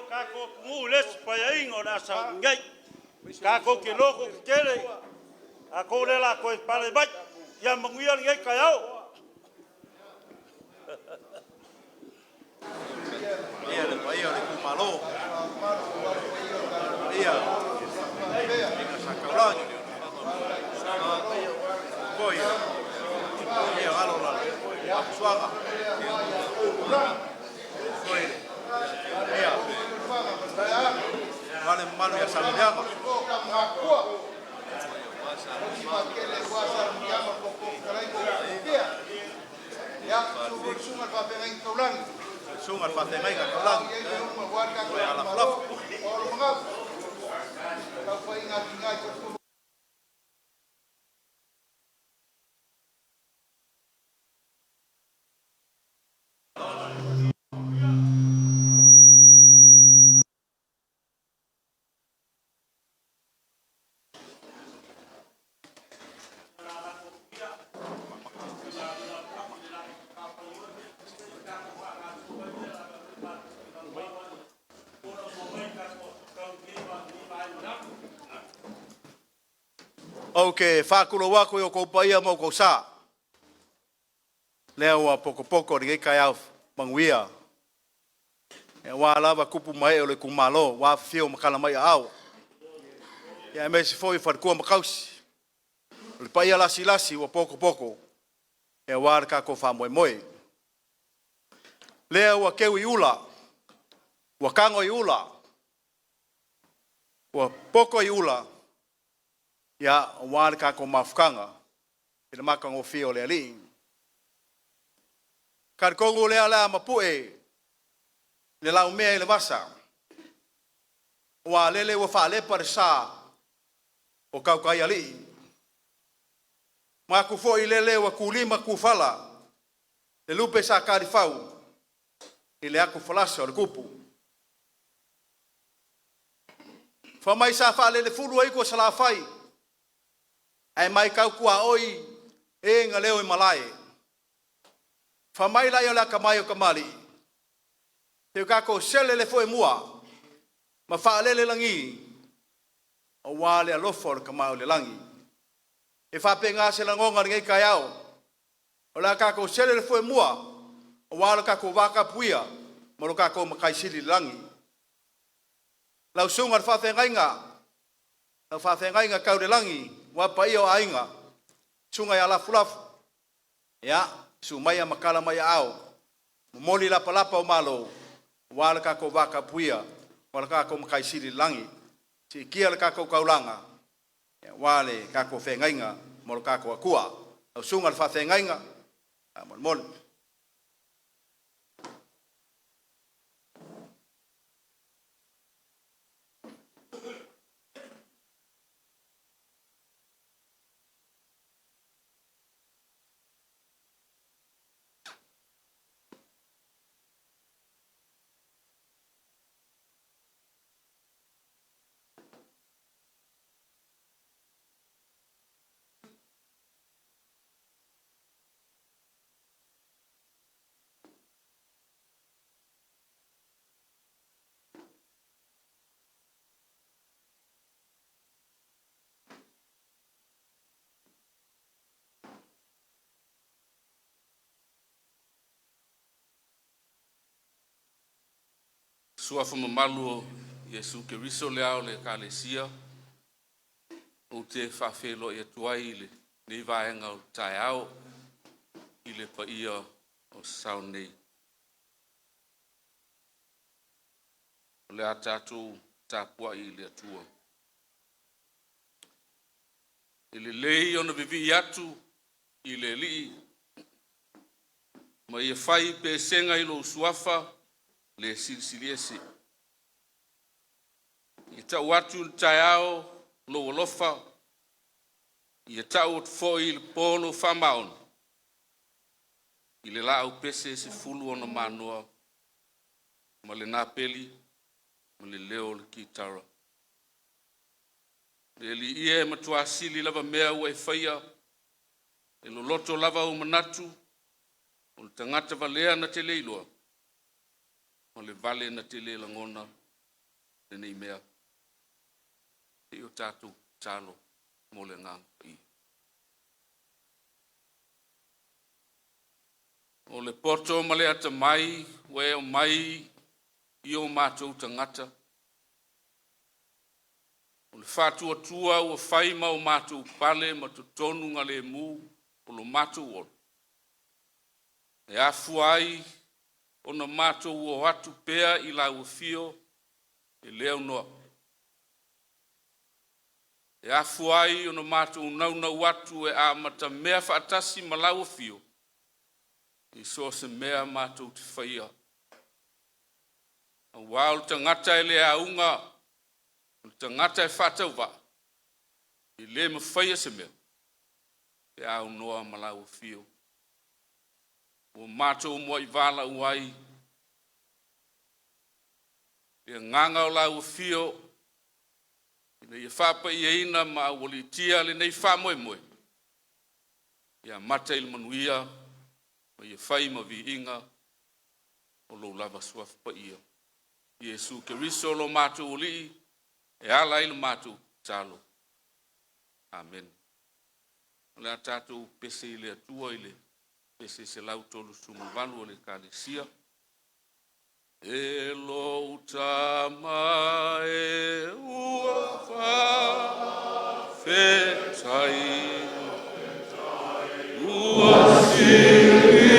kako ngules payaingo na sa ngai. Kako kiloko kele. Ako lela ko pale bai. Ya manguia ngai kayao. Ia le paia le kumalo. Ia. Ika sakaulangi. Koia. Ia alola. Suaga. Koia. Ia. Vale MANUIA SALUDEAGA. Sungat patengai kaulang. Koia ALOFA. Okay, whakuro wako yo ko paia mo ko sa. Lea wa poko ringai kai au manguia. E wa lava kupu mai o le kumalo, wa fio makala mai au. Ya me se foi farkua makausi. Le paia lasi wa poko. E wa ka ko fa moi. Lea wa kewi ula. Wa kango ula. Wa poko ula. Ya wāre kā ko mafukanga, e le makango fio le ali. Ka kongo lea lea mapue, le lau mea i le wasa. Wa lele wa whaalepa re sā, o kaukai ali. Mā kufo i lele wa kulima kufala, le lupe sa karifau, i le aku falasa o le kupu. Whamai sa whaale furu aiko sa la whai, ai mai kau kua oi e nga leo i malai. Whamai lai o la kamai o kamali. Te kako sele le foe mua. Ma whaalele langi. O wale ALOFA o le kamai o le langi. E whape ngā se langonga ngai kai au. O la kako sele le foe mua. O wale kako waka puia. Ma lo kako makai sili langi. Lau sunga whape ngainga. Lau whape ngainga kau le langi. Wapa iyo ainga, sunga ya lafu. Ya, sumaya makala maya au. Moli lapa o malo. Wala kako waka puia. Wala kako makaisiri langi. Si kia le kako kaulanga. Ya, wale kako whengainga. Molo kako akua. Au sunga alfa whengainga. Mol. Suafa mamalu Yesu Keriso leao le kalesia o te whawhelo tuai le nei vaenga o tai au i le paia o sau nei. O le a TATOU tāpua i le atua. I le lei ona vivi atu i le li ma ia whai pe senga i lo suafa le silsiliesi. I tau atu tai au lo ALOFA. I tau fo i le pono whamaon. I le lau pese se fulu ona manua. Ma le napeli. Ma le leo le kitara. Le li ie matua sili lava mea ua e whaia. E lo loto lava o manatu. O le tangata valea na te leilua. O le vale na te le langona nei mea. E o tātou talo mo le ngā i. O le poto ma le ata mai, we o mai i o mātou tangata. O le whātua tua ua whaima o mātou pale ma tu tonu ngā le mū o lo mātou o. E afu ai o na mātou o atu pea i la ua fio e leo noa. E afu ai o na mātou naunau atu e a mata mea whaatasi ma la ua fio. I so se mea mātou te whaia. A wāu tangata e le aunga, tangata e whātau wa. I le ma whaia se mea. Te au noa ma la ua fio. O mātou mua i wāla uai. E nganga o la ua fio. I le whāpa i eina ma wali tia le nei whā moe moe. Ia mata il manuia. Ma ia whai ma vi inga o lo lava suaf pa ia. Iesu ke riso lo mātou li e ala ilo mātou talo. Amen. Le tātou pese ile atua ile pese se lau tolu sumu valu o le kālesia. E lo tama e ua wha whetai ua siri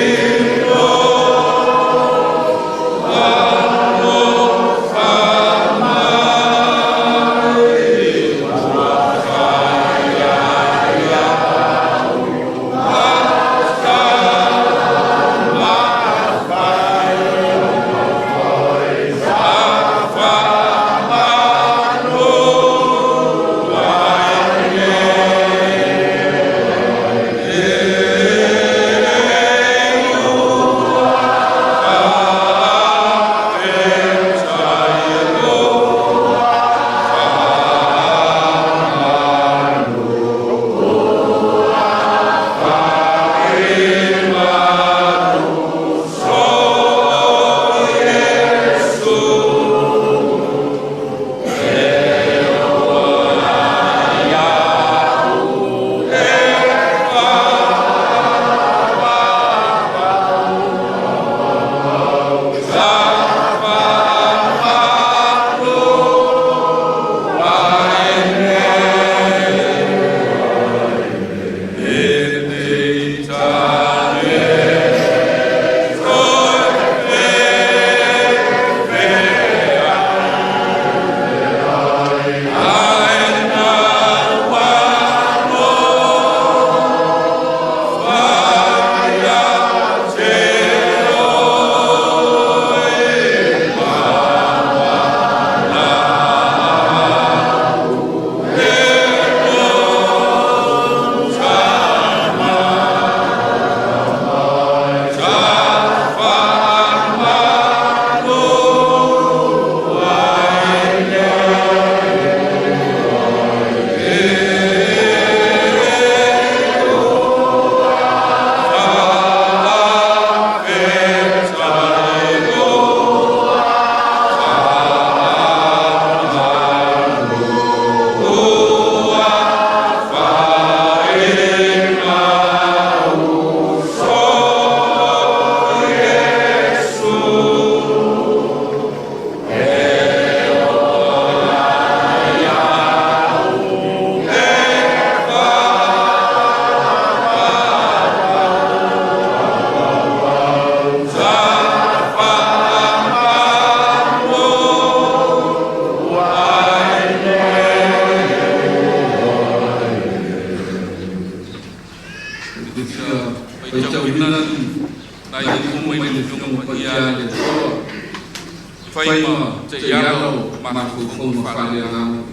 Faima te ialo ma fufunga whaleanga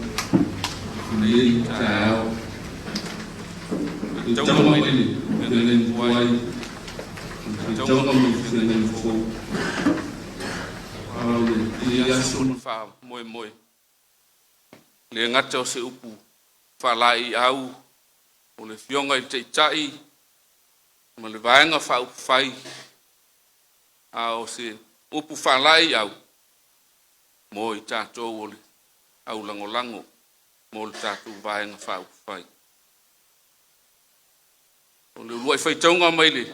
nei tāo. Taunga mai ngenen puai, taunga mai ngenen fō. Ia sun wha moe moe. Le ngata o se upu whalai au, o le fionga i te tai, ma le vaenga wha upu whai, a o se upu whalai au. Mo i tātou o le au lango mo le tātou vaenga whai. O le luai whaitaunga mai le,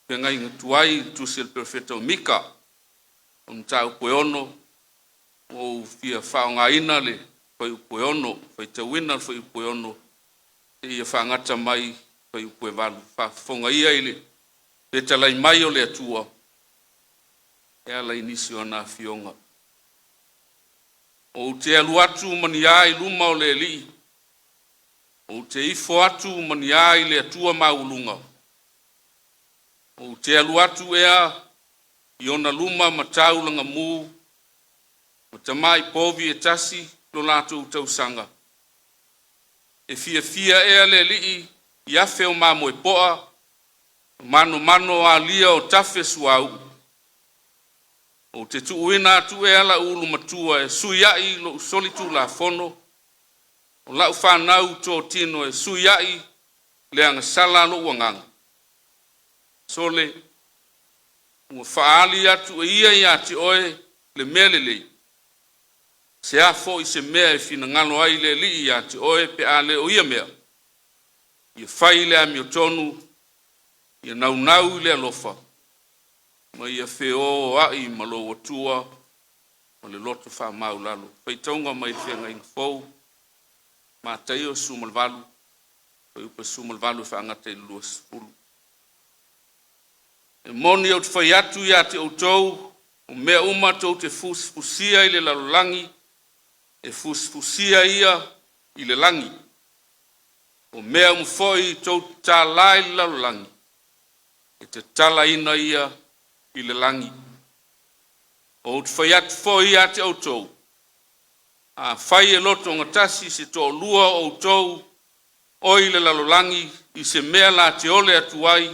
pe ngai ngatuai tu sil perfecto mika, o mtau poeono, o fia whaonga ina le, whai upoeono, whaitauina whai upoeono, e ia whaangata mai, whai upoe walu, whafonga ia ile, pe talai mai o le atua, e ala inisi o na Afioga. O te alu atu mania I luma o le li. O te ifo atu mania I le atua maulunga. O te alu atu ea I ona luma mataulanga mu. Matamai povi e tasi lo lato utausanga. E fia ea le li I afe o mamo e poa. Mano a lia o tafe suau. O te tuuina tu e ala ulu matua e suiai lo solitu la fono. O lau whanau tō tino e suiai le anga sala lo wangang. Sole, ua whaali atu e ia te oe le mele lei. Se a fo I se mea e fina ngalo ai le li ia te oe pe a le o ia mea. Ia whai le AMIOTONU, ia nau le ALOFA. Ma ia feo ai malo watua o le loto wha maulalo. Whaitaunga mai whenga inga fau, ma taio sumalvalu, whai upa sumalvalu wha angata I lua sifuru. E moni au te whai atu ia te outou, o mea uma tau te fusfusia I le lalolangi, e fusfusia ia I le langi. O mea umfoi tau tā lai le lalolangi, e te tala ina ia I le langi. O te whai atu fwoi ate outou. A whai e loto ngatasi se tō lua outou o I le lalolangi I se mea la te ole atu ai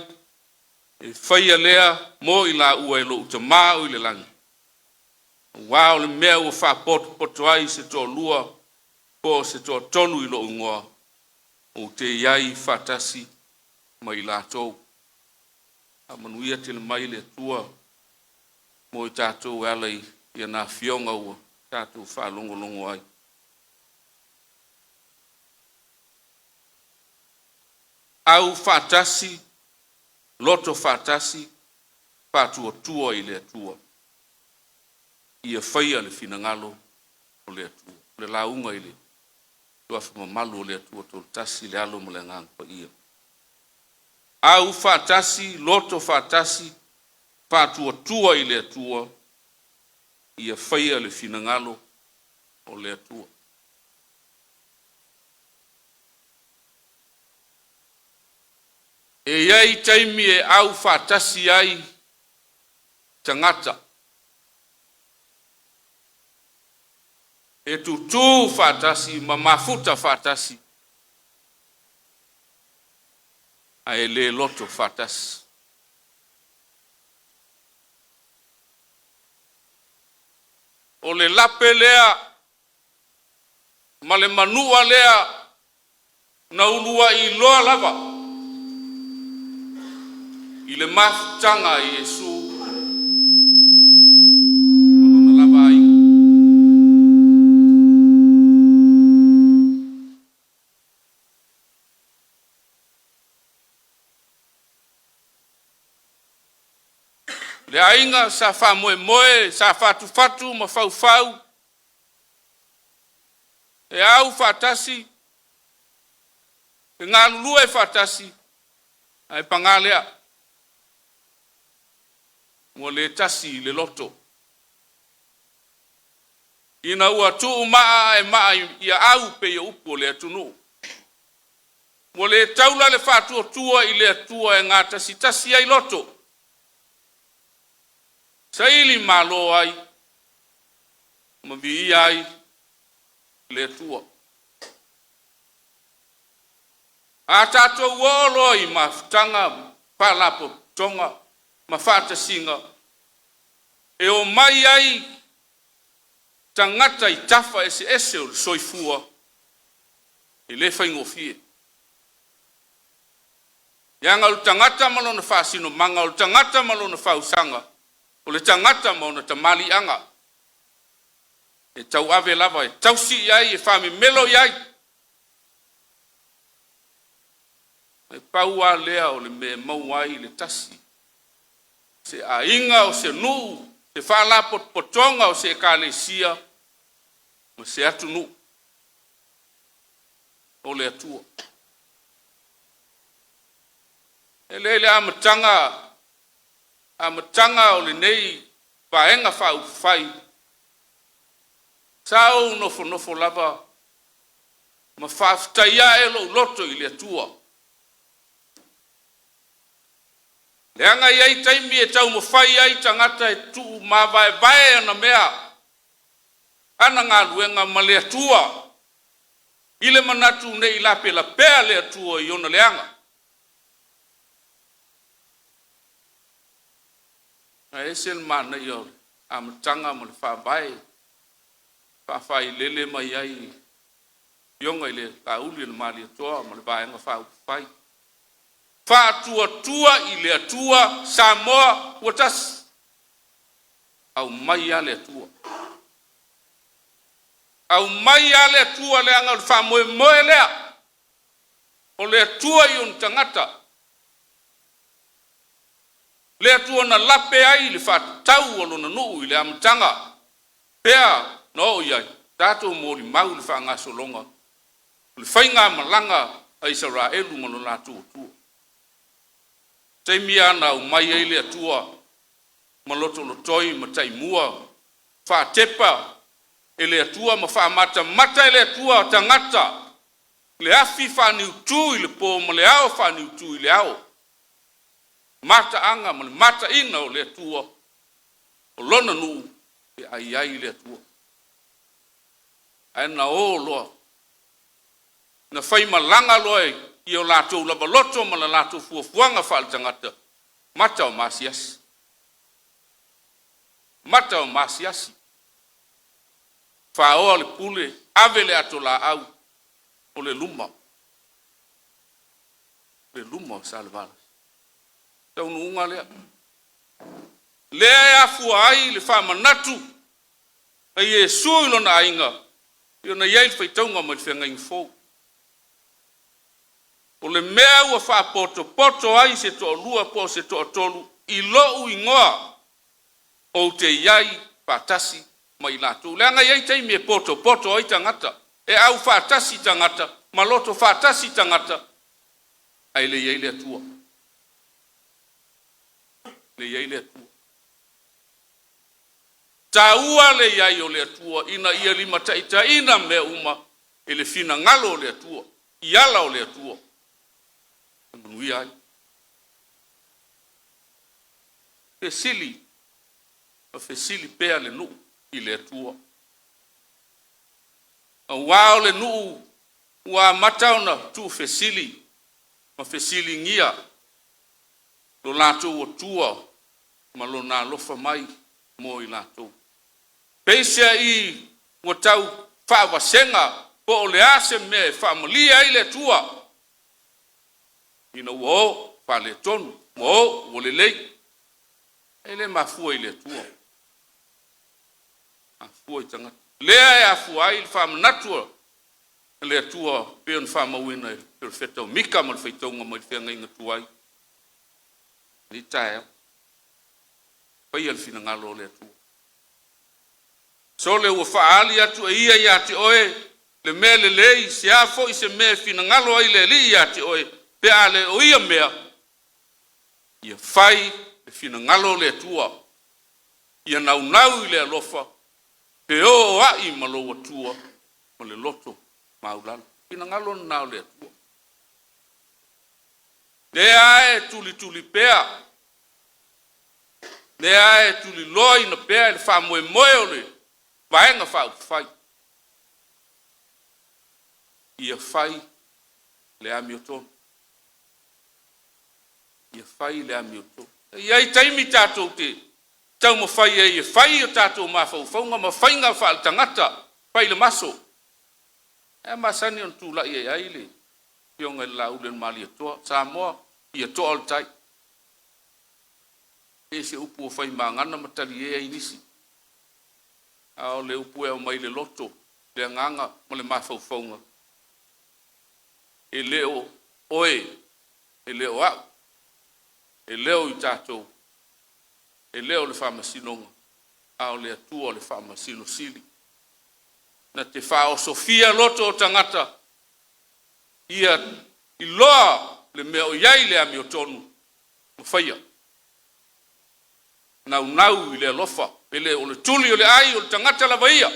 e whai a lea mo I la ua e lo utama o I le langi. Wao le mea ua wha poto ai se tō lua po se tō tonu I lo ungoa o te iai whatasi ma I la tōu. A manuia te le mai le tua mo I tātou alai ia nā Afioga ua tātou whalongo ai. Au whatasi, loto whatasi, whatua tua I le atua. Ia whaia le finangalo o le atua. Le launga I le tuafa mamalu o le atua tō tasi le alo mo le ngangpa ia. Au whatasi, loto whatasi, whatua I le atua, ia whaia le finangalo o le atua. E iai taimi e au whatasi ai tangata. E tutu whatasi, ma mafuta whatasi. Ai le loto whatasi. O le lape lea, ma le manua lea, na ulua I loa lava. I le mafutanga I Yesu. Malona lava ai. Le ainga sa fa moe, sa fatu, ma fau. E au fatasi. E ngā lulua E fatasi. Ai pangalea. Mo le tasi le loto. Ina ua tuu maa e maa ia au pe ia upo le atunu. Mo le taula le fatu tua I le atua e ngā tasi ai loto. SAILI malo ai, mavi ai, le tua. A tātou wolo I mafutanga, palapo tonga, mafata singa. E o mai ai, tangata I tafa ese o soifua, I le whaingofie. Ianga o tangata malona whasino manga, o tangata malona whausanga, o le tangata mo na tamali anga. e tau ave lava e tau si ai e whami melo iai. E pau a lea o le me mau ai le tasi. Se a inga o se nuu, se whala potonga o se kalesia, o se atu nuu. O le atua. E le amatanga o le nei paenga whau whai. Sao nofo lava ma whaftaia e lo loto i le atua. Le anga iai taimi e tau mo whai ai tangata e tuu ma vai ana mea. Ana ngā luenga ma le atua. Ile manatu nei lape la pea le atua i ona le anga. Na esel mana i ore, amatanga mo le whawai, whawhai lele mai ai, ionga i le tauli le mali atoa, mo le vaenga whawhai. Whātua i le atua, Samoa, uatas, au mai a le atua. Au mai a le atua le anga o le whamoe lea, o le atua i on tangata. Le atua na lape ai le whatau o lona nuu i le amatanga. Pea no iai, tātou mōri mau le whaangaso longa. Le whainga malanga a Israelu ma lo lātua tua. Teimi ana o mai ai le atua, ma loto lotoi ma taimua, whatepa e le atua ma whaamata mata e le atua tangata. Le afi whaniu tū i le pō ma le ao whaniu tū i le ao. Mata anga ma le mata ina o le atua o lona nuu e ai le atua. Aina o loa. Na whai malanga loe i o lātou lava loto ma la lātou fuafuanga whaal tangata. Mata o masiasi. Mata o masiasi. Whaoa le pule, ave le ato la au o le luma. Le luma o salvala. Tau nuunga lea. Lea e afua ai le whamanatu. A Iesu ilo na ainga. Io na iei whaitaunga mai whenga info. O le mea ua whapoto ai se toa lua po se toa tolu. I lo u ingoa. O te iai whatasi mai lātou. Le anga iei teimi e poto ai tangata. E au whatasi tangata. Maloto whatasi tangata. Ai le iei le atua. Le iai le atua. Taua le iai o le atua, ina ia lima taita ina mea uma, e le fina ngalo o le atua, iala o le atua. Manui ai. Fesili pea le nuu i le atua. A wao le nuu, ua matauna tu fesili, ma fesili ngia, lo lātou o tua, ma lo nā lofa mai mo i lātou. Peisia i ua tau whaavasenga po o le ase me whaamalia i le tua. Ina ua o whaale tonu, o le lei. E le mafua i le tua. Mafua i tangata. Lea e afua i le whaamanatua. Le tua peon whaamawina i le whetau mika ma le whaitaunga ma le whenga inga tuai. Ni tae. Pai al fina ngalo le atu. So le ua whaali atu e ia ia te oe, le mea le lei, se afo i se mea fina ngalo ai le li ia te oe, pe a le o ia mea, ia whai le fina ngalo le atua, ia nau i le alofa, pe o ai malo atua, ma le loto maulala, fina ngalo nau le atua. Le ae tuli pea, le ae tuli loi na pea le wha moe o le vaenga whai. Ia whai le AMIOTONU. Ia whai le AMIOTONU. Ia taimi tātou te tau ma whai e ia whai o tātou ma whauwhaunga ma whainga wha al tangata whai le maso. E masani on tūla ia ai le pionga le laulen mali atoa. Samoa ia toa al tai. E se upu o whai maangana matali e ai nisi. ao le upue o mai le loto le nganga mo le mafaufaunga e leo oe e leo au e leo I tātou e leo le whamasinonga ao le atua le whamasino sili na te whao sofia loto o tangata ia I loa le mea o iai le amiotonu mawhaia nau I le alofa ele o le tuli o le ai o le tangata la vaia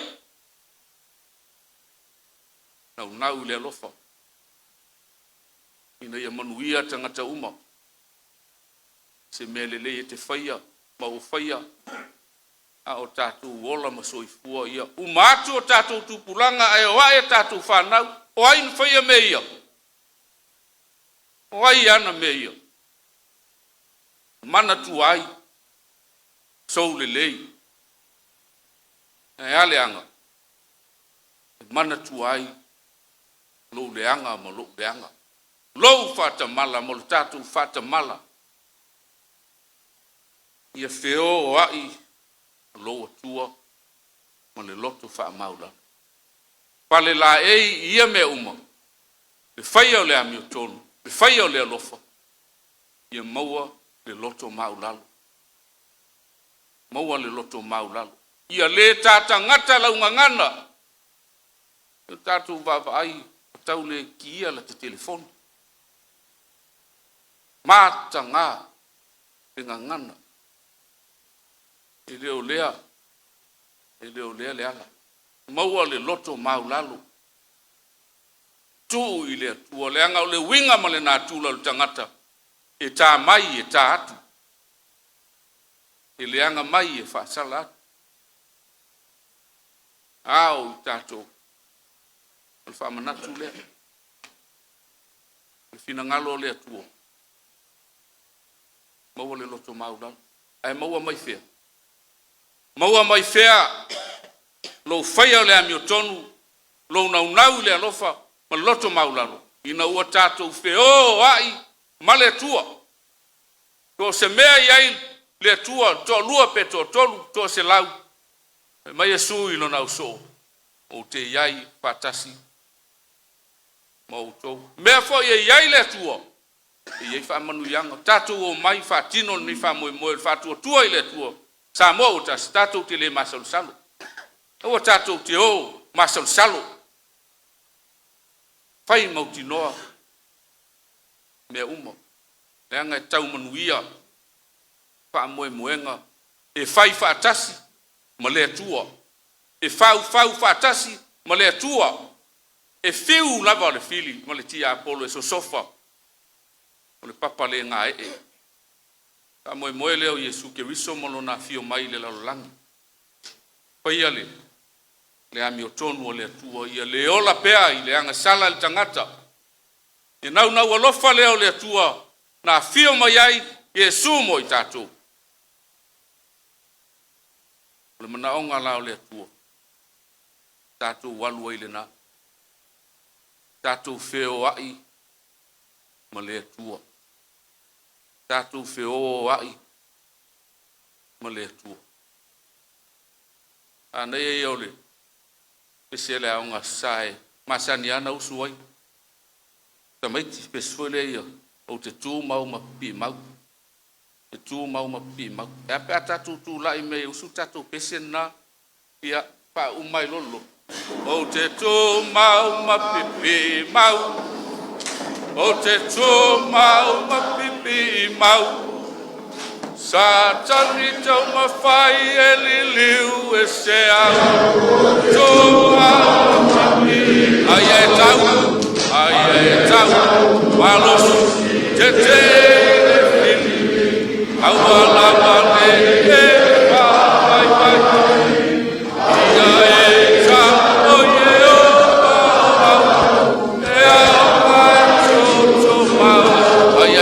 nau I le alofa ina ia manuia tangata uma se mele le te whaia ma o whaia a o tātou ola ma soifua ia umatu o tātou tupulanga ai o ae tātou whanau o ai na whaia me ia o ai ana me ia mana tu ai sou le lei e ale anga mana tu ai lo le anga ma lo le anga lo fata mala mo le tātou fata mala ia feo o ai lo atua ma le loto wha maula pale la ia me uma le whaia o le amiotonu le whaia o le alofa ia maua le loto maulalo maua le loto maulalo ia le tata ngata launga ngana le tatu vava ai tau le kia la te telefoni mata ngā e ngana e leo lea le ala maua le loto maulalo tu I le atua le anga o le winga ma le nā tūla le tangata e tā mai e tā atu e le anga mai e whaasala atu au I tātou le whaamanatu lea le whina ngalo le atua maua le loto maulalo ai maua mai fea lo whaia le amiotonu lo nau le alofa ma loto maulalo ina ua tātou feo ai ma le atua to se mea iai le atua to lua pe to tolu to se lau mai e sui lo nau so o te iai patasi ma o to mea fo iai le atua iai wha manuianga tātou o mai wha tino ni wha moe wha tua I le atua SAMOA o tātou te le masalusalo o tātou te o masalusalo whai mautinoa mea uma le anga e tau manuia wha moenga e whai whaatasi ma le atua e whau whaatasi ma le atua e whiu lava le fili ma le tia apolo e so sofa o le papa le ngā e ka moe leo Yesu ke riso mo lona fio mai le lalolangi paia le amiotonu o le atua ia le ola pea I le anga sala le tangata e nau alofa leo le atua na fio mai ai Yesu mo I tātou le manaonga lao le atua tātou walu ai le na tātou feo ai ma le atua tātou feo ai ma le atua ana e ole pese le aunga sae masani ana usu ai tamaiti pese le ia o te tū mau ma pi mau te tū mau ma pi mau e pe tātou tū lai me usu tātou pese na ia pa umai lolo o te tū mau ma pi mau o te tū mau ma pi mau Satani tau mawhai e liliu e se au tū mau ma pi ai e tau malos te lili au ala wale e vai ia e tau o ye o e au mau ai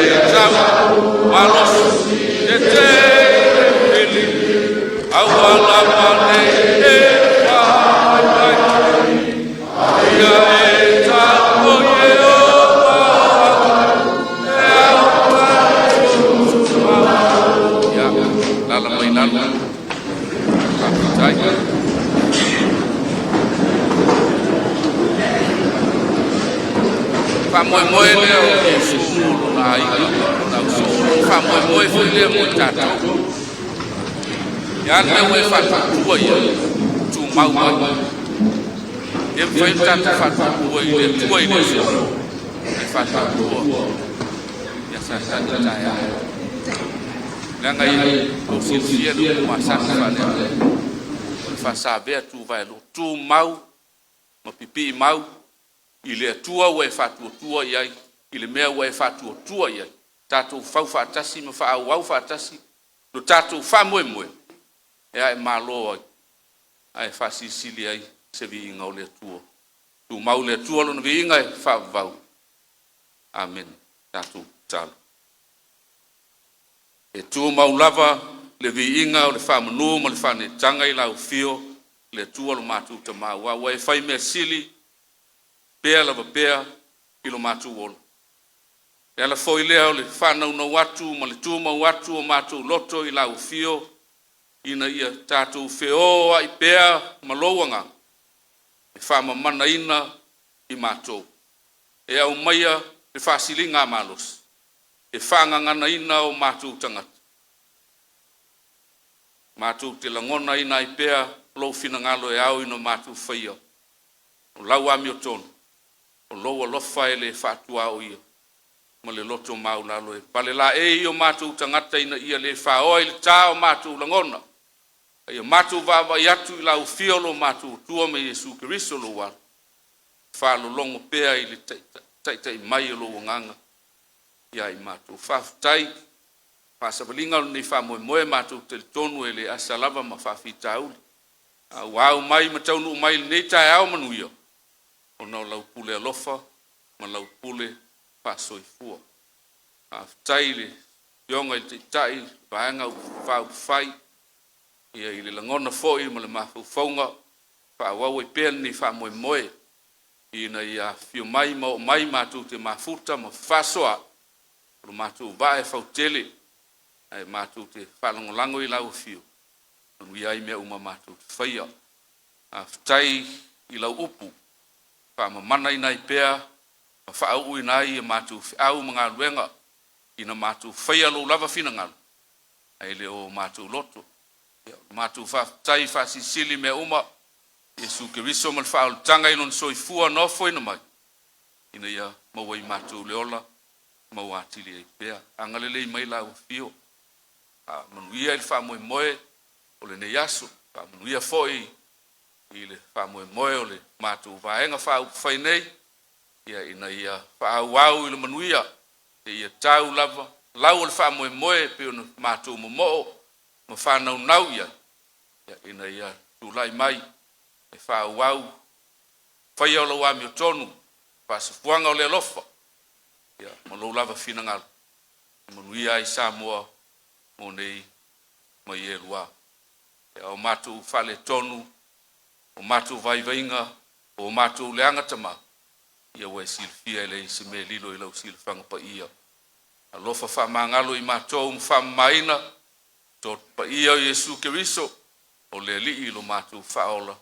e tau malos te lili au ala wale e vai ia e tau o ye o lala mai lala tai. Whamoemoe lea o Yesu molo na AIGA. Whamoemoe foi lea mo tātou. Ia lea ue whatuatua ia. Tu mau mai. Ia whai tātou whatuatua i lea tua i lea so. Ia whatuatua. Ia sasani tai a. Lea ngai o silfia lu masasa whanea. Whasabea tu vai lo. Tu mau. Ma pipi mau. I le atua ue whatuatua iai, i le mea ue whatuatua iai. Tātou whau whaatasi, ma whaau au whaatasi, no tātou whamoemoe. E ai malo ai, ai whasisili ai, se vi inga o le atua. Tu mau le atua lo na vi inga e whaavau. Amen. Tātou talo. E tu mau lava, le vi inga o le whamanu, ma le whane tanga i lau fio, le atua lo mātou ta maua. Wa e whai mea sili, pea lava pea i lo mātou olo. E ala foi lea o le whanau na watu, ma le tūma watu o mātou loto i lau fio, ina ia tātou whioa i pea ma lowanga, e whama mana ina i mātou. E au maia le whasilinga malos, e whangangana ina o mātou tangata. Mātou te langona ina i pea, lo finangalo e au ino mātou whaia. O lau AMIOTONU. O loa lofa e le whātua o ia. Ma le loto mau lalo e. Pale la e i o mātou tangata ina ia le whaoa i le tā o mātou langona. Ia mātou wawa i atu i lau fiolo mātou tua me Yesu Keriso lo wala. Whālo longo pea i le taitai mai o lo nganga. Ia i mātou whāwhitai. Whāsawalinga ni whamoe mātou te tonu e le asalava ma whawhitauli. Wau mai ma taunu mai le nei tai au manuia. O nau lau pule ALOFA, ma lau pule whasoifua. Whawhitai le yonga i te tai, vaenga u whau whai, ia i le langona foi, ma le mafu whaunga, whawau e pēr ni whamoemoe, ina i a fio mai ma o mai mātou te mafuta, ma whasoa, lo mātou vae whautele, ai mātou te whalangolango i lau fio, nui ai mea uma mātou te whaia. Whawhitai i lau upu, mana i nai pea, ma whaau i nai e mātou whiau mga luenga, ina mātou whaia lo lava whinangalu. Ai le o mātou loto. Mātou whawhitai whasisili mea uma, Yesu Keriso mal whaau tanga ilon soifua nofo ina mai. Ina ia maua i mātou leola, maua atili ai pea. Angalele i mai lau fio. Manuia il whamoemoe, o le nei aso. Manuia foi, i le whamoemoe o le mātou vaenga whau whainei, ia ina ia whaau au i le manuia, e ia tau lava, lau o le whamoemoe pe o mātou momo'o, ma whanau nau ia ina ia tūlai mai, e whaau au, whai au lau AMIOTONU, whasafuanga o le ALOFA, ia ma lau lava whinangalo, manuia i SAMOA, mo nei, ma i elua, ia o mātou whale tonu, o mātou vaivainga, o mātou leanga tama, ia wai silfia ele i se me lilo i lau silfanga pa ia. ALOFA whamangalo i mātou mwhamaina, tot pa ia o Yesu Keriso, o le li i lo mātou whaola,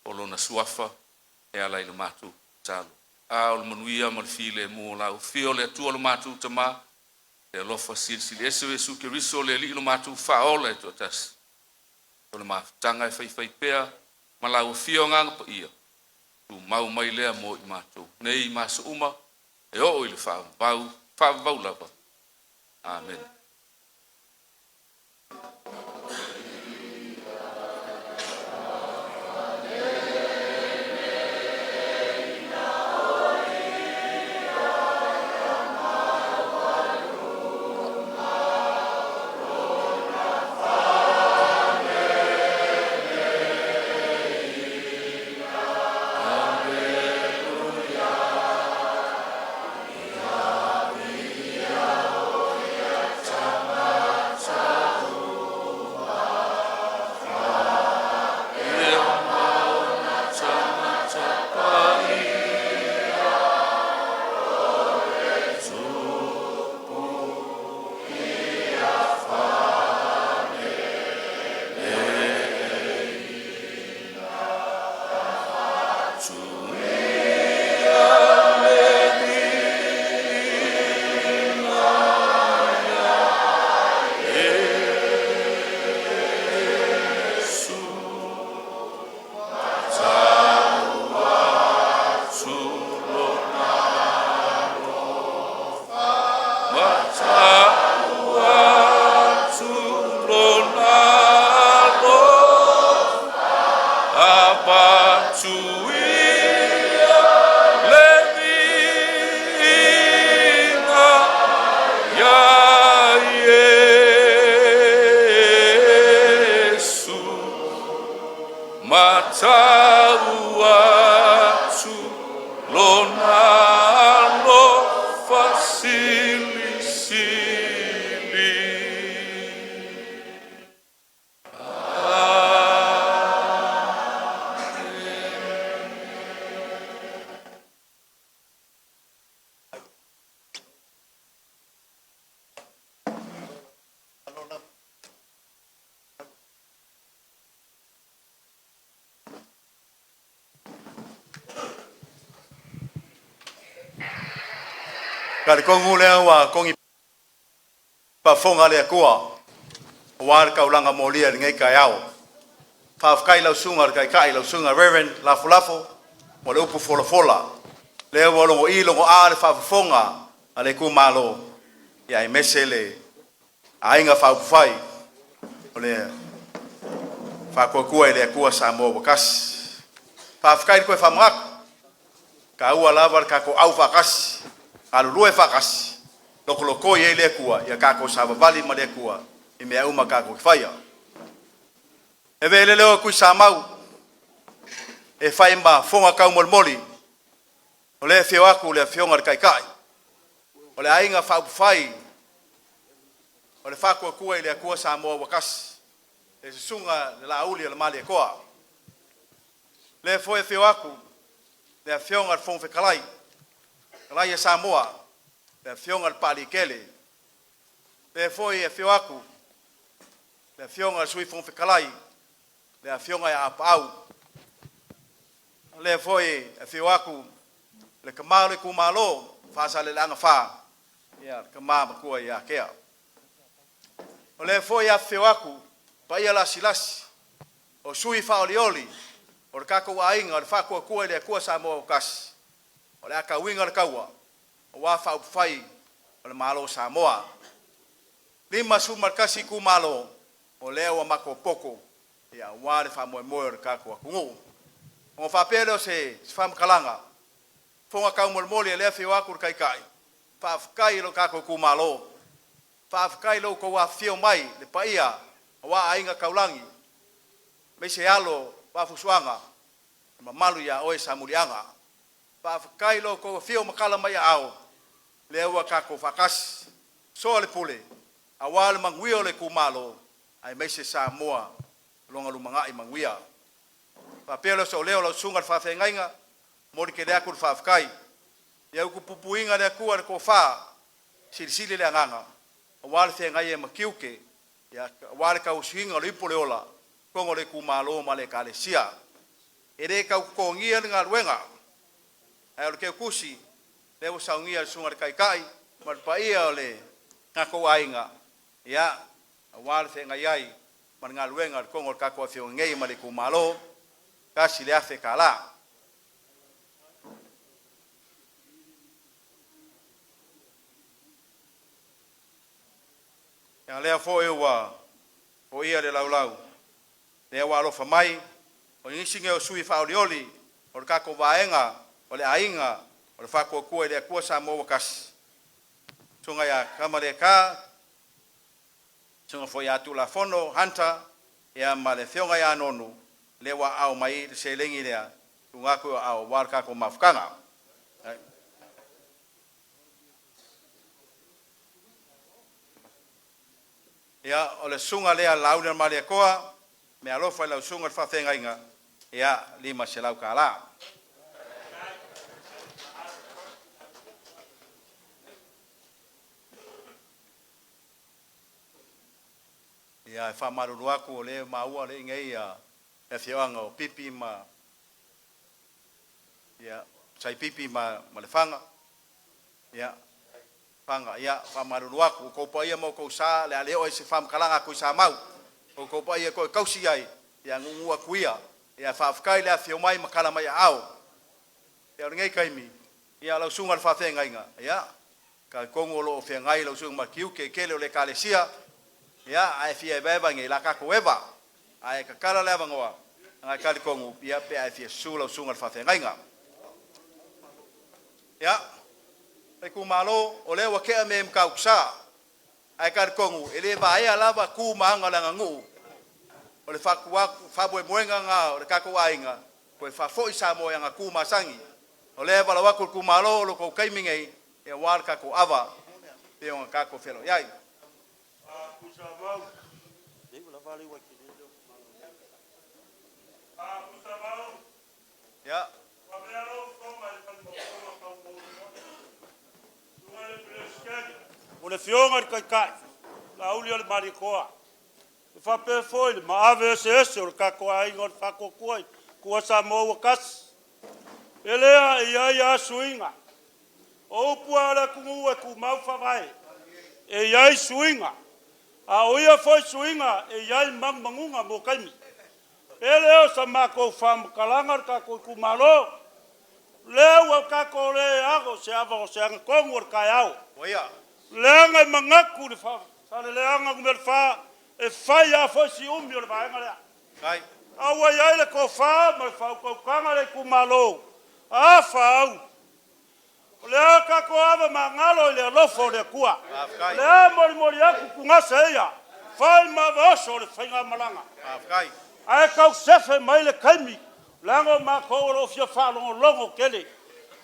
o lo na suafa, e ala i lo mātou talo. A o le manuia ma le file mua lau fio le atua lo mātou tama, e ALOFA silsili ese o Yesu Keriso, le li i lo mātou whaola e totas. O le mawhtanga e whai pea, ma lau fio nganga pa ia, tu mau mai lea mo i mātou. Nei maso uma, e o i le whaavau lava. Amen. tuia le vinga ya Yesu matau atu lona ALOFA sili sili. Kari kongu lea wa kongi pafonga lea kua. Wār kaulanga molia ngai kai au. Whawhkai lau sunga kai lau sunga Reverend Lafu Lafu. Mo le upu fola fola. Lea walongo I longo aare whawhafonga. Ale ku malo. Ia mesele. Ainga whawhai. O le whakua lea kua SAMOA wakasi. Whawhkai koe whamaka. Ka ua lava ka ko au whakasi. Alulue whakasi. Loko loko i le kua. Ia kako savavali ma le kua. I mea uma kako ki whaia. E vele leo kui SAMOA. E whai ma whonga kau molmoli. O le whio aku le whionga kai kai. O le ainga whai. O le whakua kua i le kua SAMOA wakasi. E se sunga le la uli le mali e koa. Le foi whio aku. Le whionga le whong whikalai. Kalai e SAMOA. Le whionga le pali kele. Le foi e whio aku. Le whionga le sui whong whikalai. Le whionga e apau. Le foi e whio aku. Le kamau le kumalo. Faasaleleaga wha. Ia kamama kua ia kea. O le foi e whio aku. Pa ia lasi lasi. O sui whaolioli. O le kako ainga. O le whakua kua le kua SAMOA wakasi. O le aka winga le kaua. O wa whai. O le malo SAMOA. Lima sumarkasi ku malo. O leo wa mako poko. Ia wale whamoe moe o le kako akungu. O whapele o se whamkalanga. Fonga kau molmoli e lea whio aku kai kai. Whawhkai lo kako ku malo. Whawhkai lo ko wa whio mai le paia. O wa ainga kaulangi. Me se alo wafusuanga. Mamalu ya oe samulianga. Whawhkai lo ko whio makala mai ao. Le ua kako whakasi. So le pule. A wale manguia le ku malo. Ai me se SAMOA. Longa LUMANA'I manguia. Whapele so leo lau sunga whawhengainga. Mori ke lea kur whawhkai. Ia uku pupuinga lea kua le ko wha. Sirisili lea nganga. O wale whengai e makiuke. Ia wale kau suhinga le ipo le ola. Kongo le ku malo ma le kalesia. E re kau kongia ngā ruenga. Ai o le keu kusi. Leo saungia le sunga le kai. Ma le paia o le ngako ainga. Ia wale whengai ai. Ma ngā ruenga le kongo le kako a whio ngei ma le ku malo. Kasi le afe ka la. Ia lea fo e ua. O ia le laulau. Lea wa ALOFA mai. O ingisinge o sui whaolioli. O le kako vaenga. O le ainga. O le whakua kua i le kua SAMOA wakasi. Tunga ia kamare ka. Tunga fo ia tu la fono. Hanta. Ia ma le whionga ia nonu. Le wa au mai le selengi lea. Tunga ku au war kako mafukanga. Ia o le sunga lea launa ma le koa. Me ALOFA lau sunga le whawhengainga. Ia lima se lau ka la. Ia e whamaruru aku o le maua le ingei e whioanga o pipi ma. Ia sai pipi ma le whanga. Ia whanga. Ia whamaruru aku. Ko pa ia mo kou sa le aleo e se whamkalanga kui sa mau. Ko pa ia koe kausi ai. Ia ngungu aku ia. Ia whawhkai lea whio mai makala mai au. Ia ngei kaimi. Ia lau sunga le whawhengainga. Ia. Ka kongo lo o whengai lau sunga makiuke kele o le kalesia. Ia, ai fia e beba nge la kako eva. Ai ka kala leva ngoa. ngai kali kongu pia pe ai fia sula sunga fa fe ngai nga ya pe ku malo ole wa ke me mka uksa ai kali kongu ele vai ala va ku manga la ngu ole fa ku fa bo moenga nga ole ka ko ainga ko fa fo SAMOA nga ku masangi ole va la ku malo lo ko kai mingai e war ka ko ava pe on ka ko felo yai ya o le fionga kai kai la uli le marikoa fa pe foi ma ave se o ka ko ai ngor fa ko koi ko SAMOA kas ele ia suinga o puara ku e ku mau fa vai e ia suinga a o ia foi suinga e ia mangunga mo kaimi ele o samako fam kalanga ka ko ku malo le ka ko le ago se ava se ang kongur kaiao oia lenga mangaku le fa sale leanga ku fa e fai a foi si le vai ngale kai a wa ia le ko fa ma fa ko kanga le ku malo a fa le ka ko ava mangalo le ALOFA le kua le mori aku ku ngasa ia fai ma vaso le fainga malanga kai ai kau sefe mai le kaimi lango ma ko lo fia fa longo kele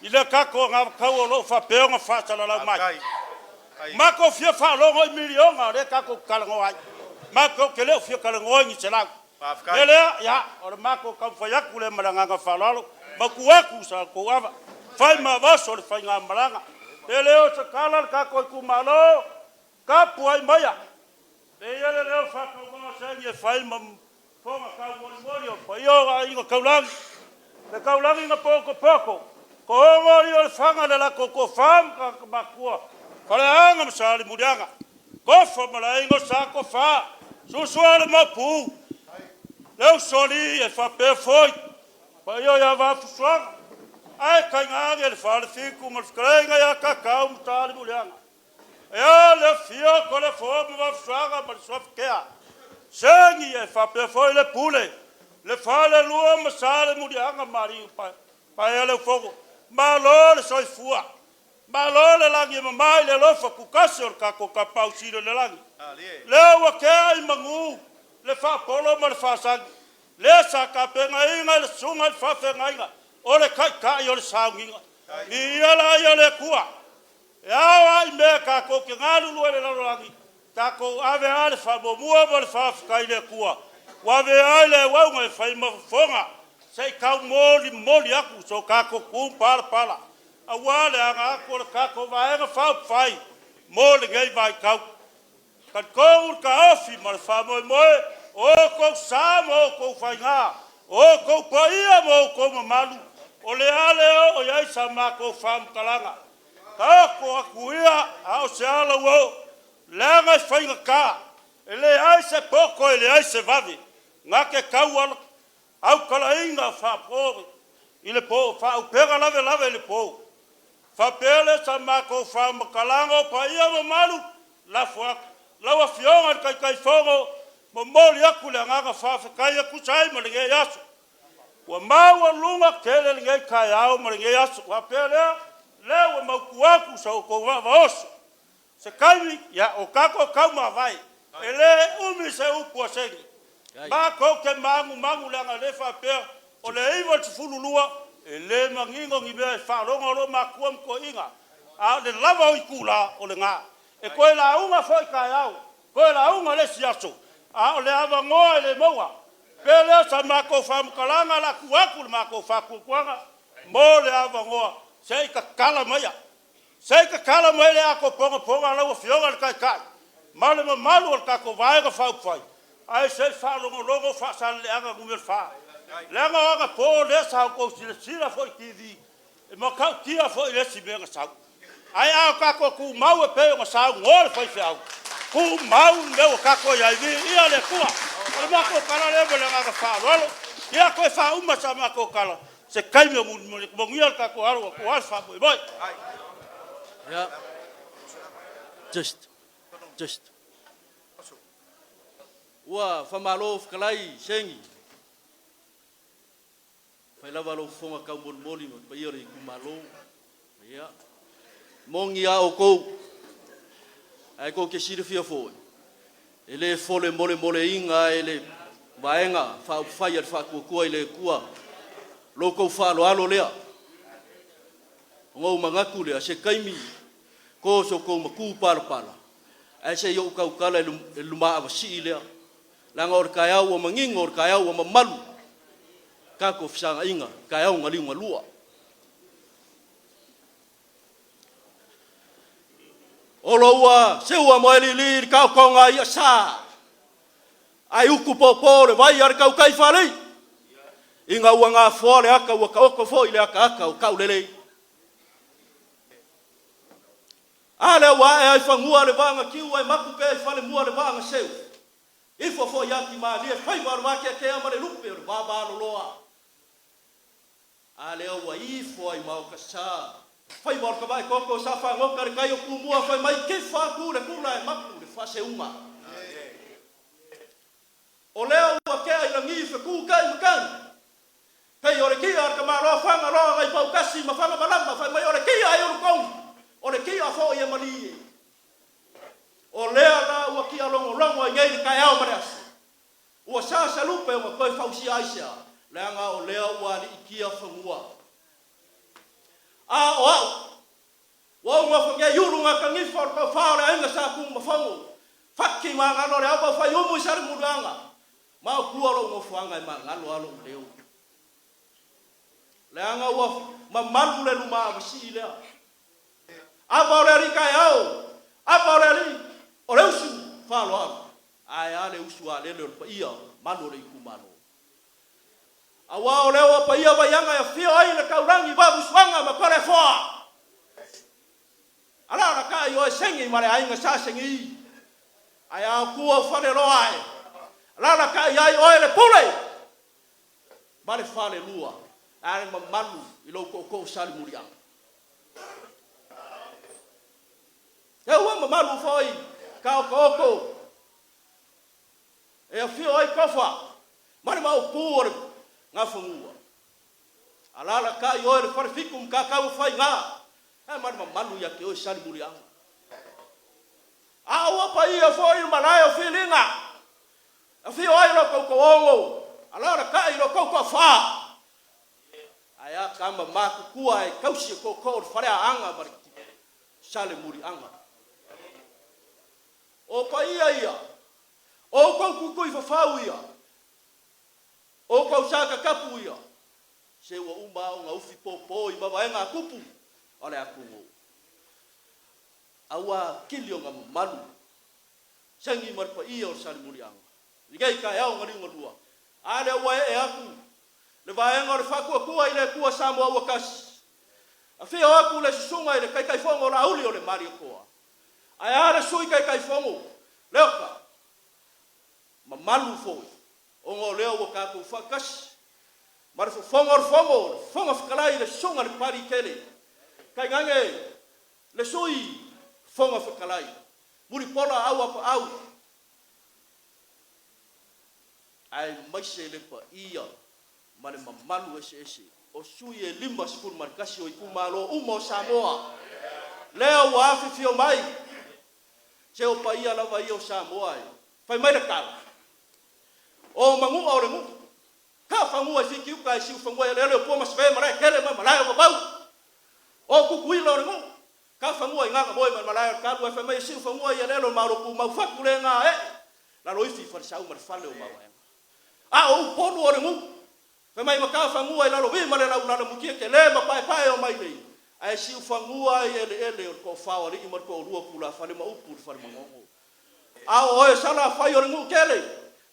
ile ka ko nga ko lo fa peonga fa sala la mai ma ko fia fa longo milionga le ka ko kalango ai ma ko kele fia kalango ni sela ele ya o ma ko ka fa yaku le malanga nga fa lalo ma ku aku sa ko ava fai ma vaso le fainga malanga ele o se kala ka ko ku malo ka puai maya ele le fa ko mo se ni fai ma fonga ka mori pa yo ai ngo kaulang le kaulang inga poko ko mori o fanga le la ko fam ka makua kala anga msali mudianga ko fa mala ingo sa ko fa susuale mapu le soli e fa pe foi pa yo ya va fuswa ai ka nga le fa le fiku mo skrenga ya ka ka mtali mudianga ya le fio ko le fo mo va fuswa ma sof kea sengi e fa pe foi le pule le fa le luo masale mudianga mari pa ele fogo malo le soi fua malo le langi mai le lofa ku kasor ka ko ka pausiro le langi le wa ke ai mangu le fa polo ma le fa sang le sa ka pe ngai le sunga fa fe ngai o le kai o le sangi ni ala yo le kua ya ai me ka ko ke ngalu le langi ta ko ave ale fa bo mua bo fa kai le kua wa ve ale wa ngai fa ma fonga sei ka moli aku so ka ko ku pala awale anga ko ka ko va nga fa fai moli ngai vai ka ko ka ofi ma fa mo o ko samo ko fa nga o ko pa ia mo ko malu o le ale o ia sa ma ko fam kalanga ka ko aku ia au se ala wo langa fainga ka ele ai se poko ele ai se vavi nga ke kawal au kala inga fa po ile po fa u pega lave ile po fa pele sa ma ko fa makalango pa ia mo malu la fo la wa fionga kai fogo mo moli akule nga fa kai ku sai mo le yaso wa ma wa lunga kele le kai au mo le yaso fa pele le wa ma ku aku so ko va os se kai ya o kako kauma vai ele umi se upo segi ba ko ke mangu langa le fa pe o le iwa tfululua ele mangingo ngibe fa longo lo makuam ko inga a le lava o ikula o le nga e ko la unga foi kai au ko la unga le siaso a o le ava ngoa le moa pele sa mako fam kalanga la kuaku mako fa kuanga mo le ava ngoa sei ka kala maya sei ka kala mai le ako ponga la o fionga kai malu o ka ko vai ga fa fai ai sei fa longo Faasaleleaga ngumel fa lenga ga po le sa ko sila foi tv e mo ka tia foi le si benga sa ai a ka ko ku mau e pe ngo sa ngol foi fa ku mau le ka ko ya vi ia le kua o ma ko kala le bo lenga ga fa lo ia ko fa uma sa ma ko kala se kai me mo ngia ka ko aro ko al fa boy yeah just wa famalo kalai sengi lava lo fonga ka moli mo pa ire ITUMALO. Ia. Mongi a o ko. Ai ko ke sire fia foi. Ele fole mole inga ele vaenga fa fai fa ku ele kua. Loko fa lo alo lea. Ngo mangaku lea se kaimi ko so ko maku pala. Ai se yo ka kala luma avasi lea. Langa or kaya o mangingo or kaya o mamalu. Ka ko fsanga inga kaya o ngali ngalua. Oloa seua moeli ka ko nga ia sa. Ai uku popo le vai ar ka kai fale. Inga wanga fole aka waka fo ile aka ka lele. Ale wa ai fangua le vanga kiu ai maku pe fale mua le vanga seu. Ifo fo yaki ma le fai war wa ke amare lupe ba ba loa. Ale wa ifo ai mau ka sa. Fai war ka vai koko sa fa ngoka kai o kumua fai mai ke fa ku le kula maku le fa se uma. O leo wa ke ai langi fe ku kai makan. Kai ore ki ar ka ma lo fanga lo ai pau kasi ma fanga balamba fai mai ore ki ai o kong. Ore ki a fo ia mali. O lea na ua ki a longo ai ngai kai au mareas. Ua sa lupe o koe fausi aisia. Lea nga o lea ua li ki a whamua. A o au. Wa unga whangia yuru nga ka ngifo ka whaore ainga sa kung mawhango. Whaki ma ngano re au whai umu sari muranga. Ma kua lo ngo whanga ma ngano alo leo. Lea nga ua mamalu le luma masi lea. Apa ori kai au. Apa ori ore usu falo. Ai ale usu ale le pa ia manu le ITUMALO. Awa ole wa pa ia wa yanga ya fio ai le kaurangi babu swanga ma kore fo. Ala na kai yo sengi mare ai nga sa sengi. Ai a ku o fale lo ai. Ala na kai ai o le pule. Mare fale lua. Ai ma manu ilo ko sali muriang. Ya wa mamalu foi ka koko e fio ai kofa mari mau por nga fungua alala ka yo le farfikum ka fai nga e mari mamalu ya ke o sali murianga a wa pa ia foi malayo filinga a fio ai lo koko ongo alala ka ilo koko fa aya kamba maku kuai kausi koko fare anga mari sali murianga. O pa ia. O kau kukui whawhau ia. O kau saka kapu ia. Se ua uma o ngā uwhi pōpō i mawa e ngā kupu. Ole aku ngō. Aua kili o ngā manu. Sangi marpa ia o sari murianga. Rigai kai au ngari ngadua. Ale ua e aku. Le vaenga o le whakua kua i le kua Samoa ua kasi. A whio aku le susunga i le kai whongo la uli o le Mario koa. Ai ara sui kai fongo. Leoka. Ma malu foi. O ngo leo o ka ku fakas. Mar fongo whakalai le songa le pari kele. Kai gange le sui fonga whakalai. Muri pola au apa au. Ai maise le pa ia. Mare ma malu ese. O sui e lima sipur markasi o ITUMALO umo Samoa. Leo wa afi fio mai. Se o paia lava ia o Samoa. Fai mai kala. O mangu o rengu. Ka fangu ai fiki uka ai siu fangu ai lele o poma sve mara kele ma malai o bau. O kukui lo rengu. Ka fangu ai ngaka moi ma malai ka lu fai mai siu fangu ai lele o mauro ku mau faku le nga e. La lo ifi far sau mar fale o mau e. A o ponu o rengu. Fai mai ma ka fangu ai la lo vi ma le la una mukie ke le ma pai o mai nei. Ai siu fangua ele o ko fao ri mar ko rua kula fale ma upu fale ma ngo a o e sala fai o ngu kele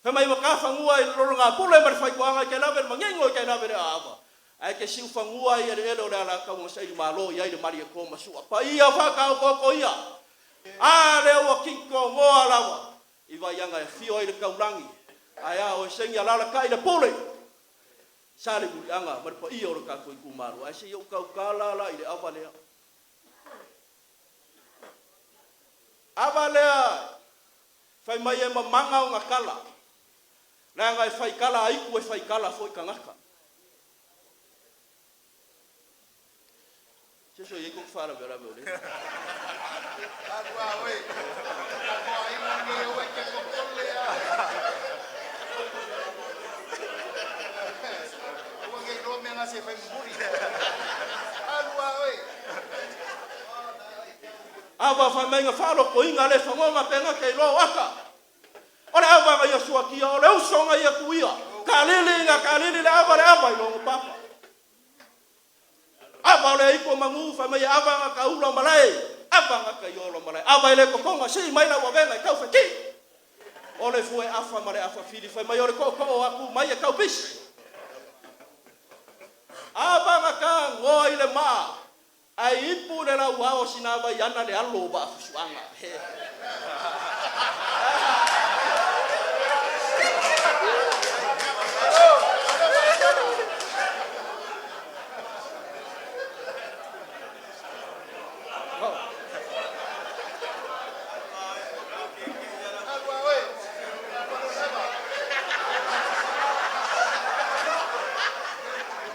pe mai ka fangua i lo nga pule mar fai ko anga ke la ver mangengo ke la ver ava ai ke siu fangua i ele o la ka mo sai malo ia i maria ko ma su pa ia fa ka ko ia a le o kinko mo alawa i vai anga e fio i le kaulangi ai a o sengi ala ka i le pule sale anga mar pa ia o ka ko ITUMALO ai se yo ka kala la i le avalea fai mai e mamanga o ngakala la ngai fai kala ai ku e fai kala foi kangaka Ke so yeko fara vera mere. Alua oi. Ko ai ngi oi ke ko kolle ya. Ko ngi ro me nga se fai muri. Alua oi. Ava fa menga falo ko inga le fangonga penga ke lo aka. Ora ava ga Yosua kia o le usonga ia kuia. Kalili le ava i lo papa. Ava le iko mangu fa mai ava nga ka ulo malai. Ava nga ka yolo malai. Ava le kokonga si mai la wabenga kau fa ki. Ole fue afa mare afa fili fa mai ole ko aku mai e kau pis. Ava nga ka ngoi le ma. Ai ipu le la wao sinaba yana le alo ba fuanga.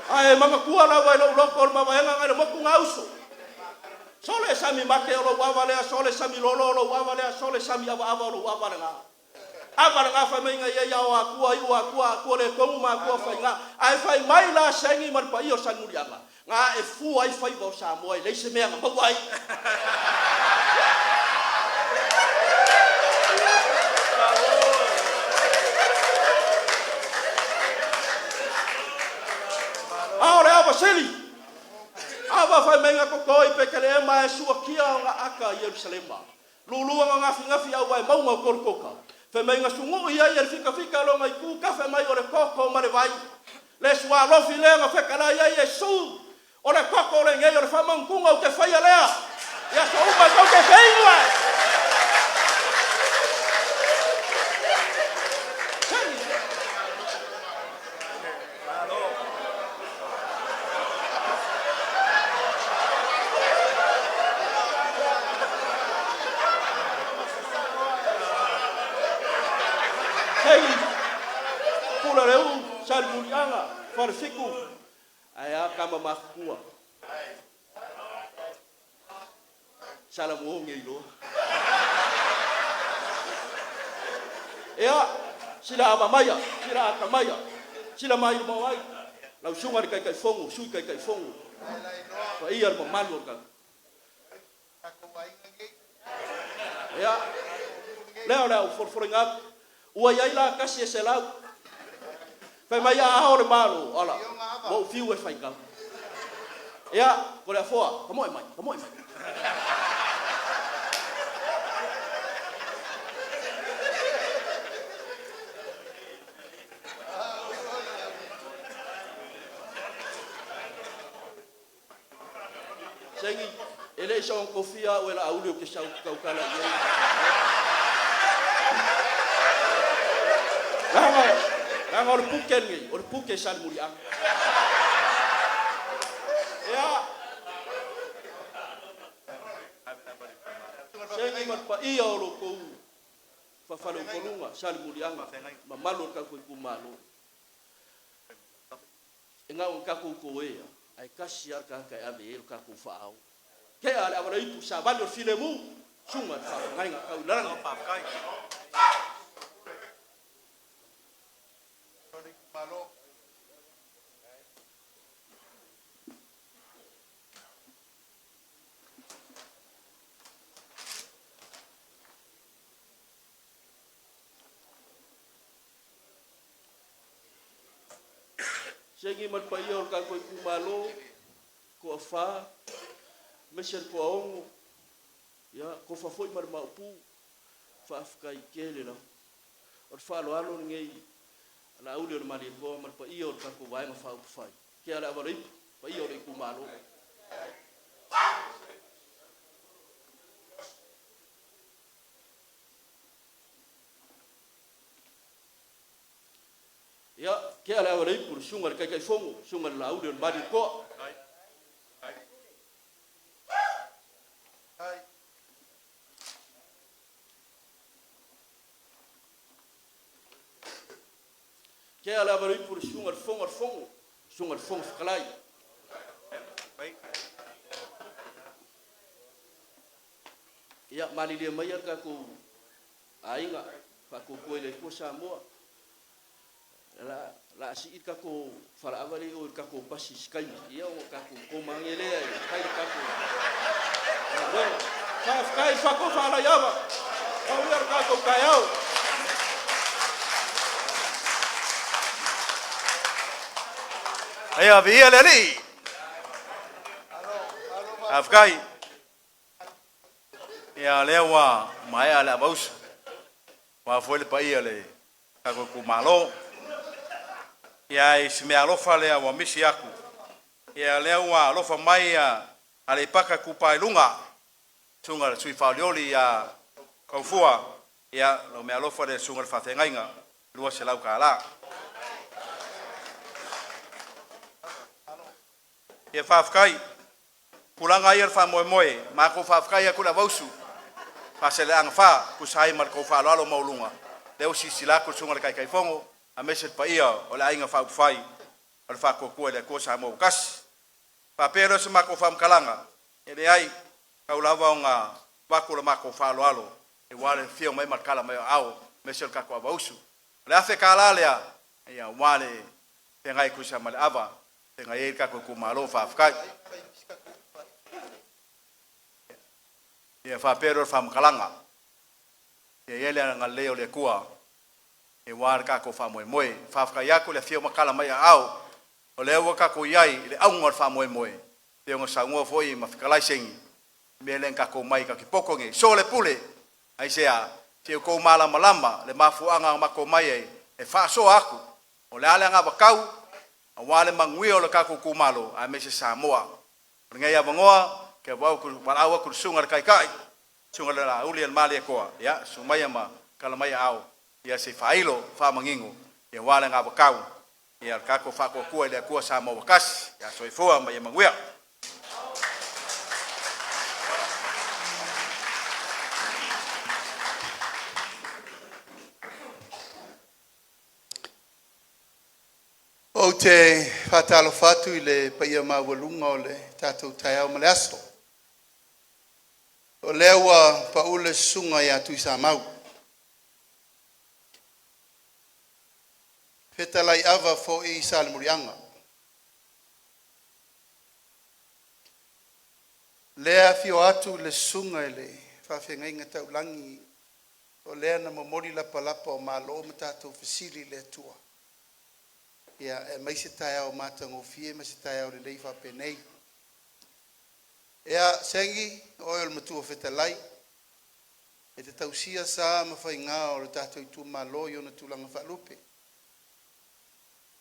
Ai mama kua la wai lo ko mama nga ngale mo ku ngausu. Sole sami make lo wavale sole sami lolo lo wavale sole sami ava lo wavale nga. Ava nga fa menga ye ya wa le ko ma ko fa nga. Ai fa mai la sengi mar pa io san murianga. Nga e fu ai fa bo SAMOA le se me nga ba wai. Ahora ava SAILI. Ava fa menga ko koi pekele ma sua kia nga aka Yerusalem. Lulu nga ngafi au vai mau mau kolkoka. Fe menga sungu ia fika lo mai ku ka fe mai ore koko mare vai. Le sua lo file nga fe kala ia Yesu. Ore koko le ngai ore fa mangunga o ke fai lea. Ya so uma ko ke feilua. Salmulianga farfiku aya kama makua salamu ngelo ya sila abamaya sila atamaya sila mai mawai la usunga kai fongo sui kai fongo fa ia mamalo ka ya leo forforinga uai la kasi selau. Fai mai a ore malo, ala. Mo fiu e fai ka. Ya, ko le foa, kamo mai. Sengi, ele sa on kofia o la aulio ke sa ka kala. Ang ore puken ngi, ore puke salmuliang. Ya. Sengi mat pa ia lo ko. Fa falo kolunga salmuliang ma malo ka ko kumalo. Enga on ka ko e ai kasia ka ave ka ko faao. Ke ala ora itu sa balo filemu sunga fa ngai ka ulang pa kai. Malo. Segi mat payor ka ko kumalo ko fa mesel ko ongo ya ko fa foi mar maupu fa afkai kele la or fa lo alo ngei la audio mali ko mar pa iyo ka ko vai ma fa fai ke ala ba ri pa iyo ri ku malo ya ke ala ba ri pur sungar kai fongo sungar la audio mali ko que ela vai por sungar fongo kalai ia malilia mai ka ko AIGA fa ko le ko SAMOA la si ka ko fala avali o ka ko pasi skai ia o ka ko mangele kai ka ko kai fa ko fala yava o ia ka ko kayao Aya via leli. Afgai. Ya lewa mai ala baus. Wa foi le pai ale. Ka ko malo. Ya isme alofa le wa misi aku. Ya lewa alofa mai ale paka ku pai lunga. Tunga sui faulioli ya kaufua. Ya lo me alofa le sunga fa tengainga. Lua se lau kala. E fafkai kulanga ia fa moe ma ko fafkai ku la vausu Faasaleleaga fa ku sai mar ko fa lo maulunga leo sisila ku sunga kai fongo a meset pa ia o la inga fa fai o fa ko ku le ko sa mo kas pa pero se ma ko fam kalanga e le ai ka ulava nga wa ku la ma ko fa lo e wale fio mai mar kala mai au meset ka ko vausu le afe kala le ia wale tengai ku sa mal ava tengai ka ko malo fafkai e fa pero fam kalanga e ele nga leo le kua e war ka ko fa moe fa ka ya ko le fio makala mai au o le wa ko yai le au ngor fa moe te ngo sa ngo foi ma fikala sing me len ka ko mai ka ki poko nge so le pule ai sea te ko mala malamba le mafuanga ma ko mai e fa so aku o le ala nga bakau a wale manguio le ka ko kumalo a me se SAMOA ngai ya bangoa ke wau ku parawa ku sungar kai sungar la uli al mali ko ya sumaya ma kalamaya au ya se failo fa mangingo ya wala nga bakau ya ka ko fa ko ku le ku SAMOA kas ya soi fo ma ya manguia o te fatalo fatu i le paia mawalunga o le tatou taiao ma le aso. O lewa paule sunga ia tui sa mau. Fetalai ava fo i sal murianga. Lea fio atu le sunga i le whawhenga inga tau langi o lea na mamori lapa lapa o malo o matatou fasili le tua. Ia e mai se tae au matango fie, mai se tae au le leifa penei. Ia sengi, oil matua fetalai. E te tausia sa mawhai ngā o le tatou ITUMALO i ona tūlanga whaalupe.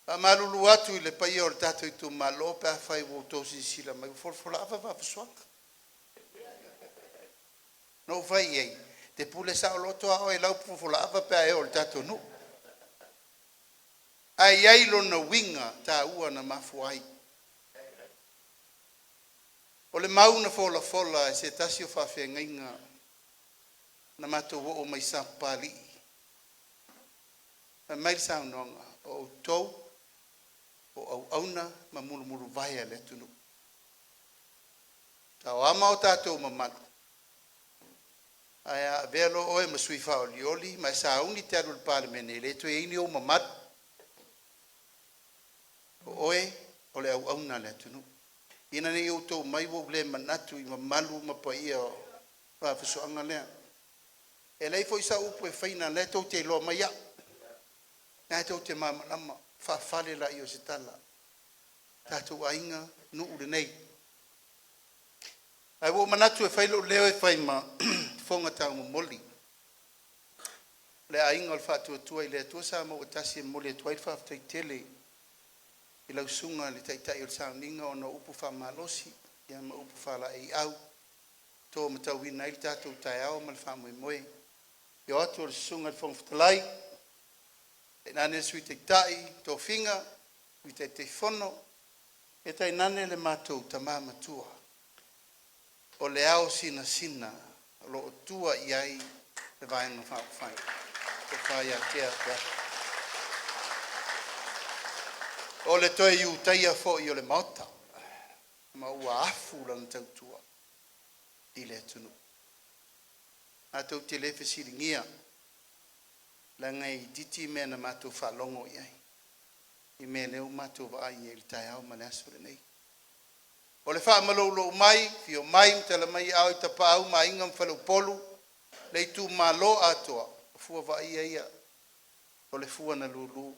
Pa malulu atu i le pai o le tatou ITUMALO pe a whai wo tōsi sila mai ufolfola awa wawaswaka. No whai ei, te pule sa o loto a oe lau ufolfola awa pe a e o le tatou nu. Ai ai lona winga ta ua na mafuai. O le mauna fola fola se tasi o whawhengainga na mato o mai sapali. Na mai saunonga o tau o au auna ma mulu mulu vai le tunu. Tau ama o tatou mamalu. Aia velo oe ma sui faulioli ma sauni te alu le palemene le to e ini o mamalu. Oe, o le au auna le tunu. Ina ne iu tau mai wo le manatu i mamalu mapaia o whawhisoanga lea. E lei fo isa upo e whaina le tau te loa mai a. Nai tau te mamalama, whawhale la i o se tala. Tātou ainga, nuu le nei. Ai wo manatu e whailo leo e whaima, whonga tau moli. Le ainga o le whātua tua i le atua sa mo o tasi e moli e tuai whawtai tele. I lau sunga le taitai o le sauninga o na upu whamalosi, ia ma upu whala e au, tō matau wina i tātou tai au ma le whamoe moe. I o atu o le sunga le whongwhatalai, e nane sui taitai, tō whinga, ui taitai whono, e tai nane le mātou ta māmatua. O le au sina sina, lo o tua i ai le vaenga whawhai. Te whai a tea tea. O le toe iu taia fo i o le maota. Ma ua afu lan tautua. I le tunu. Tātou te le fesiringia. La ngai titi mea na mātou whalongo iai. I mea leo mātou wa ai e li tai au ma le asure nei. O le wha malolo mai, fio mai, mtala mai au i tapa au ma inga mwhalau polu, le ITUMALO atoa, fua wa ia ia, o le fua na lulu,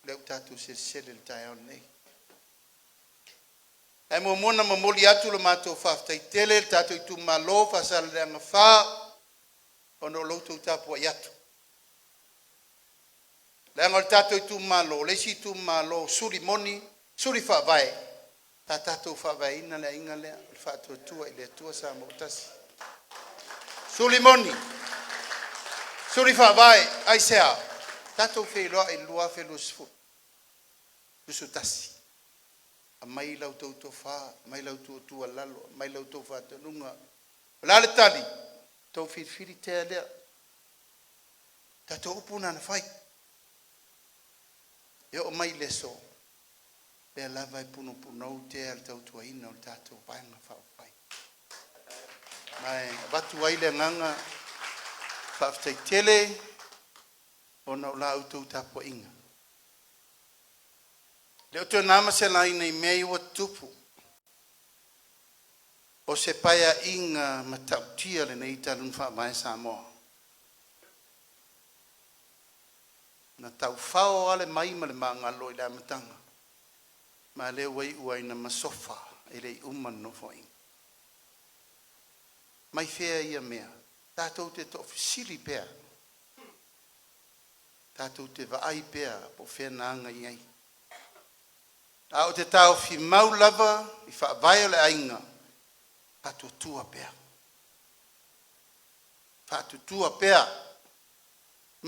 le utatu se sele le tai au nei. E mo mona mamoli atu le mātou whaftai tele, le tātou ITUMALO, Faasaleleaga wha, o no loutou tapua i atu. Le anga le tātou ITUMALO, le si ITUMALO, suri moni, suri whawai, ta tātou whawai ina le inga lea, le whātua tua i le tua sa mautasi. Suri moni, suri whawai, ai sea, tātou FEILOAIGA i lua whelu sifu, lusu tasi. A mai lau tau tau wha, mai lau tau tua lalo, mai lau tau wha tanunga. La le tali, tau whirwhiri tea lea. Tātou upuna na whai. E o mai le so. Lea lava i puno punau tea le tau tua ina o le tātou paenga whao whai. Mai, watu ai le nganga, whaftai tele, o na ula au tau tapua inga. Leo tu nama se lai nei mei o tupu. O se paia inga matautia le nei talun wha mai SAMOA. Na tau whao ale mai ma le maangalo i le amatanga. Ma le wai uai na masofa e le umano fo inga. Mai fea ia mea. Tātou te tofisili pea. Tātou te vaai pea po fea naanga iai. A o te tau fi mau lava i whaavai o le ainga. Patu tua pea. Patu tua pea.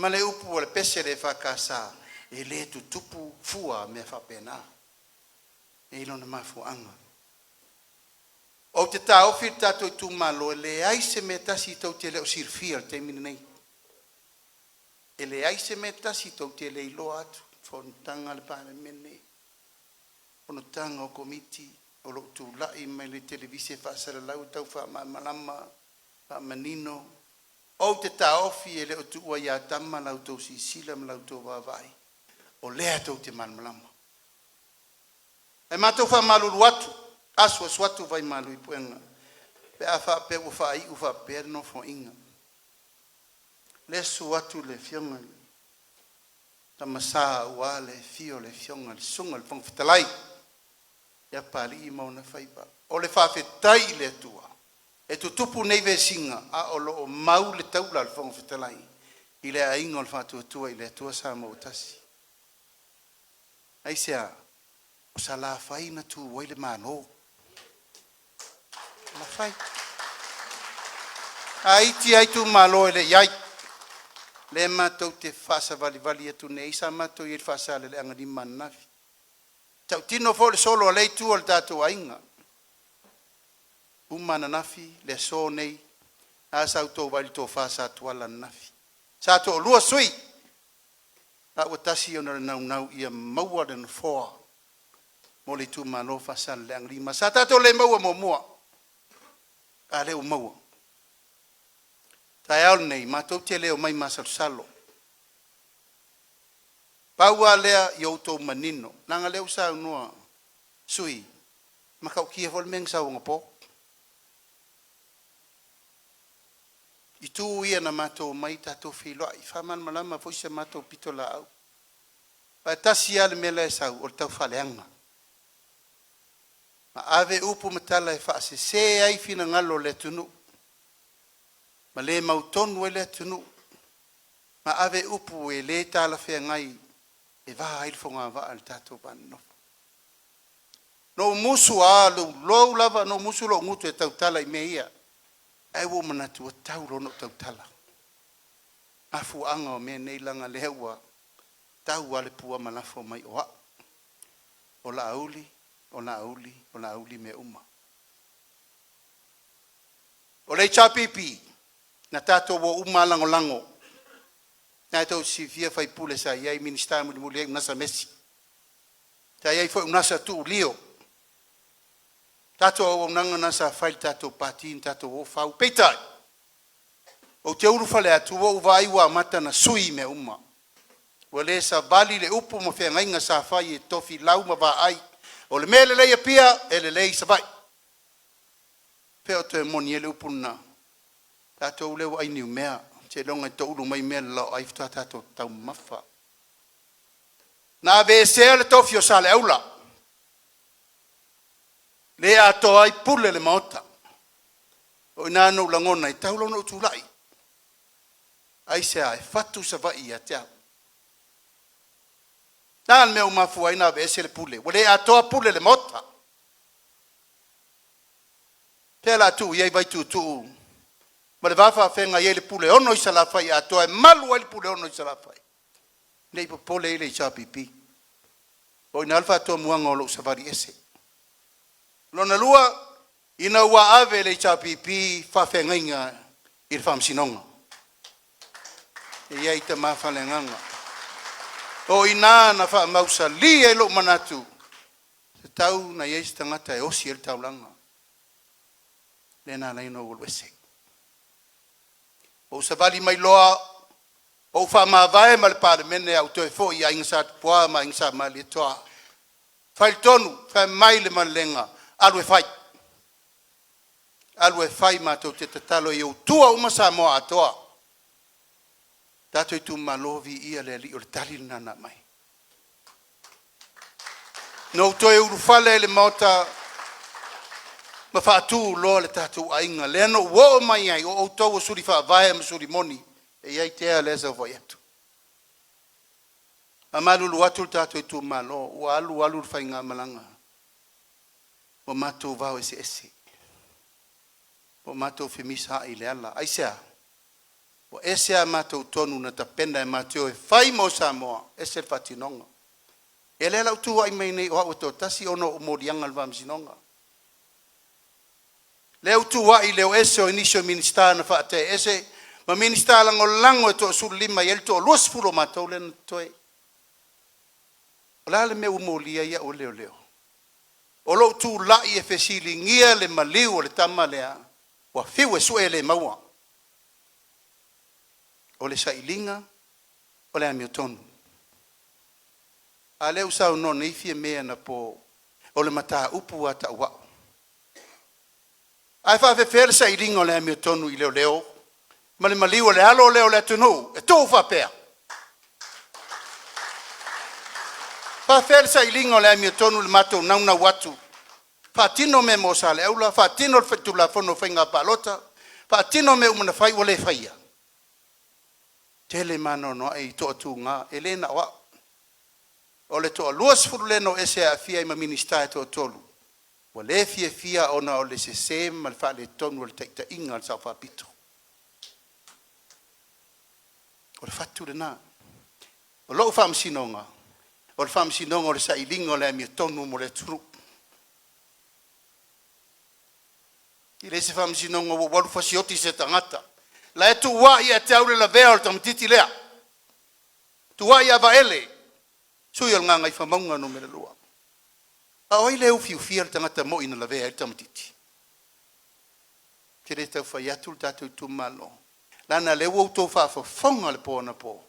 Ma le upu o le pese le whakasa. E le tu tupu fua me whapena. E ilo na mafu anga. O te tau fi tato ITUMALO. E le aise me tasi tau te leo sirfia te mini nei. E le aise me tasi tau te le ilo atu. Fontanga le pane mene. Ono tanga o komiti, o lo tu lai mai le televise Faasaleleaga tau wha malama, wha manino. O te taofi e le o tu ua ia tama lau tau sisila ma lau tau wawai. O lea tau te malama. E mātou wha malulu atu, asua suatu vai malu i puenga. Pe a wha pe u wha i u wha perno fo inga. Le su atu le fionga. Ta masa ua le fio le fionga le sunga le pongfitalai. Ya pali i mauna whaipa. O le whawhetai le tua. E tu tupu nei ve singa. A o lo o mau le taula le whangwhitalai. I le a ingo le whatua tua i le tua sa mautasi. Ai sea. O sa la whai na tu wai le mano. La whai. A iti ai tu malo e le iai. Le matou te whasa vali vali atu nei. Sa matou i le Faasaleleaga di manafi. Tau tino fo le solo lei tu o le tātou ainga. Umana nafi, le so nei, a sau tō wali tō whasa tuala nafi. Sa tō lua sui, a watasi o na nau ia maua den foa. Mo le ITUMALO Faasaleleaga lima. Sa tātou le maua mo mua. A leo maua. Tai au nei, mātou te leo mai masalo. Paua lea i outou manino. Nanga leo sa unua. Sui. Makau kia fol meng sa unga po. I tu ia na mātou mai tātou FEILOAIGA. Whaman malama fo isa mātou pito la au. Pa tasi ale mele e sau o le tau whaleanga. Ma ave upu matala e whaase se ai fina ngalo le tunu. Ma le mautonu e le tunu. Ma ave upu e le tala whea ngai. E vaha il fonga va al tato banno. No musu a lo lava no musu lo ngutu e tautala i meia. Ai wo mana tu tau lo no tautala. Afu anga o me nei langa lewa. Tau ale pua malafo mai oa. O la auli, o la auli, o la auli me uma. O le chapipi na tato wo uma lango lango. Na tau si via fai pule sa iai minister mo mo le nasa Messi. Ta iai foi nasa tu lio. Tato o nanga nasa fai tato patin tato o fau petai. O te uru fale atu o vai wa mata na sui me uma. Wa le sa vali le upu mo fe ngainga sa fai e tofi lau ma va ai. O le mele le pia e le lei sa vai. Pe o te moni ele upu na. Tatou leo ai niu mea. Te longa to ulu mai mea lau ai ftua tatou tau mafa. Na ve se le tofi o sa le aula. Le ato ai pule le maota. O ina no langona i tau lono utulai. Ai se ai fatu sa vai a te au. Nān mea umafu ai nā vese le pule. Wale atoa pule le mota. Pela tu iei vai tu. Ma le wafa whenga iei le pule ono i salafai atoa e malu ai le pule ono i salafai. Nei po pole i le i chapipi. O ina alfa atoa muanga o lo savari ese. Lona lua ina ua ave le i chapipi fa whenga inga i le whamsinonga. E iei te mawhale nganga. O ina na wha mausa li e lo manatu. Te tau na iei tangata e osi e tau langa. Lena na ino ulwese. O sa vali mai loa. O wha mawai ma le pare mene au toi fo i a inga sa pua ma inga sa ma le toa. Whail tonu, wha mai le malenga. Alu e whai. Alu e whai ma tau te tatalo i o tua uma SAMOA atoa. Tato ITUMALO vi ia le li o le tali nana mai. No toe uru fale le mota ma whaatu loa le tatou ainga. Le ano uo mai ai o tau o suri wha vae ma suri moni. E iai tea leza o vai atu. A malulu atu tato ITUMALO o alu le whainga malanga. O matou vau ese ese. O matou femisa i le ala. Aisea. O ese a matou tonu na tapenda e mateo e whai mo SAMOA, ese le whatinonga. E le lau tua i mei nei o hau tasi ono o morianga le wamsinonga. Leo tua i leo ese o inisio minister na whaate ese, ma minister lango lango e to suru lima i elto o luas furo matou le na toe. O la le meu molia ia o leo leo. O lo tu lai e fesili ngia le maliu o le tama lea, wa fiu e sue le maua. O le SAILINGA, o le AMIOTONU. A leu sau no nei fie mea na po, o le mata upu a ta ua. Ai wha fe SAILINGA o le AMIOTONU i leo leo, ma le maliu o le alo leo le atunu, e tō wha pēr. Wha SAILINGA o le AMIOTONU le mato nauna watu. Wha tino me mo sa le aula, wha tino le whetula fono whainga PALOTA, wha tino me umana whai o le whaia. Tele mano no ai to tu nga elena wa ole to luas furu leno ese a fia ma minister to tolu wa le fia ona ole se sem mal fa le tonu le tekta ingal sa fa pito o le fatu na o lo fam sinonga o fam sinonga o SAILINGA le AMIOTONU mo le tru ile se fam sinonga o walu fasioti se tangata. La e tu wa ia te aure la vea o tamtiti lea. Tu wa ia vaele. Sui al nganga i whamaunga no mele lua. A oi leo fiu fia tangata mo ina la vea i tamtiti. Kere tau whai atu tatou ITUMALO. Lana leo au tau wha whafonga le po na po.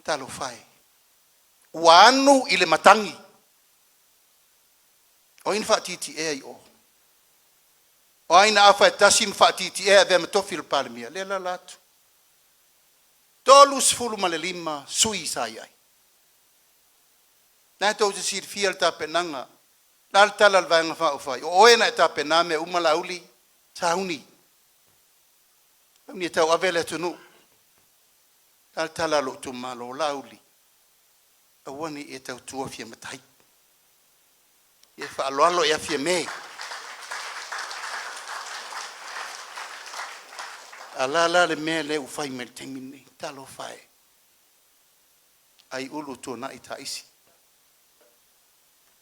Talo whai. Ua anu i le matangi. O ina wha titi ea i o. O aina awha e tasim whaatiti e avea matofi le palemia. Lela latu. Tolu sifuru ma le lima sui sai ai. Nā tau te sir fia le tapenanga. Nā le tala le vaenga wha ufai. O ena e tapena me umala uli. Sauni. Ni tau avele tunu. Nā le tala lo ITUMALO la uli. Awani e tau tua fia matai. E wha aloalo e a fia mei. Alala le mea le ufai me le temine, talo fai. Ai ulu tōna i taisi.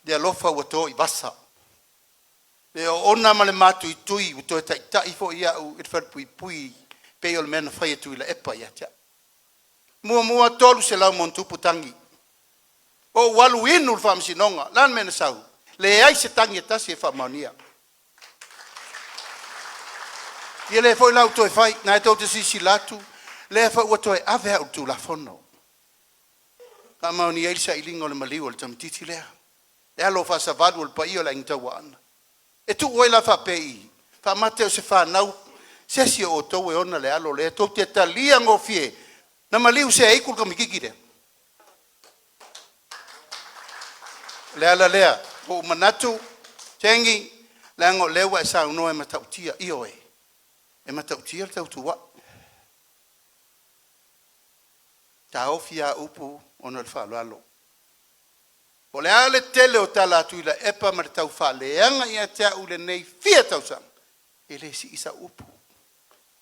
Le ALOFA ua tō i vasa. Le o ona ma le matu i tui, u tō e tai fo ia u irwhar pui pui, pei o le mena whai atu i la epa ia tia. Mua tolu se lau montupu tangi. O walu inu le whamsinonga, lan mena sau. Le ai se tangi e tasi e whamaunia. Ia le foi lau toi fai, na e tau te sisi latu, le fa ua toi ave au tu la fono. Ka mau ni eilsa ilingo le maliu le tamatiti lea. Le alofa sa vadu le pa ia la ingtawa ana. E tu oi la fa pei, fa mate o se fa nau, se si o tau e ona le alo le, tau te talia ngofie, na maliu se eikul ka mikiki lea. Le ala lea, o manatu, tengi, lango lewa e sa uno e matautia io e. E matautia le tau tuwa. Ta ofia upu ono le whaloalo. O le ale tele o tala atu ila epa ma le tau whaleanga ia tea ule nei fia tau sang. E le si isa upu.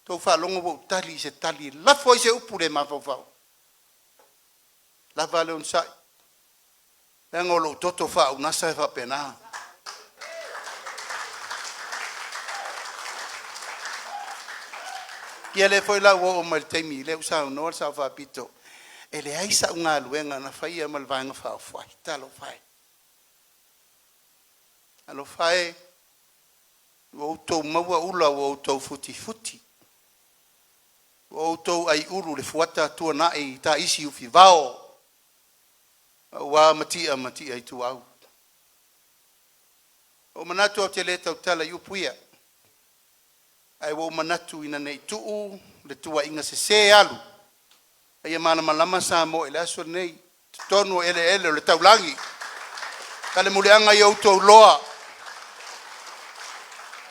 Tau whalongo wo tali se tali lafo i se upu le mawawau. Lava le unsai. Lango lo toto wha unasa e whapena. Ia le foi la o mal teimi le usa no sa fa Peato. E le aisa unga luenga na faia mal vanga fa fai talo fai. Alo fai o to maua ula o to futi futi. O to ai uru le fuata tu na e ta isi u fivao. Wa mati ai tu au. O manatu o te le tau tala yu puia. Ai wo manatu ina nei tuu le tua inga se alu. Ai mana malama SAMOA ele aso nei tonu ele le taulangi. Kale muleanga i auto loa.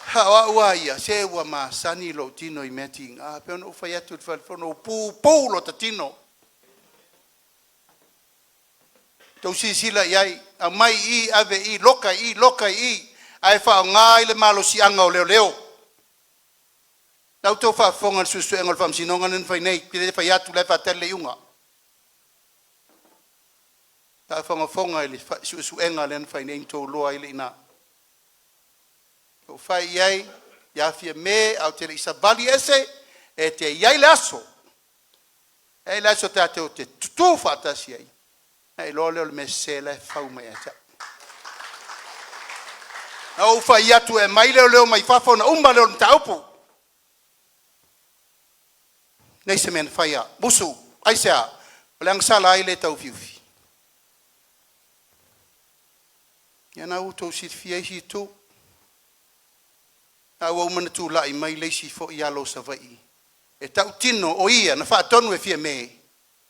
Ha wa ia se wa ma sani lo tino i meeting. Ah pe ono fai atu fono pu lo tatino. Tau sila iai a mai I ave I loka I ai fa ngai le malo si anga o leo. Tau tau wha whonga susu engol wham sinonga nen whai nei, pire whai atu lai whatele iunga. Tau whonga ili susu enga len whai nei tau loa ili ina. Tau whai iai, iawhia me, au te isa bali ese, e te iai le aso. E le aso te ate o te tutu whatasi ai. E loa leo le me se le whau mai ata. Au whai atu e mai leo mai whawhona umba leo nta upu. Nei se men faya busu aisa lang sala ile tau fiufi yana uto sit fia hi tu a wo man tu lai mai le si fo ia lo savai e tau tino o ia na fa tonu e fia me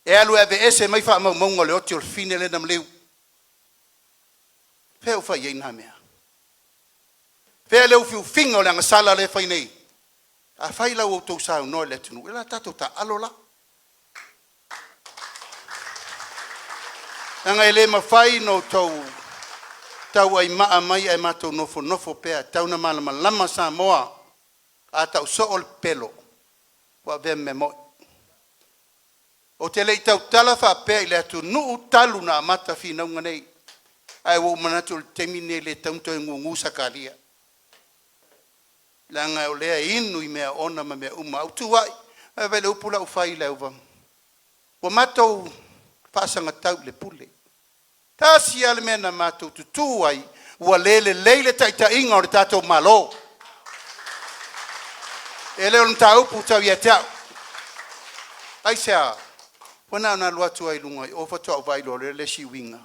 e alu ave ese mai fa mo ngole o tio fine le nam leu fe o fa ye na me fe le fiu fingo lang sala le fa nei a faila o tau sa no le tunu ela tato ta alola anga ele ma fai no tau ai ma mai ai mato nofo pe tau na malama lama SAMOA a tau sool pelo wa ve memo o te le tau tala fa pe le tu nu talu na mata fi na ngane ai wo manatu temine le tanto ngungu sakalia langa o lea inu I mea ona ma mea uma au tuai ai vele upula u fai leu vam wa matou pasanga tau le pule tasi ale mena matou tutuai wa leile taita inga o le tatou malo ele on tau pu tau ia tau ai sea wana na lua tu ai lunga o fa tau vai lo le si winga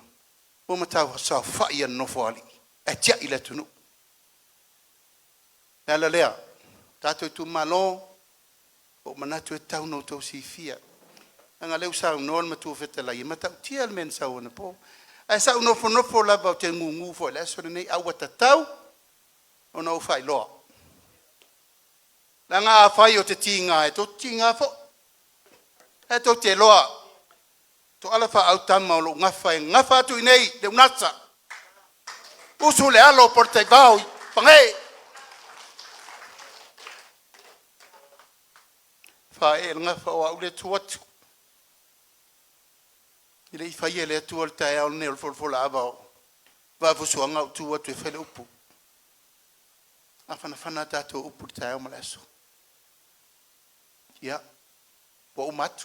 o matau sa fa ia no fali e tia ile tunu Nala lea, tato ITUMALO, o manatu e tau no tau si fia. Anga leu sa unon matu fete la ia, matau tia men sa una po. Ai sa unofo lava o te ngungu fo, le aso nei awa tatau, o no fai loa. Langa a fai o te tinga, e to tinga fo. E to te loa. To alafa au tama o lo ngafa atu inei, le unatsa. Usu le alo por te vau, pangai. Fa e nga fa o le tuat ile fa ye le tuat ta ya ne fo la va fo so nga tuat e fele upu afana tato upu ta ya malaso ya po umat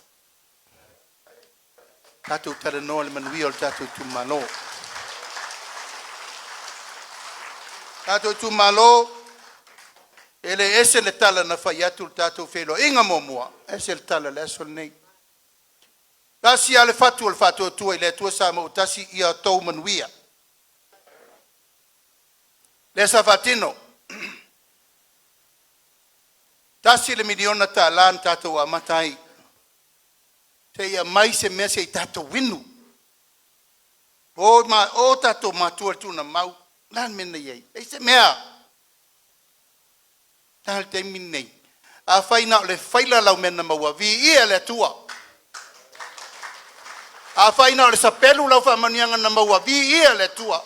tato tale no le MANUIA tato ITUMALO Ele ese le tala na fai atu tatou feiloaiga momoa. Ese le tala le aso nei. Tasi ale fatu o le fatu tua i le tua sa mo tasi ia tou manuia. Le sa fatino. Tasi le miliona ta lan tatou amatai. Te ia mai se mea se i tatou winu. O tatou matua tuna mau. Lan mena iei. E se mea. Tal te minei. A faina o le faila lau mena maua. Vi ia le tua. A faina o le sapelu lau whamanianga na maua. Vi ia le tua.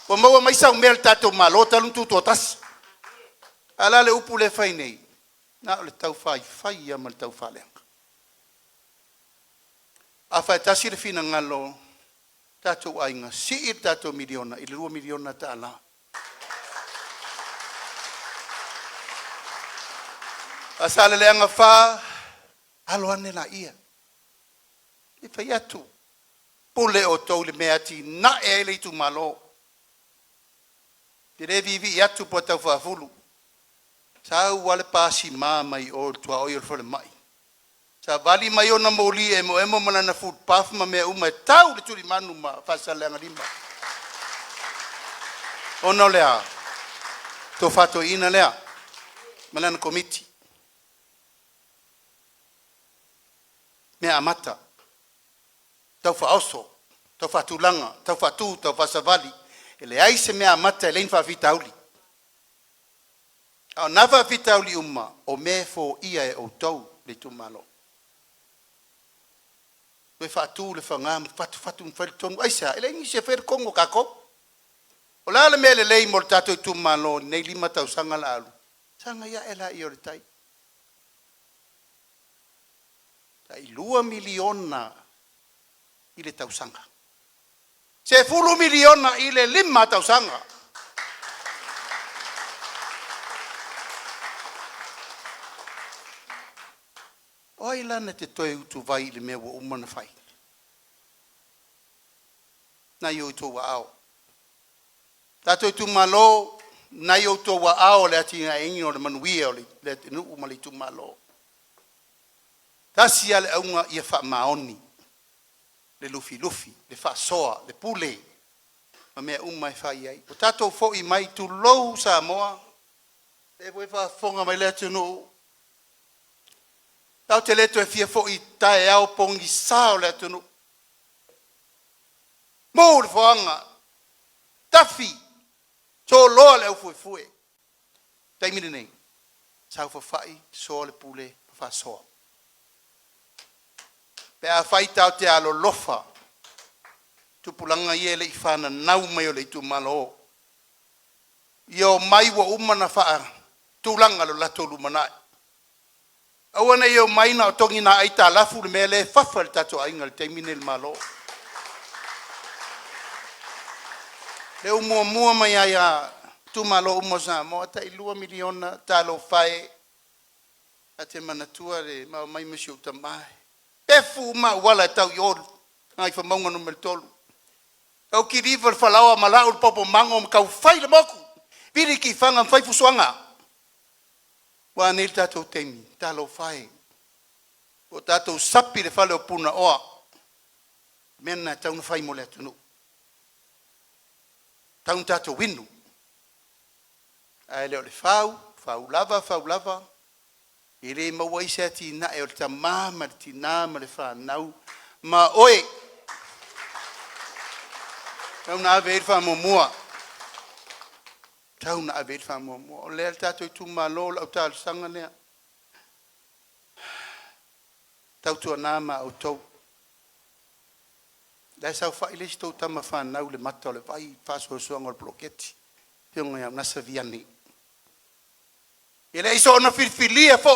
Wa maua mai sau mea le tatou malota luntu tua tas. Ala le upu le fainei. Na o le tau fai. Fai ia ma le tau faleanga. A fai tasi le fina ngalo. Tatou ainga. Si i tatou miliona. I le 2 miliona ta ala. Faasaleleaga fa aloane la ia. I fai atu. Pule o tou le mea ti na e le ITUMALO. Te re vivi i atu po tau whaafulu. Sa wale pasi maa mai o tua oi o fole mai. Sa vali mai o na moli e mo mana na food puff ma mea uma e tau le turi manu ma Faasaleleaga 5. Ono lea. To fato ina lea. Malana komiti. Mea amata. Tau whaoso. Tau whatulanga. Tau whatu. Tau whasavali. Ele aise mea amata e lein whawhitauli. Au na whawhitauli uma. O me fo ia e o tau le ITUMALO. Ue whatu le whangam. Whatu mwhare tonu. Aisa. Ele ingi se where kongo kako. O la le mea le lei mo le tatou ITUMALO. Nei 5 tau sanga la alu. Sanga ia e la i o le tai. I 2 miliona i le tausanga. Se 10 miliona i le 5 tausanga. Oi lana te toe utu vai le mea wa umana fai. Na i o tō wa ao. Tato ITUMALO, na i o tō wa ao le ati ngā ingi o le manuia o le tenu umale ITUMALO. Tasi ale aunga ia wha maoni. Le lufi, le wha soa, le pule. Ma mea umai whai ai. O tatou fo i mai tu lou SAMOA. E voi wha fonga mai lea tunu. Tau te leto e fia fo i tae au pongi sao lea tunu. Mou le whaanga. Tafi. So loa leo fue. Taimine nei. Sau whawhai, soa le pule, wha soa. Pe a whaitau te ALOFA. Tupulanga ie le i whana nau mai o le ITUMALO. Io mai wa umana wha tūlanga lo lato LUMANA'I. Awana io mai na o tongi na aita lafu le mea le whafa le tato ainga le teimine le malo. Le umua mai aia ITUMALO SAMOA ta i 2 miliona ta lo whae. A te manatua le mau mai masi o tamai. Pefu ma wala tau yol ngai fa maunga no meltolu au ki river falawa malau popo mango kau fai le moku viri ki fanga fai fusuanga wa nil tatou temi talo fai o tatou sapi le fale o puna oa mena tau no fai mole tunu tau tatou winu ai le fau lava Ire mawai se ati na e o ta mama ti na ma le fa nau ma oe tau na ave fa momoa tau na ave fa momoa o le tatou ITUMALO la uta sanga ne tau tu na ma o tau da sa fa ile sto ta ma fa nau le mato le vai fa so ngol bloketi pionga ya na saviani Ele iso na filfilia fo.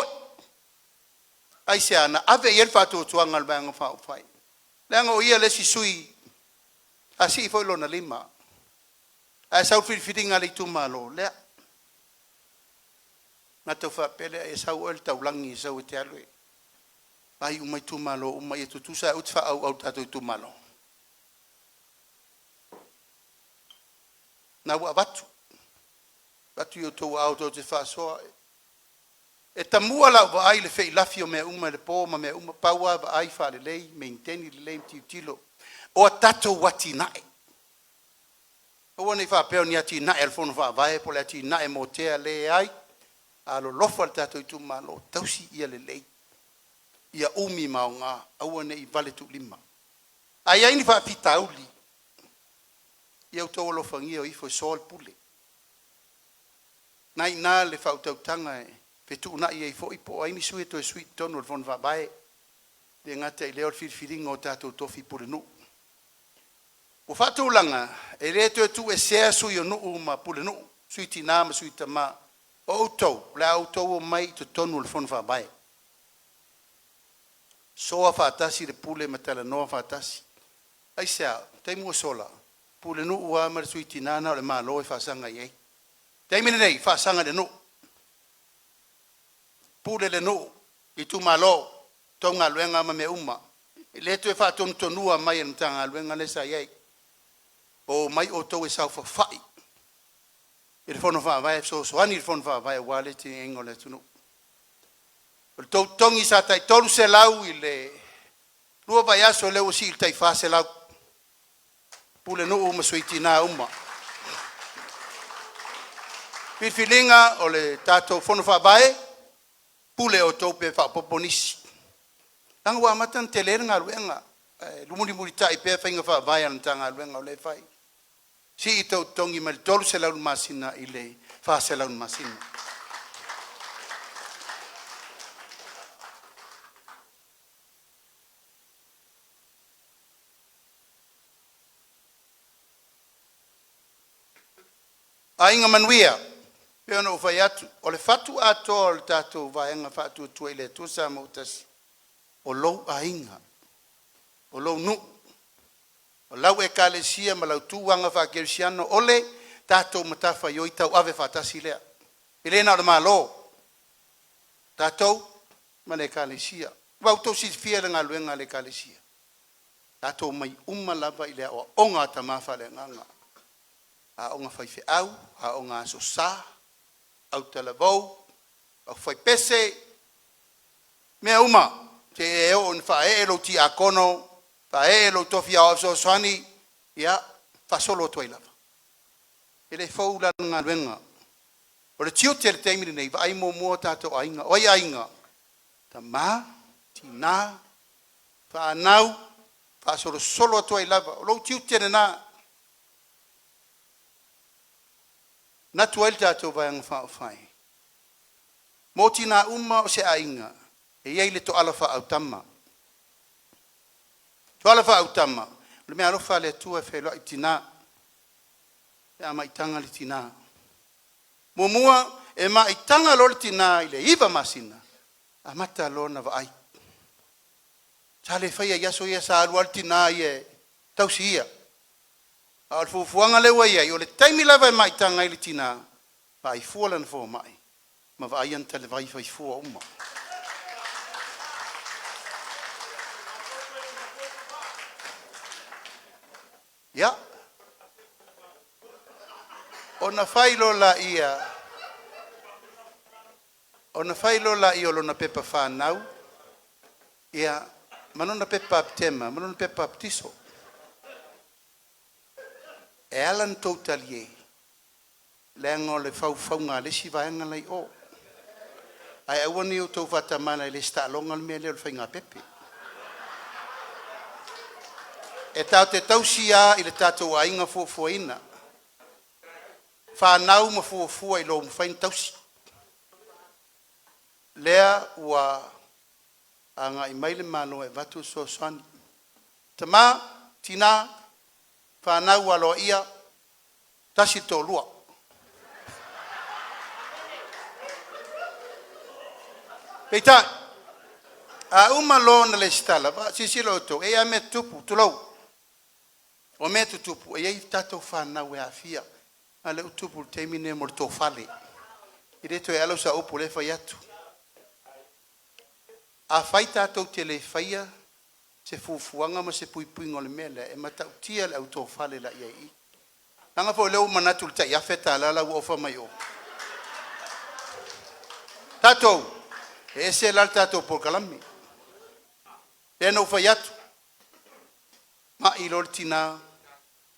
Ai se ana ave yer fatu tuanga le banga fa fai. Lenga o ia le si sui. Asi foi lo na 5. Ai sa filfilinga le ITUMALO le. Na to fa pele e sa o el taulangi sa o te alwe. Ai umai ITUMALO umai tu sa ut fa au tato ITUMALO. Na wa batu. atu yo to auto te fasoa e tamua la va ai le fei lafio me uma le po ma me uma paua va ai fa le lei maintain le lei tilo o tato watinai o nei fa pe ni ati na el fono va vai po le ati na e motea le ai alo lofa tato itumalo tausi ia le lei ia umi maunga au nei vale tu lima ai ai ni fa pitauli ia to lo fangia o ifo sol pule nai na le fa tanga e petu na ia ifo ipo ai ni sui to sui tono von va vai de ngata ile or filing o tato tofi pule no o fatu langa e le tu e se su yo no uma pule no sui tina ma sui tama auto la auto o mai to tono von va vai so fa tasi le pule matala no fa tasi ai sa temu sola pule no ua mar sui tina na le malo e fa sanga ye taimine nei fa sanga le no pule le no ITUMALO tonga luenga ma me uma le tu e fa ton tonua mai en tanga luenga le sa ye o mai o to e sa fa fai il fono fa vai so ani il fono fa vai wale ti engole tu no il to tongi sa tai tolu se lau ile lua vai aso le usi il tai fa se lau pule no uma suitina uma filinga o le tato fono fa vai pule o tope fa poponisi tanga wa matan telenga luenga lumuni mulita ipe fa inga fa vai an tanga luenga le fai si to tongi mal tolu se lau masina ile fa se lau masina ainga manuia pe no vai atu o le fatu ato le tato vai nga fatu tu ile tu sa motas o lo ainga o lo nu o lau e kalesia ma lau tu wanga fa kersiano ole tato matafa yo itau ave fatasi le ile na ma lo tato ma le kalesia wa to si fiela nga luenga le kalesia tato mai umma lava ile o onga tamafa le nganga a onga fai fe au a onga so sa au telavou au fai pese me uma te e on fa e lo ti akono fa e lo tofi a so sani ya fa solo toi lava ele fou la nga wenga o le tiu te temi nei vai mo mo tato ainga oi ainga tama tina fa nau fa solo toi lava lo tiu te na na tuel tato vai ang fai motina umma o se ainga e ia ile to ALOFA autama to ALOFA autama le me ALOFA le tu e FEILOAIGA tina e ama itanga le tina momua e ma itanga lo le tina ile iva masina amata lo na vai tale fai ia so ia sa al tina ie tausia al fuanga le wa ia o le taimi lava mai tanga ile tina vai fualan fo mai ma vai an tele vai fai fu uma ya ona failo la ia lo na pepa fa nau ia manona pepa tema manona pepa tiso Alan totally lengo le faunga le si vaenga lai o ai awani o to fata mana le sta longa me le fainga pepe e te tausia ile tato ainga foina fa nau ma fo i lo fain tausi lea wa anga i maile mano e vatu so san tama tina fa nau alo ia tasi to lua peita a uma lona le stala ba si lo to e a me tupu tulo o me tupu e ai tato fa nau e afia ale tupu termine morto fale i reto e alo sa opo le fa yatu a faita to tele faia se fufuanga ma se puipuingo le mele e mata tia le auto fale la ia i nanga fo leu manatu ta ia feta la o fa mai o Tatou. E se lal tatou por kalami. E no fai atu. Ma ilol tina.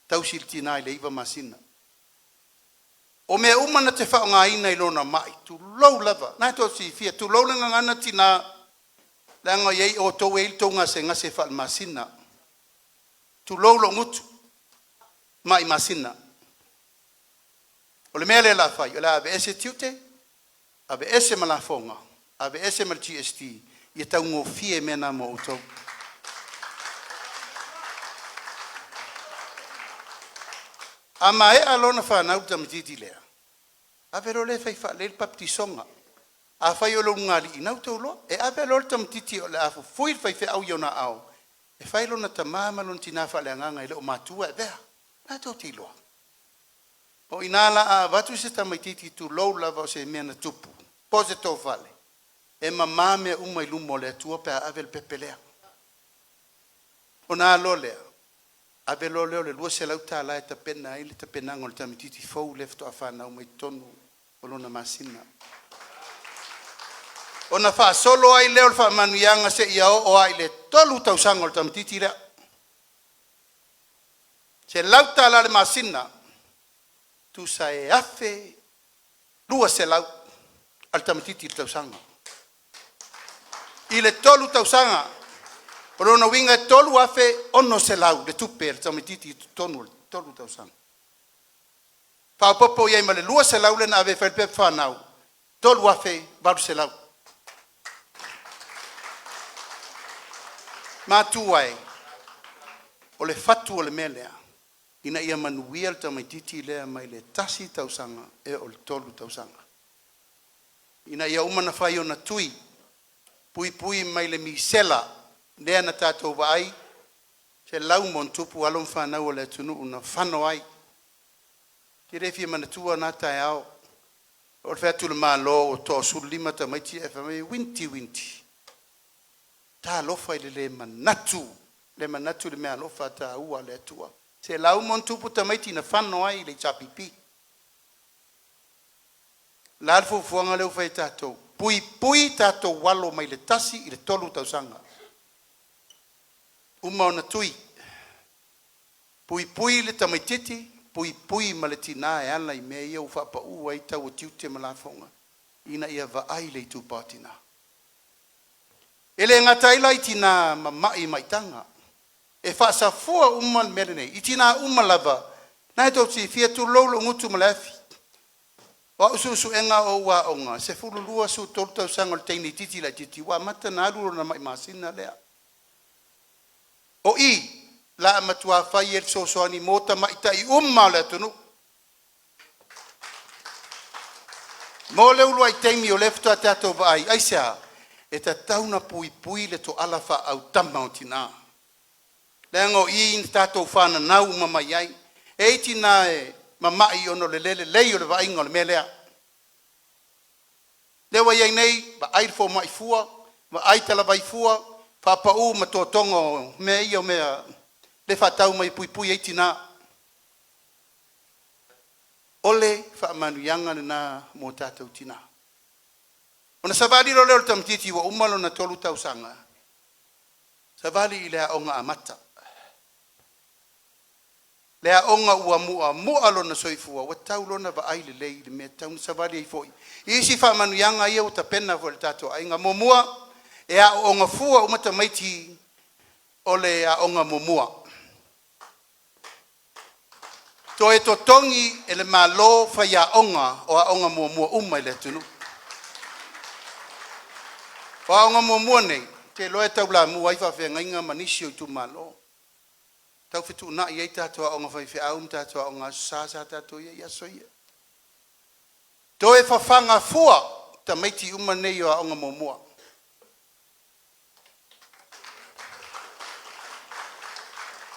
Tausil tina ile iwa masina. O mea umana te whao ngā ina ilona mai. Tu lau lava. Nai tō si fia. Tu lau langa ngana tina. Langa iei o tō eil tō ngase whal masina. Tu lau lo ngutu. Mai masina. O le mea le la whai. O le abe ese tiute. Abe ese malafonga. Abe ese mal GST. Ia tau ngō fie mena mo o tō. Ama e alona whanau tamatiti lea. A vero le fai wha le baptisonga. A fai o lo ngali inau tau lo. E a vero le tamatiti o le afu fuir fai fe au iona au. E fai lo na tamama lon tina wha le anganga i le o matua e vea. Na tau ti loa. O inala a vatu se tamatiti tu lou lava o se mea na tupu. Pose tau vale. E mamame umai lumo le atua pe a avel pepelea. O na lo lea. Abe lo leo le lua se lau tā lai ta pena ili ta pena ngol ta mititi fau lefto a whanau mai tonu o lona masina. O na wha solo ai leo le wha manuianga se ia o ai le tolu tau sangol ta mititi rea. Se lau tā lai le masina tu sa e afe lua se lau al ta mititi tau sanga. I le tolu tau sanga Pero no winga tolu afe ono se lau de tuper tamititi tonu tolu tau sang. Pa popo ia male lua se lau le na ave felpe fanau. Tolu afe baru se lau. Ma tuai. O le fatu o le melea. Ina ia manuia le tamititi lea mai le tasi tau sanga e o le tolu tau sanga. Ina ia umana fai ona tui. Pui pui mai le misela. Lea na tatou vai, se lau mon tupu alon whanau o le tunu una whano ai. Ki refi manatua nā tai au. O le whētu le mālo o tō suru lima ta maiti e whamai winti. Tā alofa i le manatu. Le manatu le mea alofa tā ua le atua. Se lau mon tupu ta maiti na whano ai le tapipi. La alfu fuanga leu whai tātou. Pui tātou walo mai le tasi i le tolu tau sanga. Uma ona tui. Pui le tamaititi, pui ma le tina e ala I mea ia u whapa ua I tau o tiute ma la whaunga. Ina ia wa ai le tu pātina. Ele ngata ila I tina ma mai maitanga. E whaasa fua uma le mele nei. I tina uma lava. Nai tau si fia tu lolo ngutu ma lefi. Wa usu enga o wa onga. Se fulu lua su tolu tau sangol teini titi la titi. Wa mata na aluro na mai masina lea. O I, la matua fai el sosoani mota maita I le tunu. Mo le ulu ai teimi o lefto a tatou vai, aisea, e ta tauna pui le to alafa au tama o tina. Lengo I in tatou whana nau mamai ai, e tina e mamai ono le lele lei o le vainga o le melea. Lewa iai nei, ba ai fo mai fua, ba ai tala vai fua, Papa u ma tō tongo mea ia mea le whatau mai pui eitina. Ole whaamanuianga na mō tātou tina. Ona savali lo leo tamtiti wa umalo na tolu tau sanga. Savali I lea onga amata. Lea onga ua mua lo na soifua. Wa tau lo na va aile lei le mea tau na savali ai foi. Isi whaamanuianga ia o ta pena vo le tātou ainga momua. E a onga fua umata maiti o le a onga momua. To e to tongi e le malo fai a onga o a onga momua umai le tunu. O a onga momua nei, te loe tau la mua i whawhia ngainga manisi o ITUMALO. Tau whitu na I eita toa onga whaiwhi aum tātua onga sasa tātua ia iaso ia. To e whawhanga fua ta maiti umanei o a onga momua.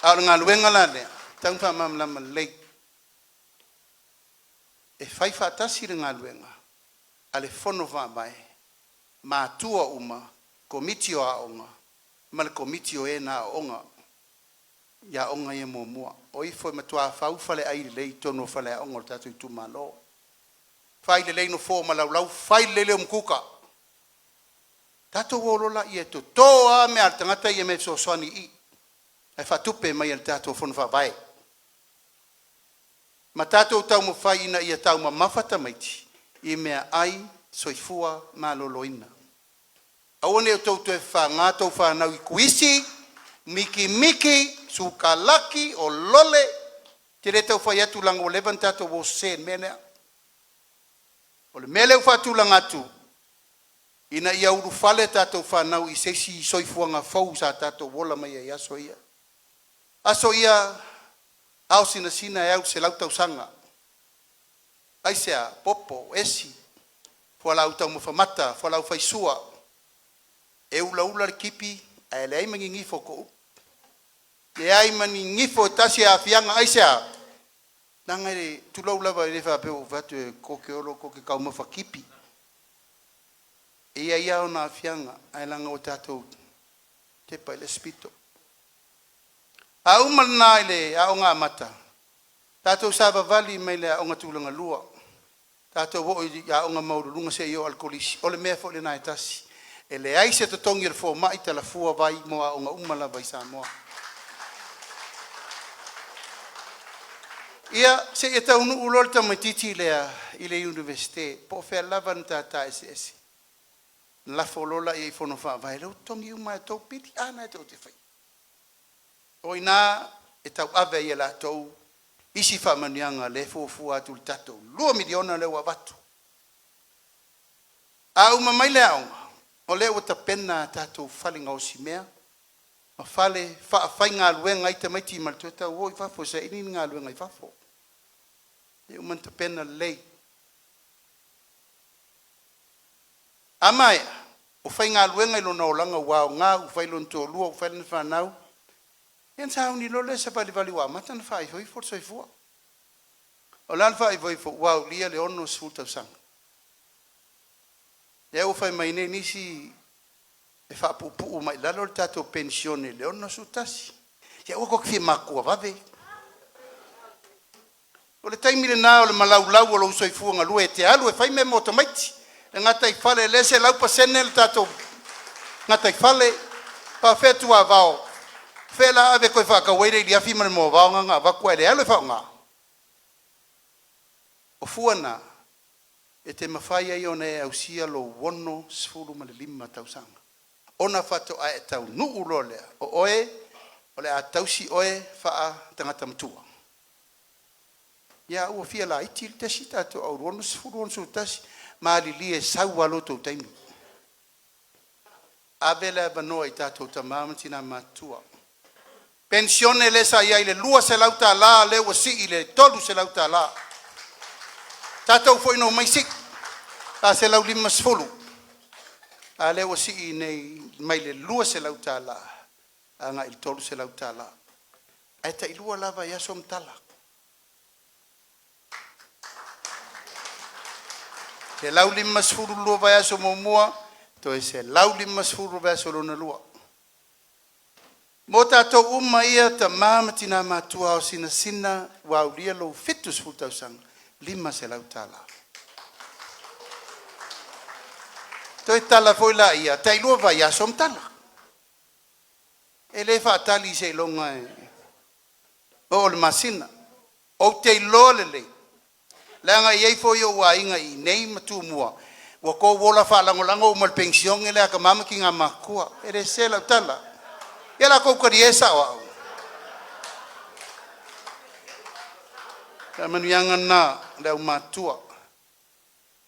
Au ngā luenga la lea, tau wha mamlama lei. E whai whatasi re ngā luenga, a le whono whabai, mā tua uma, komitio a onga, ma le komitio e nā onga, ia onga e mua. O I foi matua whau whale ai lei tono whale a onga o tātou ITUMALO. Whai le lei no fō ma lau, whai le leo mkuka. Tātou olola i e to toa me al tangata i e me so soani i. E whatupe mai al tātou whonu whawai. Ma tātou tau mo whaina i e tau ma mawhata maiti. I mea ai soifua ma loloina. Aone o tautu e whangātou whanau i kuisi, miki, sukalaki o lole, te re tau whai atu langa o levan tātou o sen menea. O le mele u whatu langa atu, ina ia uru whale tātou whanau i seisi soifuanga fau sa tātou wola mai e aso ia. Aso ia, au sina e au se lau tau sanga. Aisea, popo, esi, whalau tau mawhamata, whalau whaisua, e ula kipi, e le aimangi ngifo ko. E aimangi ngifo tasi a fianga aisea. Nanga re tulau lava e rewa peo vatu e koke olo, koke kau mawha kipi. E ia o na fianga, ai langa o tātou te pai le spito. A umalna ile a o ngā mata. Tātou sāwa vali mai le a o ngā tūlanga lua. Tātou wo i a o ngā maururunga se i o alkolisi. O le mea fo le nai tasi. E le ai se totongi le fo mai tala fua vai mo a o ngā umala vai Samoa. Ia se e tau nu ulol ta mai titi lea i le universite. Po fea lava nta ta SS. La folola i fono fa vai lo tongi uma e tau piti ana e tau te fai. O ina e tau ave i la tau isi fa manianga le fo atu le tatou. 2 miliona le wa batu. A uma mai le aunga. O le o ta pena tatou falinga o si mea. Ma fale fai ngā luenga i te maiti mal tueta o i fafo sa ini ngā luenga i fafo. E uma ta pena lei. Amai, o fai ngā luenga i lona o langa wao ngā, o fai lon tō lua, o fai lon whanau. Ian sa ni lole sa pali wa mata na fai hoi for soi fua. O lan fai hoi fo wao lia le ono sulta sang. Ya o fai mai ne nisi e fa pupu mai la lor tato pensione le ono sutasi. Ya o ko ki makua vave. O le taimi le na o le malau o lo soi fua nga lue te alu e fai me moto maiti. E ngata i fale le se lau pasene le tato. Ngata i fale pa fetu a vao. Fela ave koe whakaweire li afi mani mo vaonga ngā wakua ele alu e whaonga. O fuana, e te mawhai ai ona e au sia lo wono sfuru ma le 5 tausanga. Ona whato a e tau nuu lo lea. O oe, o le a tausi oe wha tangata matua. Ia ua fia la iti le tasi tato au wono sfuru wono su tasi, ma li li e sau walo tau taimi. Avele avanoa i tato tamamantina matua. Pensione le sa ia ile 2 se lauta la le o si ile 3 se lauta la. Tatou foi no mai sik. Ta se lau 5 sfulu. A le o si nei mai le 2 se lauta la. Anga il 3 se lauta la. Ai ta ilua lava ia som tala. Se lau 5 sfulu lua vai aso momua, to se lau 5 sfulu vai aso lona lua. Mo tātou uma ia ta māmatina mātua o sina wau lia lo fitus fultausang 5 se lau tala. Toi tala foi la ia, ta ilua vai asom tala. E le whaatali se longa e o le masina. O te ilo lele. Langa iei foi o wainga i nei matu mua. Wa ko wola whalangolango umal pension ele aka mamaki ngā makua. E le se lau tala. Ela ko kariesa wa. Manuia na le matua.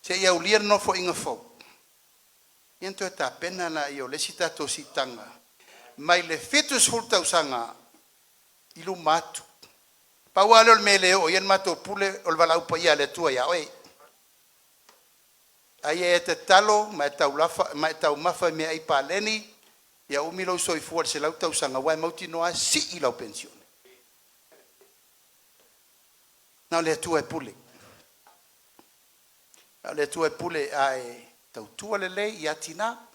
Se ia ulia no fo inga fo. Iento ta pena la io le sita to sitanga. Mai le fitus fulta usanga ilu matu. Pa walo le mele o yen mato pule o vala upa ia le tua ya oi. Ai e te talo mai tau lafa mai tau mafa me ai paleni. Ya umilo soi fuor se lau tau sanga wai mauti noa si i lau pensione. Nau le tua e pule. Nau le tua e pule ai tau tua le lei i atina.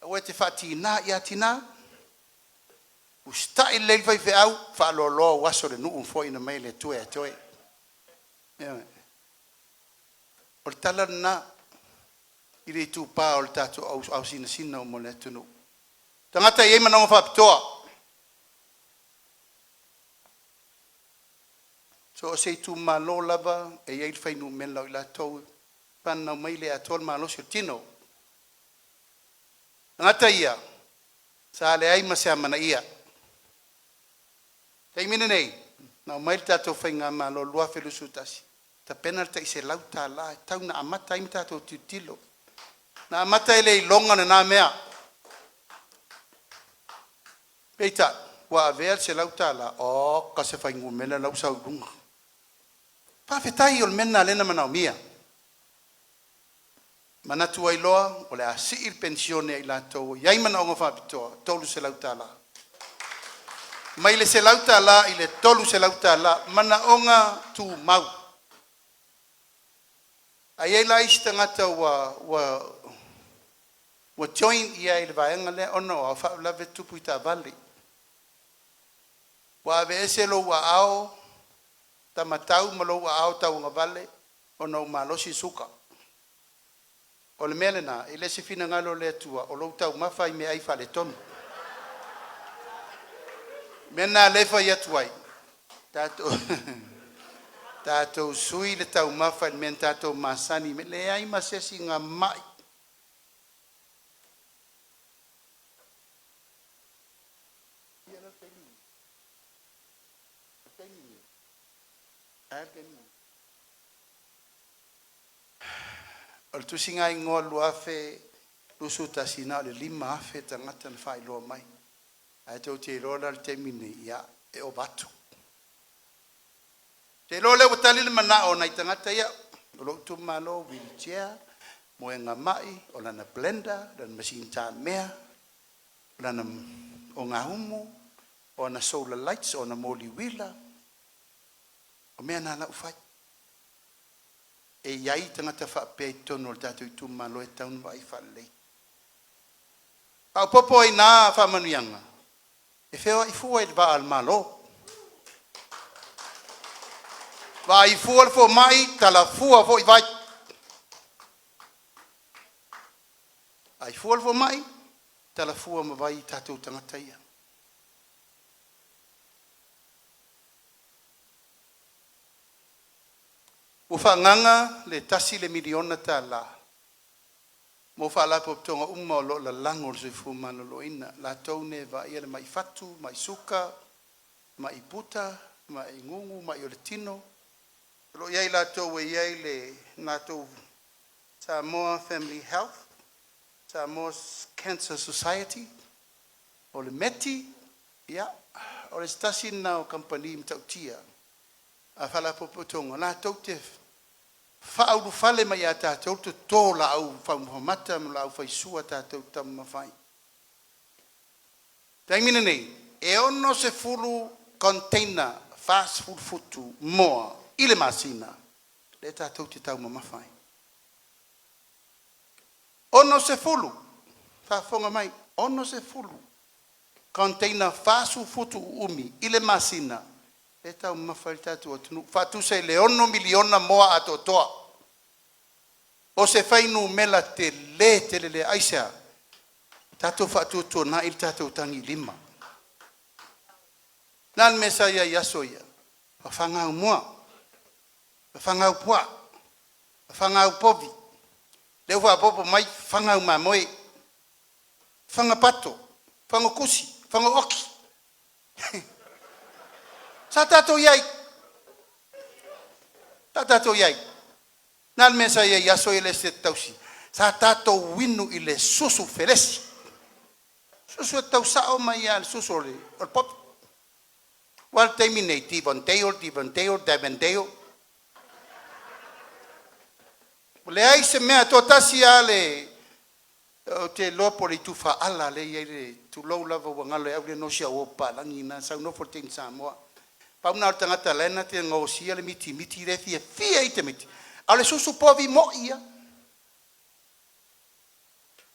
Ue te whatina i atina. Usta i lei vai fe au. Wha lo loa waso le nuu mfoi na mai le tua e toi. O le tala na. I le tu pa o le tatou au sina o mo le tunu. Tangata i mana o whapitoa. So se tu malo lava e ia il fainu mela i la tau pana mai le atol malo se tino. Ngata ia sa le ai masa mana ia. Kai mine nei na mai tato fainga malo lua felusutasi. Ta penalta i se lauta la tau na amata i tato titilo. Na amata ele longa na mea. Peita wa aver se lauta la o ka se faingu mela lau sa dunga. Pa fetai ol mena lena mana mia. Mana tu ai loa o le asi il pensione ai lato. Iai mana onga fa pitoa tolu se lauta la. Mai le se lauta la i le tolu se lauta la mana onga tu mau. Ai la istangata wa join ia il vaenga le ono fa la vetu puita vali. Wa vese lo wa ao tamatau malo wa au tau nga vale o no malosi suka o le melena ile se fina ngalo le tua o lo tau mafai me ai fale ton mena le fa ya tuai tato sui le tau mafai men tato masani me le ai masesi nga mai o tu singa ingo luafe lusuta sina le lima afe tangata na failoa mai ai te o te rola le temine ia e o batu te lo le utali le mana o nai tangata ia o lo tu malo wheelchair mo nga mai o lana blender dan machine ta mea o lana o nga humu o na solar lights o na moli wheeler o mea na la ufai e iai tangata whapeito no le tatou ITUMALO e taunu wa i whale. Au popo i nā whamanuianga. E whewa i fua i wa al malo. Wa i fua le fo mai, tala fua fo i vai. Ai fua le fo mai, tala fua ma vai tatou tangata ia. Mo whanganga le tasi le miliona ta la. Mo whaalapo tonga o lo la lango le fu manolo ina. La taune va ia le mai fatu, mai suka, mai puta, mai ngungu, mai o le tino. Lo iai la tau e iai le nato Samoa Family Health, Samoa Cancer Society, o le meti, ia, o le stasi na o company mtautia. A whaalapo tonga, la tau te whaau whale mai a tātou te tō la au whaumamata ma la au whaisua tātou tamu mawhai. Taimina nei, e ono se fulu container fast food futu moa ile masina le tātou te tau mawhai. Ono se fulu, whafonga mai, ono se fulu container fast food futu umi ile masina e tau mawhai tātou atunu. Whatu se le ono miliona moa ato toa. O se whainu mela te le aisa. Tātou whatu tō na il tātou tangi lima. Nān mesa ia yaso ia. Whangau mua. Whangau pua. Whangau povi. Leo whapopo mai whangau mamoe. Whangapato. Whangakusi. Whangaoki. Sa tātou iai. Sa tātou iai. Nāl mesa ia yaso ile se tausi. Sa tātou winu ile susu feresi. Susu e tau sao mai ia susu ole. Ol pop. Wal teimine Tivanteo. Le ai se mea tō tasi ale o te lopo le tufa ala le ia le tu lau lava wangalo e au le nosia o palangi na sau no fortin Samoa. Pauna o tangata lena te ngausia le miti re fia i te miti. Ale susu povi mo ia.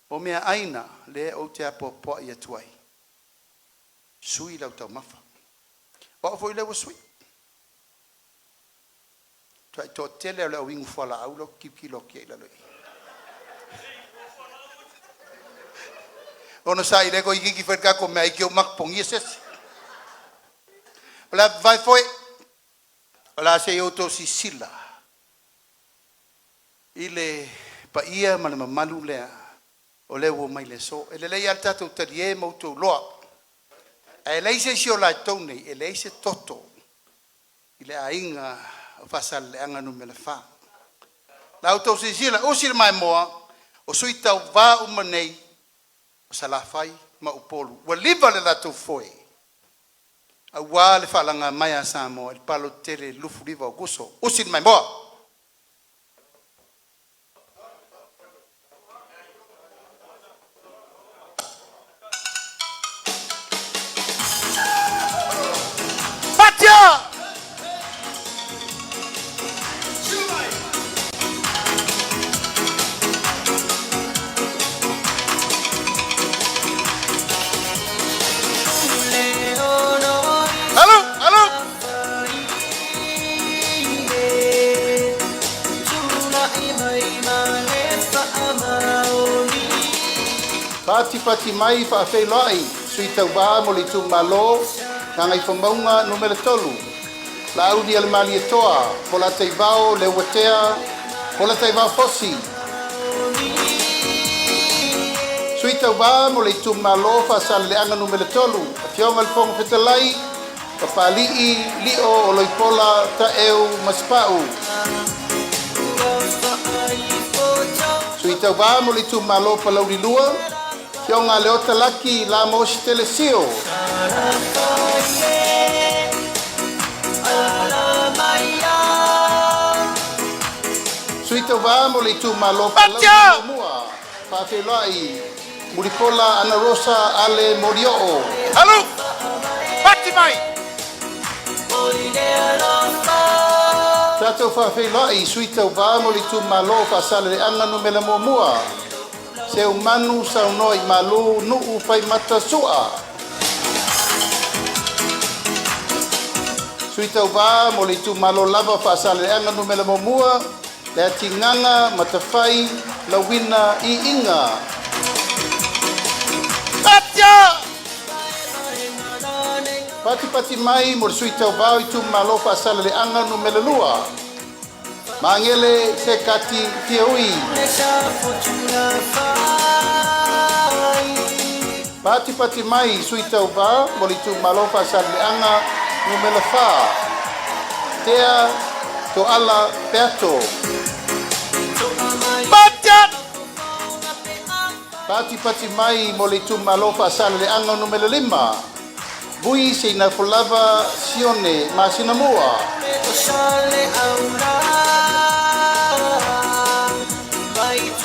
O mea aina le o te apo po ia tuai. Sui lau tau mafa. O foi lewa sui. Tuai tō tele au wingu whala au lo kipki loki e laloi. Ono sa ile ko iki fer ka ko mai ki o mak pong yeses. Ola vai foi. Ola se yo to si sila. Ile pa ia mana malu le o le wo mai le so ele le ia tatu tarie mo to loa. E le se si o la tone e le se toto. Ile ainga Faasaleleaga no me le fa. La auto si sila o si mai moa o Sui Tauva umanei o salafai ma upolu. Wa liva le la to foi. A wa le falanga mai a Samoa il PALOTA le lufu liva o guso. O si mai moa. Patia! Pati mai FEILOAIGA Sui Tauva mo le ITUMALO ngai famaunga numero 3 la audi al mali toa pola taivao le watea pola taivao fosi Sui Tauva mo le ITUMALO Faasaleleaga numero 3 Afioga le fonga fetalai papali'i li'o o loipola ta'eu maspa'u Sui Tauva mo le ITUMALO palaulilua Kionga leota laki la mosi telesio. Sui Tauva mo le ITUMALO mua. FEILOAIGA Muripola Ana Rosa Ale Morioo. Halo. Pati mai. Tatou FEILOAIGA Sui Tauva mo le ITUMALO Faasaleleaga no mele mua. Se umanu sa noi malu nuu fai mata sua. Sui Tauva mo le ITUMALO lava Faasaleleaga no mele mua le tinganga matafai la wina I inga. Patia! Pati mai mo Sui Tauva ITUMALO Faasaleleaga no mele lua. Mangele se kati tiaui. Pati mai Sui Tauva mo le ITUMALO Faasaleleaga no mele fa. Tea to ala Peato. Pati mai mo le ITUMALO Faasaleleaga no mele 5. Bui se na folava sione ma SAMOA.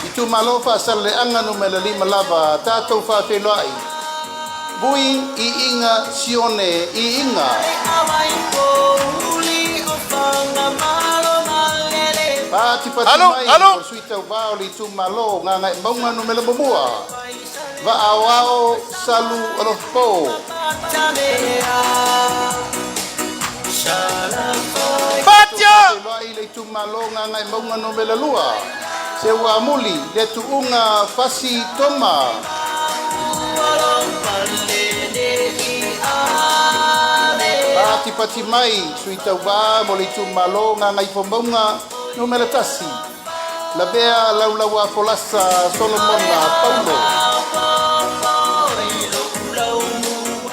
ITUMALO Faasaleleaga no mele 5 lava tatou FEILOAIGA. Bui I inga sione I inga. Pati mai mo Sui Tauva o le ITUMALO nganga maunga no mele mua. Va awao salu alofo. Patia! FEILOAIGA le ITUMALO nganga maunga no mele lua. Se ua muli le tuunga fasi toma. Pati mai Sui Tauva mo le ITUMALO nganga ifomaunga no mele tasi. La bea laulaua folasa Solomona Paulo.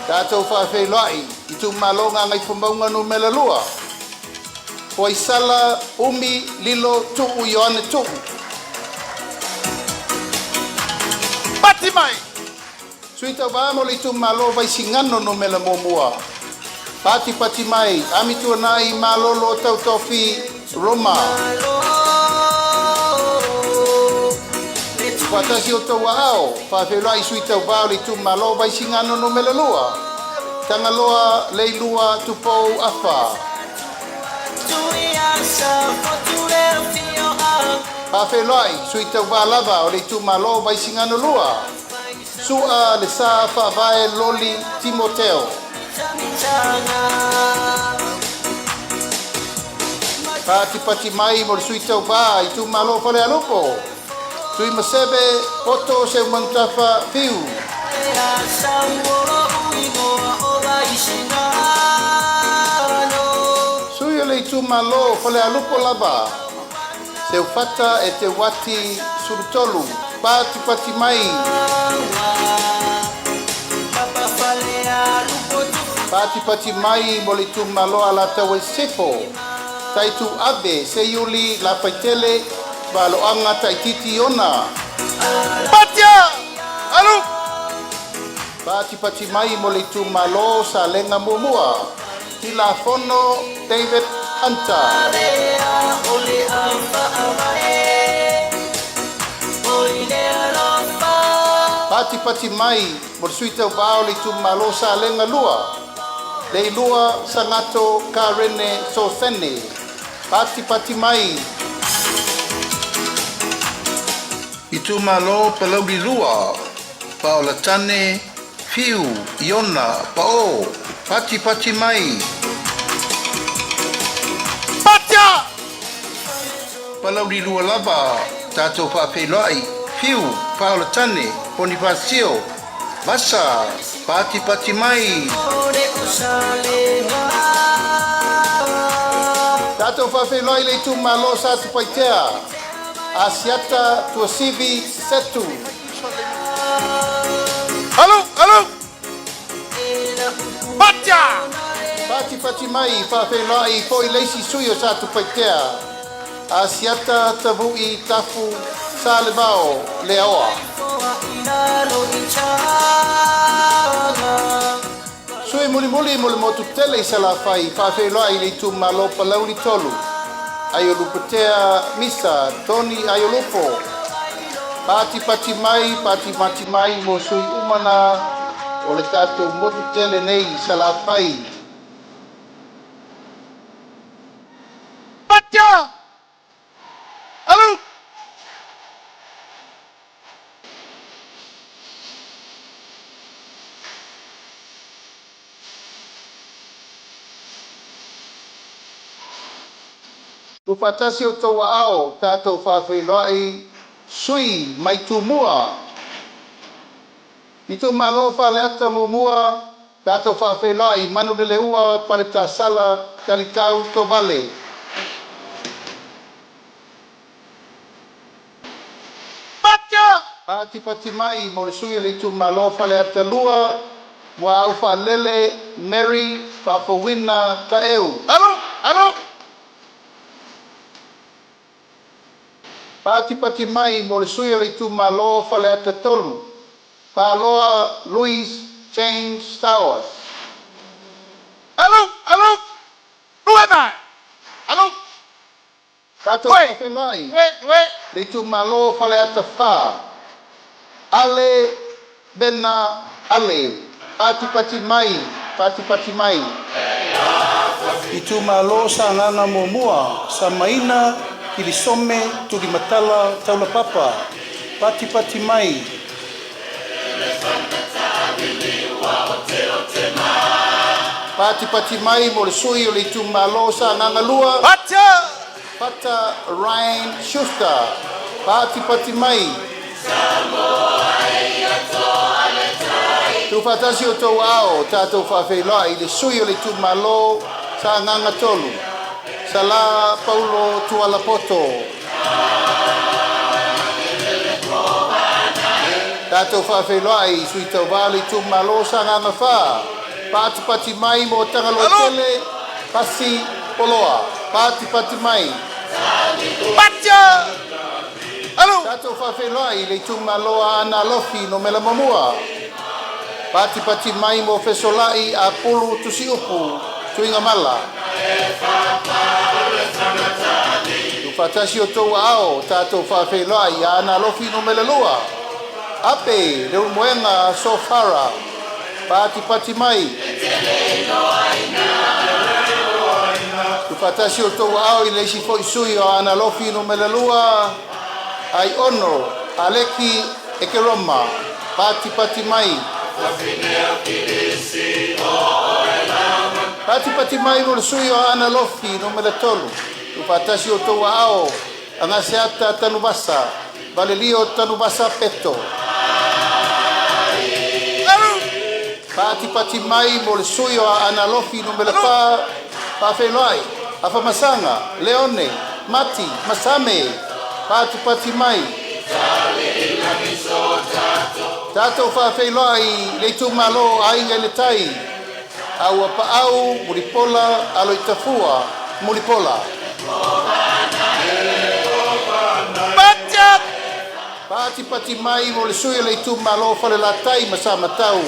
Tatou FEILOAIGA ITUMALO nganga ifomaunga no mele lua. Poisala umi lilo tuu Ioane tuu. Pati mai Sui Tauva mo le ITUMALO vaisingano no mele momua. Pati mai AMIOTONU malolo tautofi Roma. Patasi o tau ao FEILOAIGA Sui Tauva o le ITUMALO vaisingano no mele lua. Tangaloa leilua tupou afa. FEILOAIGA Sui Tauva lava o le ITUMALO vaisingano lua. Sua le sa faavae loli Timoteo. Pati mai mo le Sui Tauva ITUMALO fale alupo. Sui masebe poto se mantafa fiu. Sui le ITUMALO fale alupo lava. Se ufata e te wati surutolu. Pati mai. Pati mai mo le ITUMALO ala tawe sefo. Taitu abe se yuli la paitele balo anga taititi ona. Patia! Alu! Pati mai mo le ITUMALO sa lenga mumua. Tila fono David Hunter. Pati mai mo Sui Tauva le ITUMALO sa lenga lua. Dei lua sangato karene so sene. Pati mai. ITUMALO palaugi lua. PALOTA fiu iona pao. Pati mai. Patia! Palaugi lua lava. TATOU FEILOAIGA fiu PALOTA Bonifacio. Masa pati mai. TATOU FEILOAIGA le ITUMALO sa tu paitea. Asiata tua sivi setu. Alu! Patia! Pati mai FEILOAIGA foi leisi suyo sa tu paitea. Asiata tavui tafu sa levao leoa. Sui muli mo motu tele sa la fai FEILOAIGA le ITUMALO palauli tolu. Ayoluputea misa Tony ayolufo. Pati mai mo sui umana o le tatou motu tele nei sa la fai. Patia! Alu! Tufatasi o toa ao TATOU FEILOAIGA sui mai tumua. ITUMALO fale ata mumua TATOU FEILOAIGA manu le ua pale tasala talitau to vale. Patia! Pati mai mo le sui le ITUMALO fale ata lua wa au falele Mary Fafowina Taeu. Alu! Pati mai mo le sui le ITUMALO fale ata tolu. Paloa Louis James Towers. Alu! Luenai! Alu! TATOU FEILOAIGA le ITUMALO fale ata fa. Ale bena ale. Pati mai. ITUMALO sa nganga mumua sa maina kilisome tulimatala taula papa. Pati mai. Pati mai mo le sui o le ITUMALO sa nganga lua. Patia! Pata Ryan Schuster. Pati mai. Tufatasi o tau ao TATOU FEILOAIGA le sui o le ITUMALO sa nganga tolu. Sala Paulo Tualapoto. TATOU FEILOAIGA Sui Tauva le ITUMALO sa nganga fa. Pati mai mo tangalo tele pasi poloa. Pati mai. Patia! Alu! TATOU FEILOAIGA le ITUMALO ana alofi no mela mamua. Pati mai mo fesolai a pulu tusi upu tuinga mala. Tufatasi o tau ao TATOU FEILOAIGA ana alofi no mela lua. Ape le moenga sofara. Pati mai. Tufatasi o tau ao i leisi foi sui o ana alofi no mela lua. Ai ono aleki ekeroma. Pati mai. Pati mai mo le sui o ana lofi no mele tolu. Tufatasi o tau ao anga seata tanubasa. Valelio tanubasa peto. Pati mai mo le sui o ana lofi no mele pa FEILOAI. Afa masanga, Leone, Mati, Masame, pati mai. Tatou fa FEILOAI le ITUMALO AIGA le tai. Au paau muripola alo itafua muripola. Pati mai mo le sui le ITUMALO fale la tai masama tau.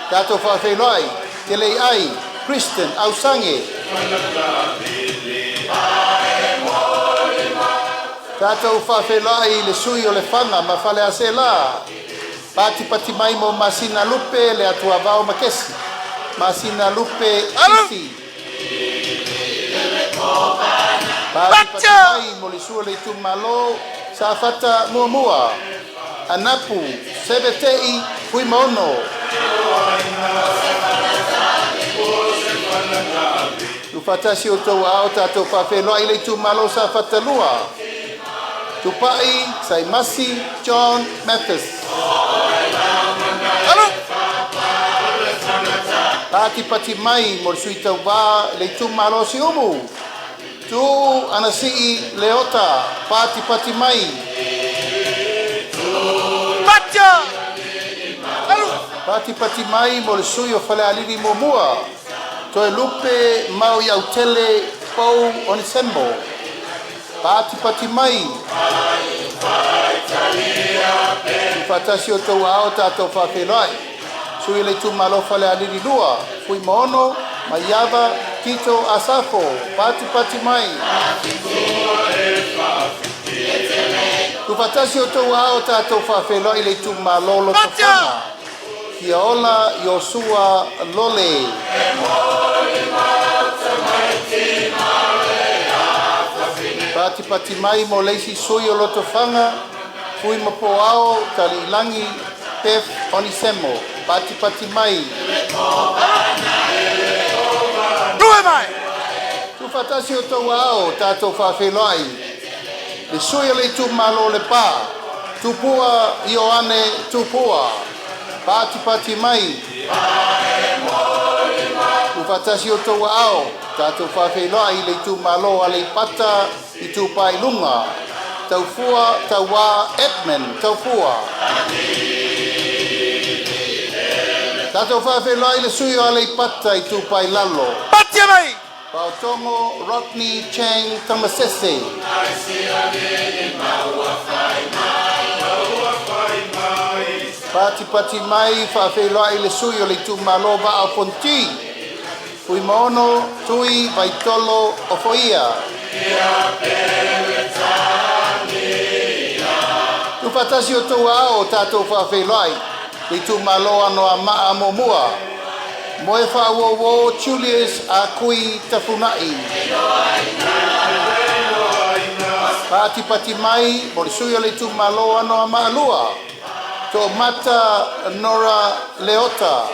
Tatou fa FEILOAI ke le ai Kristen au sange. Tatou fa FEILOAI le sui o le fanga ma fale asela. Pati mai mo masina lupe le atua vao makesi. Masina lupe isi. Pati mai mo le sui le ITUMALO sa fata mua. Anapu, sebetei, fui mono. Tufatasi o tau ao tatou fa FEILOAI le ITUMALO sa fata lua. Tupai, Saimasi, John, Mathis. Pati mai mo Sui Tauva le ITUMALO si umu. Tu anasi leota pati mai. Pati mai mo le sui o fale aliri mua. Toe lupe mau iau tele pou onisembo. Pati mai. Fatasi o tau ao tatou fa FEILOAI. Sui le ITUMALO fale aliri lua. Fui mono, maiava, Peato, asafo. Pati mai. Tufatasi o tau ao tatou fa FEILOAI le ITUMALO lo tofana. Kia ola Yosua lole. Pati mai mo leisi sui o loto fanga. Fui mapo ao tali langi pef onisemo. Pati mai. Tufatasi o tau ao tatou fa FEILOAI. Le sui o le ITUMALO le pa. Tupua Ioane tupua. Pati mai. Ufatasi o tau ao. Tatou fa FEILOAI le ITUMALO ale pata i tupai lunga. Taufua, taua, Edmund, taufua. Tatou fa FEILOAI le sui ale pata i tupai lalo. Pati mai. Pautongo, Rodney, Chang, Tamasese. Pati mai fa FEILOAI le sui o le ITUMALO va a ponti. Fui mono, tui, vaitolo, ofoia. Tufatasi o tau ao tatou fa FEILOAI le ITUMALO ano a maa momua. Moe fa wo Julius a kui tafunai. Pati mai mo le sui o le ITUMALO ano a maa lua. To mata Nora Leota.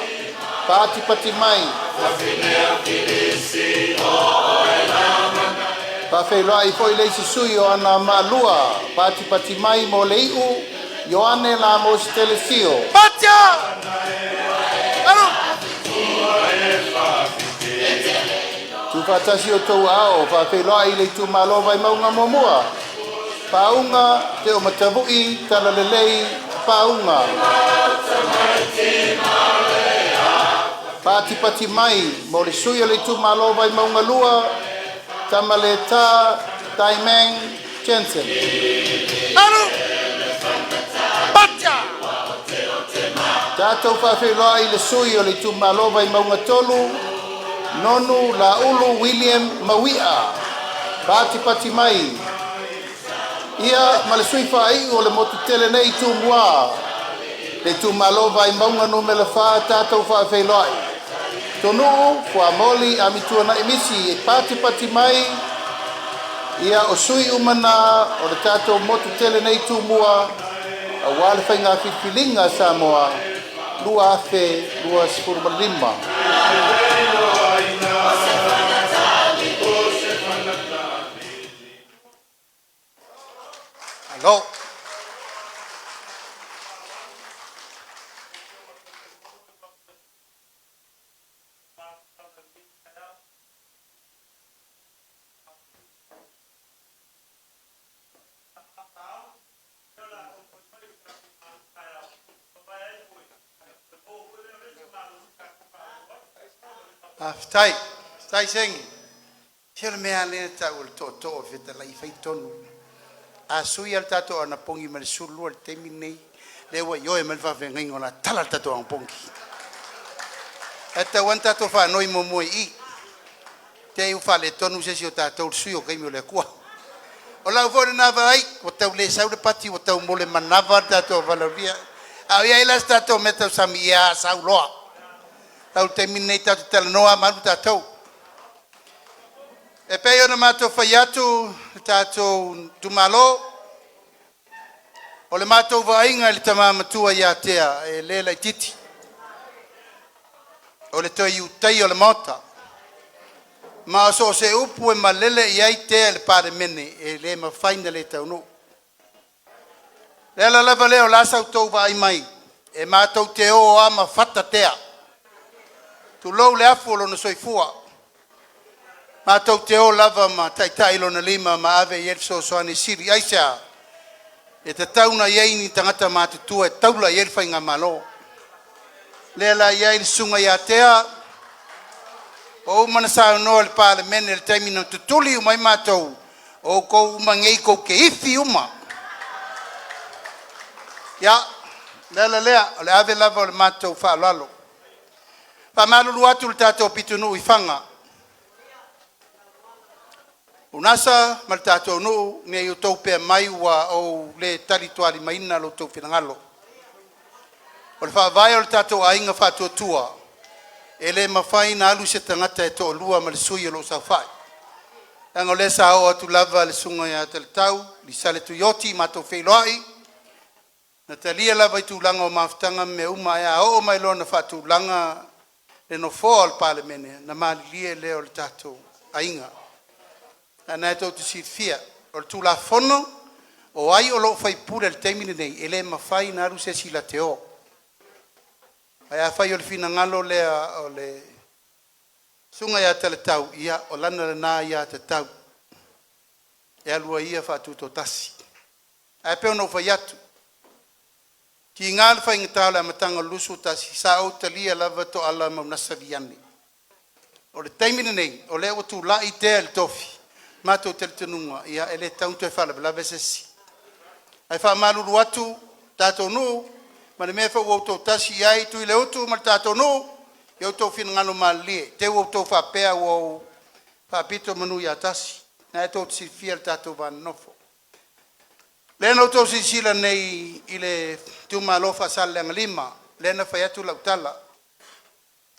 Pati mai. Pa FEILOAI foi leisi sui o ana malua. Pati mai mo leiu. Ioane la mo stelesio. Patia! Tufatasi o tau ao. Pa FEILOAI le ITUMALO vai maunga momua. Paunga te o matavui talalelei paunga. Pati mai mo le sui o le ITUMALO vai maunga lua. Tamaleta Taimeng Jensen. Tatou fa FEILOAI le sui o le ITUMALO vai maunga tolu. Nonu la ulu William Mawia. Pati mai. Ia ma le sui fai o le motu tele nei tumua. Le ITUMALO vai maunga no me le fa tatou fa FEILOAI. Tonu fua moli AMIOTONU emisi pati mai. Ia o sui umana o le tatou motu tele nei tumua. A wale whainga whiwhilinga Samoa. Lua afe, lua sifuruma lima. Go. Tai sengi. Tia mea le tau le to feta lai fai tonu. A sui al tato ana pongi ma le sulu al temi nei. Le wa yo e mal fa venga ngola tala tato ang pongi. Eta wan tato fa noi mo mo I. Te u fa le tonu se si o tato sui o kai mo le kua. O la fo na vai, o tau le sau de pati o tau mo le manava tato valoria. A ia ila tato meta samia sau loa. Tau temi nei tato tala noa manu tato. E pei ona mato fai atu, tato tumalo, o le mato vainga le tamamatua ia tea, e lela I titi. O le toi utai o le mota. Ma so se upu e malele iai tea le pare mene, e le mawhaina le tau no. Lela lava leo la sau tau vai mai, e mato te o ama fata tea. Tu lou le afu lo na soifua. Mātou te o lava ma taitai lona lima ma ave i elso soani siri. Aisea, e te tauna iei ni tangata mātutua e taula i elfai ngā malo. Lela iei sunga i atea, o umana sa noa le pāle mene le taimina tutuli umai mātou, o kou uma ngei kou ke ifi uma. Ia, lela lea, o le ave lava o le mātou whaalalo. Whamalulu atu le tātou pitunu I whanga. Unasa mal tatou no ne yo tau pe mai wa o le territory maina lo tau finangalo. O le fa vai o tatou ainga fa tua. Ele mafai na alu se tangata e to lua mal sui lo sa fai. Anga le sa o tu lava le sunga ya tel tau, li sale tu yoti mato FEILOAIGA. Na talia lava tu langa o maftanga me uma ya o mai lo na fa tu langa le no fall parliament na mali lie le o tatou ainga. Ana to te sifia o tu la fono o ai o lo fai pure il termine nei ele ma fai na ruse si la teo ai fai o fina ngalo le o le sunga ya tele tau ia o lana na ya te tau e alua ia fa tu to tasi ai pe no fai atu ki ngal fai ngata la matanga lusu tasi sa o talia lava to ala ma nasaviani o le termine nei o le o tu la itel tofi mato tel tenunga ia ele tau te fala bla vesesi ai fa malu atu tato no ma le me fa o to tasi ai tu le otu ma tato no yo to fin ngalo mali te o to fa pe o fa pito MANUIA tasi na to si fiel tato van nofo le no to si sila nei ile ITUMALO Faasaleleaga le na fa atu la tala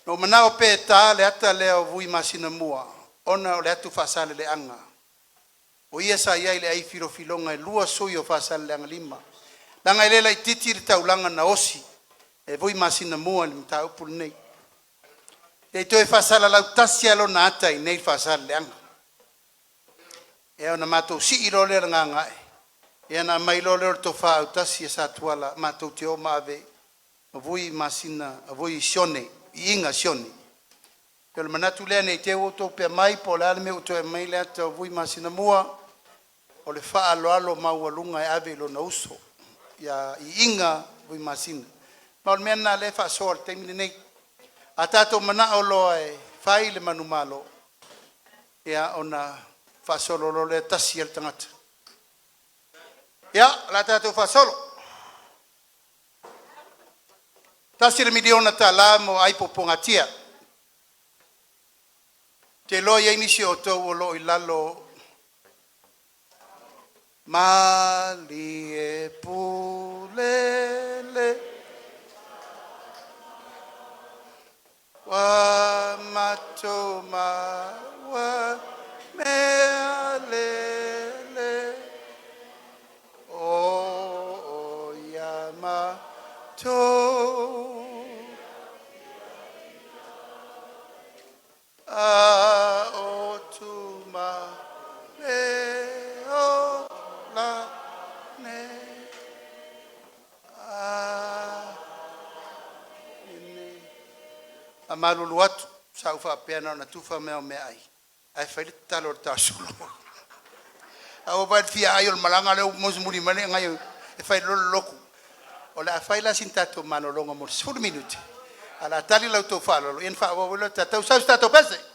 no manao pe ta le ata le o vui masina mua ona o le atu Faasaleleaga o ia sa ia ile ai filofilonga lua sui o Faasaleleaga langa ile lai titi taulanga na osi e voi masina mua le mta upul nei e to e Faasaleleaga tasia lo na ata nei Faasaleleaga e ona mato si iro le nganga e na mai lo le to fa tasia sa tuala mato te o mave voi masina voi sione inga sione Pel manatu le nei te o to pe mai po la me o to mai le to vui masina mua o le fa alo maualunga e ave lo na uso ya inga vui masina ma o mena le fa sol te mini nei atato mana o lo e fai le manumalo ya ona fa solo lo le tasi el tangata ya la tato fa solo tasi le miliona ta la mo ai popongatia te lo ia inisi o tau o lo i lalo mali e pulele wa mato ma wa mea lele o yamato o tu ma le o la ne ini amalulu atu saufa pena na tufa me o me ai fai talo tasulu o ba fia ai o malanga le mo muri mane ngai e fai lo loku o la fai la sin tatou manolonga mo 4 minuti ala tali la to falo en fa o lo tatou sa tatou pese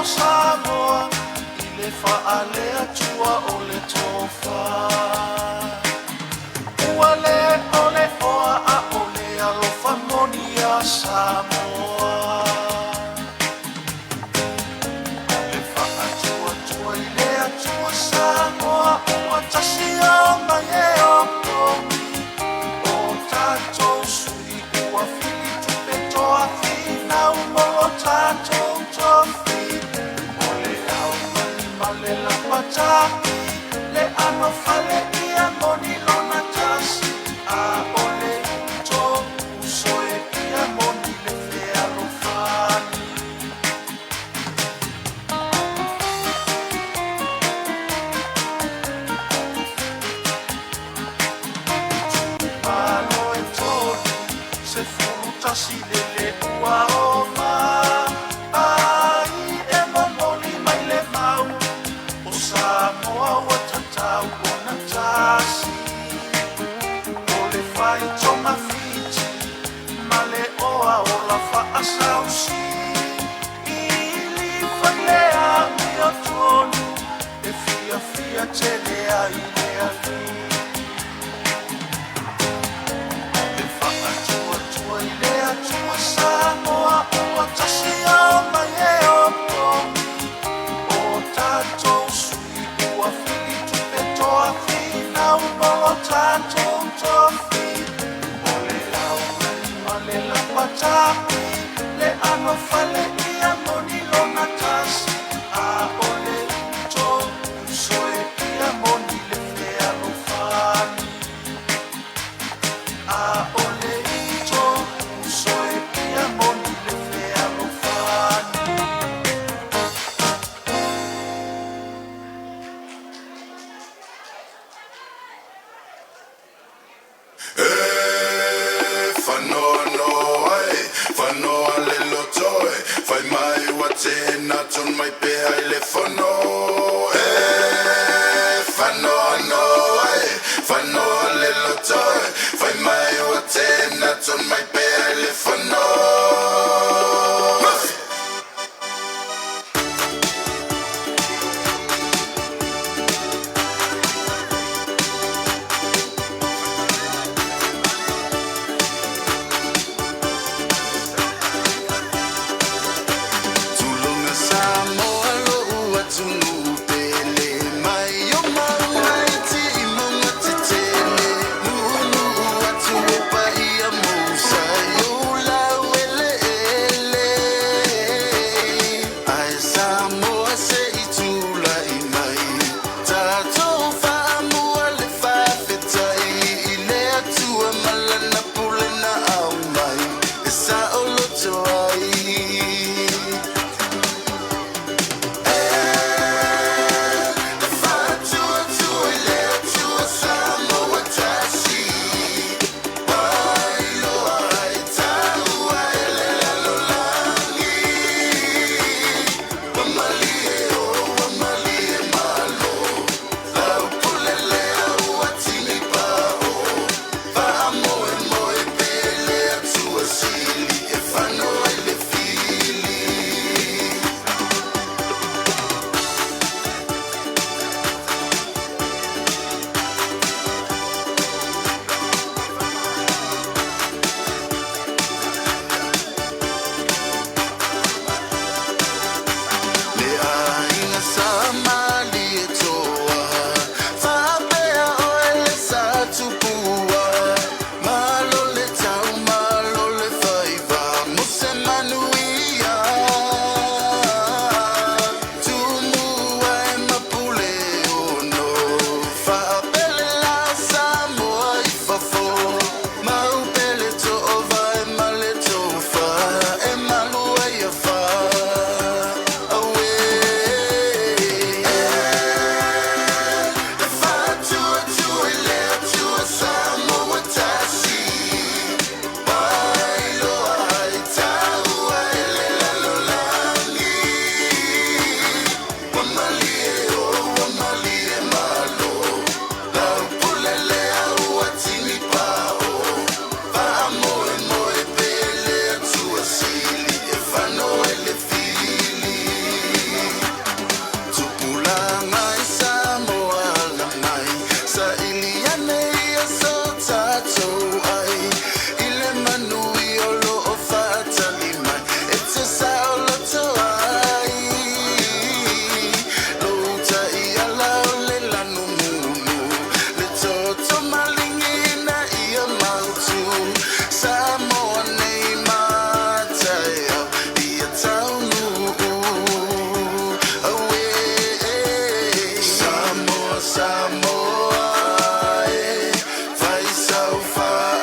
Samoa, ile faalea tua ole tofa. Uale ole oa a ole alofa monia Samoa. Ile faatua tua ile atua Samoa, ua tasi o mae o komi. O tatou sui ua fili tupe toa fina umolo tatou tofi. Mataki le ano fale ia moni lona tasi a ole to usoe ia moni le fea lofani Malo e toni se furu tasi le le ua oma ai e momoli mai le mau Samoa wa tatau ona tasi Ole fai toma fiti Male oa ola fa asausi Ili fai lea AMIOTONU E fia fia te lea I lea li E faa tua tua I lea tua Samoa Oa tasi au mai e o tomi O tatou tatou tofi ole lau male la pataki le ano fale ia moni lona tasi a ole to soe ia moni le fea whanoa noa e, whanoa le loto e, whai mai wa tēnā ton mai pēha i le whanoa e, whanoa noa e, whanoa le loto e, whai mai wa tēnā ton mai pēha i le whanoa. Samoa, vai salvar.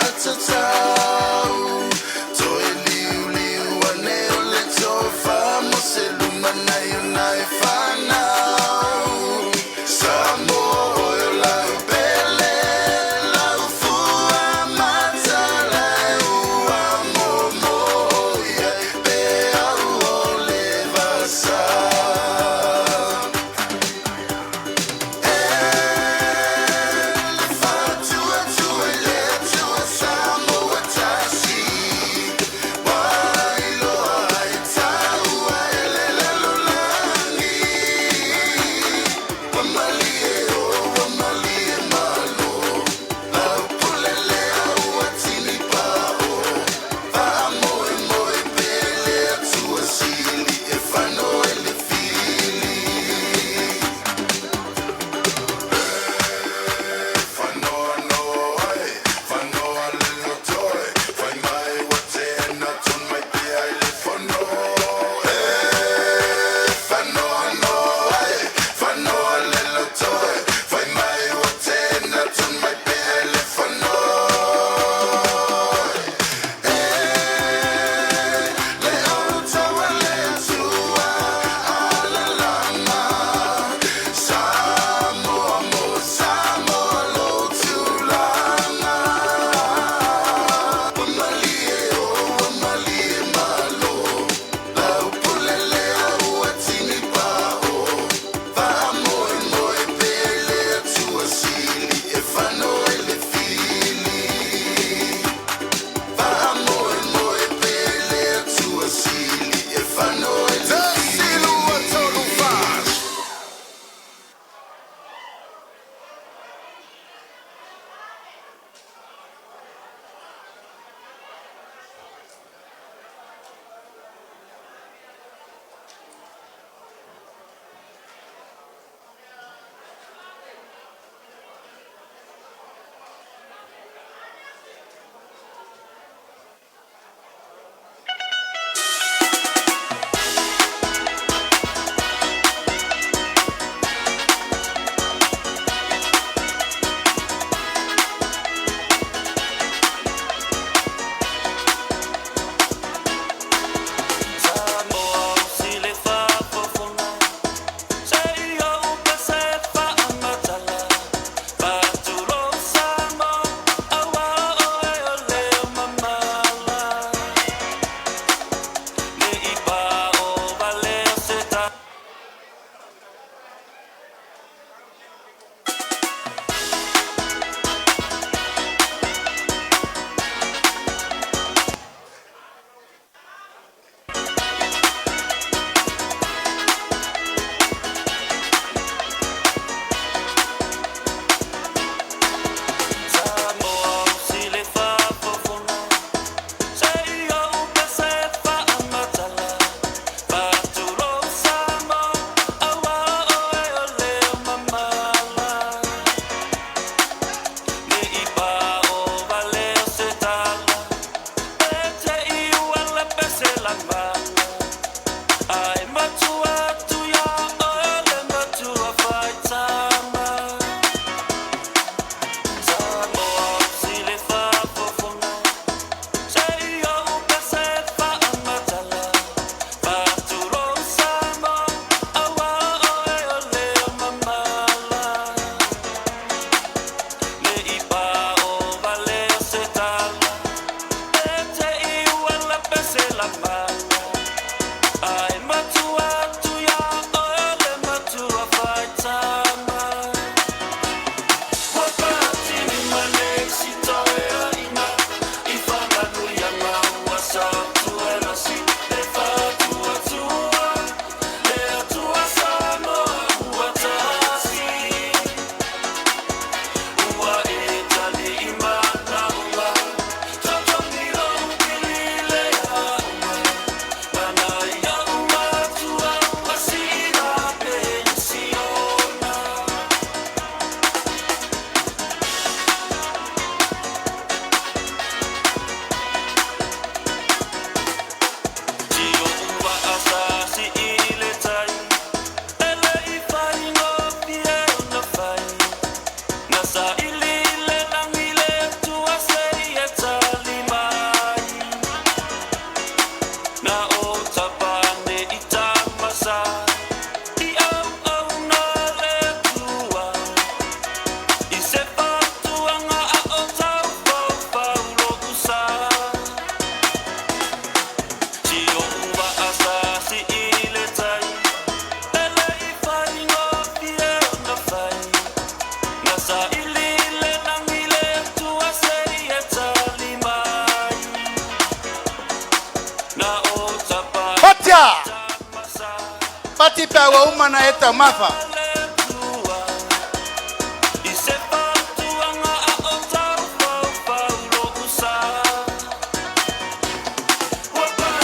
Pati pa wa umana eta mafa.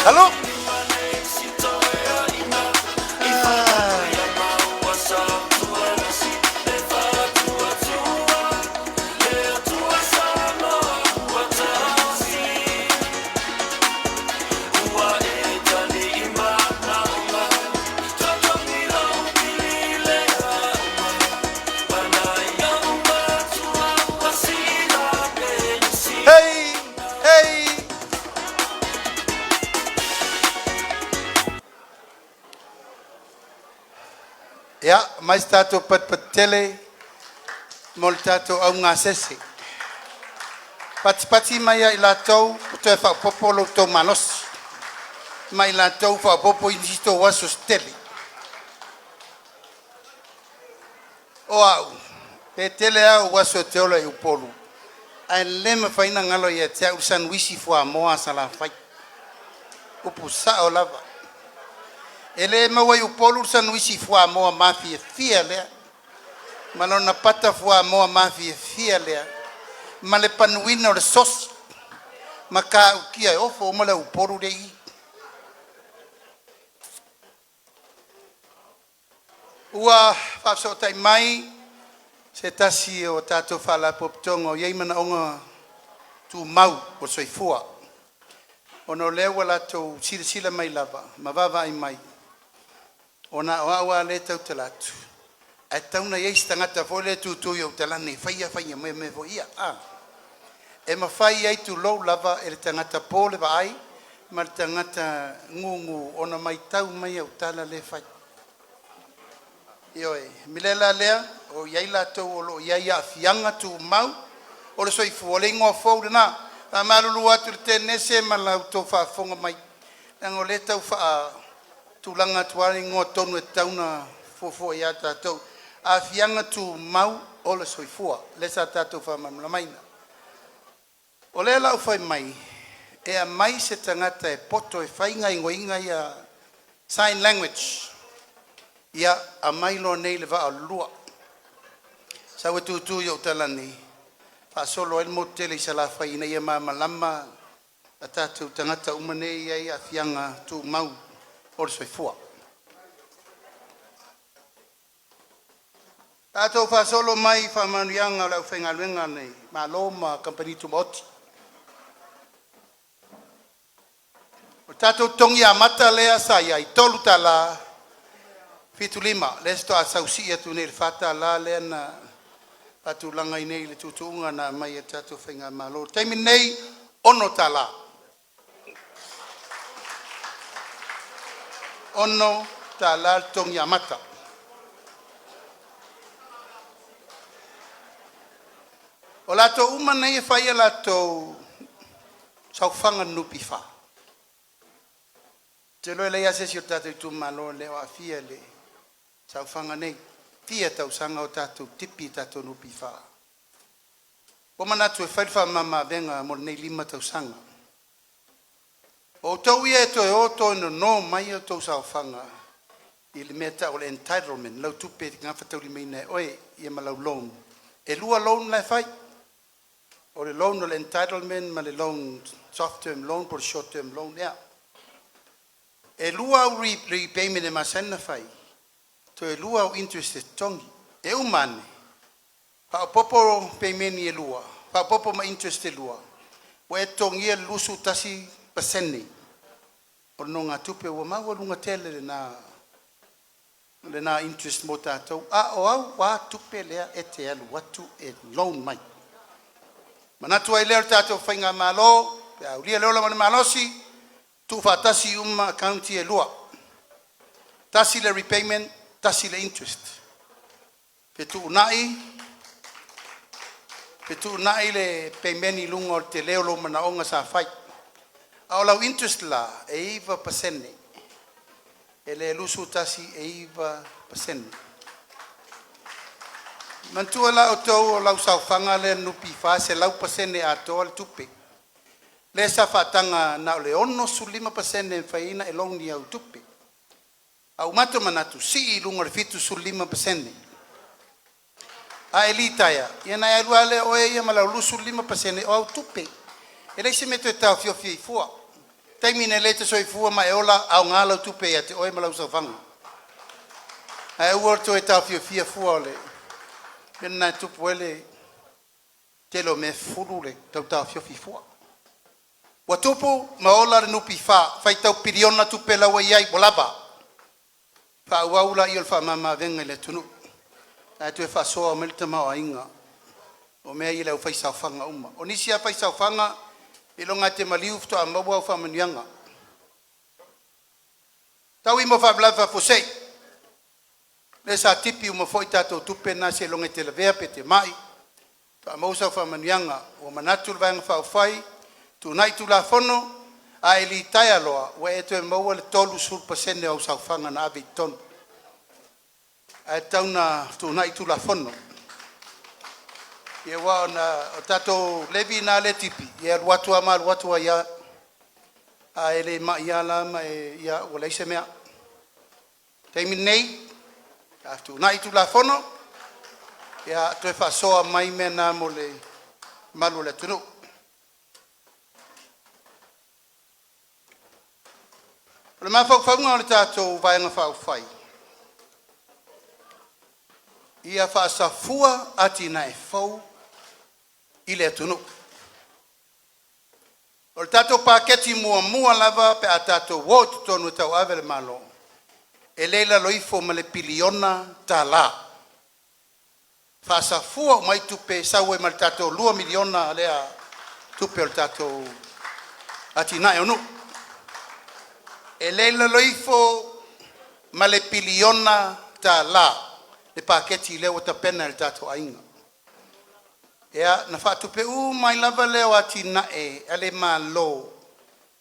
Hello? Ya, mais tato pat-patele, mol tato au ngā sese. Pati mai I lātou, to e whakapopolo tō manos. Mai lātou whakapopo insisto waso stele. O au, pe tele au waso te ola I upolu. Ai lema whaina ngalo ia te au san wisi fua moa sa la whai. Upu sa o lava. Ele maua I upolu san wisi fua moa mafi e fia lea. Malona pata fua moa mafi e fia lea. Male panuina o le sos. Maka ukia e ofo o male upolu rei. Ua whapso tai mai. Se tasi o tato whala poptongo. Iei mana onga tu mau o soifua. Ono lewa lato sila mai lava. Mawava I mai. Ona oawa le tau te latu. Ai tauna iei stangata fole tu yo talane. Whaia me vo ia. E mawhai ai tu lou lava e le tangata pole wa ai. Ma le tangata ngungu ona mai tau mai au tala le whai. Ioe, milela lea, o iei latou o lo iei a fianga tu mau. O le soifu o le ingoa fau le na. Ta malulu atu le tenese ma lau tau whaafonga mai. Nango le tau wha tulanga tuare ngoa tonu e tauna fofo ia tatou. A fianga tu mau o le soifua. Le sa tatou whamamula maina. O le lau whai mai. E a mai se tangata e poto e whainga ingoinga ia sign language. Ia a mailo nei le va a lua. Sa we tu yo talani. Fa solo el motel I sala fa ina ia ma malama. Atatu tangata umane ia fianga tu mau o le soifua. Tato fa solo mai fa manuianga lau whenga luenga nei. Ma loma company tu moti. O tato tongi a mata lea sa ia I tolu tala. Fitu lima, lesto a sausia tu nei fata la lena atu langa I nei le tutunga na mai e tatu whenga malo. Taimi nei ono tala. Ono tala tongi amata. O lato uma nei e whaia lato sauwhanga nupi wha. Te loe leia sesi o tatu ITUMALO leo a fia le. Sau whanga nei, tia tau sanga o tātou tipi tātou nupi wha. O manatu e whaidwha mama venga mo nei 5 tau sanga. O tau ia e toi oto no mai o tau sau whanga. I le mea ta o le entitlement, lau tupe ngā whatau li meina oe, ia ma lau loan. E lua loan lai whai. O le loan o le entitlement, ma le loan, soft term loan, por short term loan, ia. E lua au repayment e masena whai. To e lua o interest e tongi. E umane. Pa popo peimeni e lua. Pa popo ma interest e lua. O e tongi e lusu tasi pasene. O no ngā tupe ua maua lunga tele le na interest mo tātou. A o au wā tupe lea e te alu watu e loan mai. Manatu ai leo tātou whainga malo. Pe au lia leo la mani malosi. Tu whatasi uma county e lua. Tasi le repayment. Tasi le interest. Petu unai le peimeni lunga o te leo lo mana onga sa whai. Au lau interest la e iwa pasene. E le lusu tasi e iwa pasene. Mantua la o tau o lau sauwhanga le nupi wha se lau pasene a toa le tupe. Le sa whatanga na o le ono su 5% whaina e long ni au tupe. Au mato manatu si lunga le fitu sul 5%. A elitaia, ia na ia lua le oe ia mala lusu 5% o au tupe. Ele se meto e tau fio fio i fua. Taimine le te soi fua ma e ola au ngala tupe ia te oe mala usawanga. A uorto e tau fio fio fua le. Pena tupu ele telo me furu le tau fio fio fua. Wa tupu ma ola le nupi fai tau piriona tupe la wa iai bolaba. Fa waula i olfa mama venga le tunu. A tu e fa soa o melta ma inga. O mea i le au fai saufanga uma. O nisi a fai saufanga i longa te maliu fto a maua o fa manuianga. Tau i mo fa blava fosei. Le sa tipi uma foi tatou tupe na se longa te lavea pe te mai. Fa mausa o fa manuianga o manatu lvanga fa fai. Tu nai tu la fono. A eli taia loa, wa e te maua le tolu sul pasene au saufanga na avi tonu. A tauna tu nai tu la fono. Ia wa na o tato levi na le tipi. Ia luatu ama luatu a ia. A ele ma ia la ma e ia o leise mea. Teimi nei. A tu nai tu la fono. Ia tu e fa soa mai mena mo le malu le tunu. Le ma fau faunga o le tātou vaenga fau fai. Ia whaasafua ati na e fau i le atunu. O le tātou paketi mua lava pe a tātou wot tonu tau avele malo. E leila loifo ma le piliona tā la. Whaasafua o mai tupe saue ma le tātou 2 miliona lea tupe o le tātou ati na e onu. E leila loifo ma le piliona tā la le paketi leo ta pena le tato ainga. Ea na whatupe mai lava leo ati na e ale malo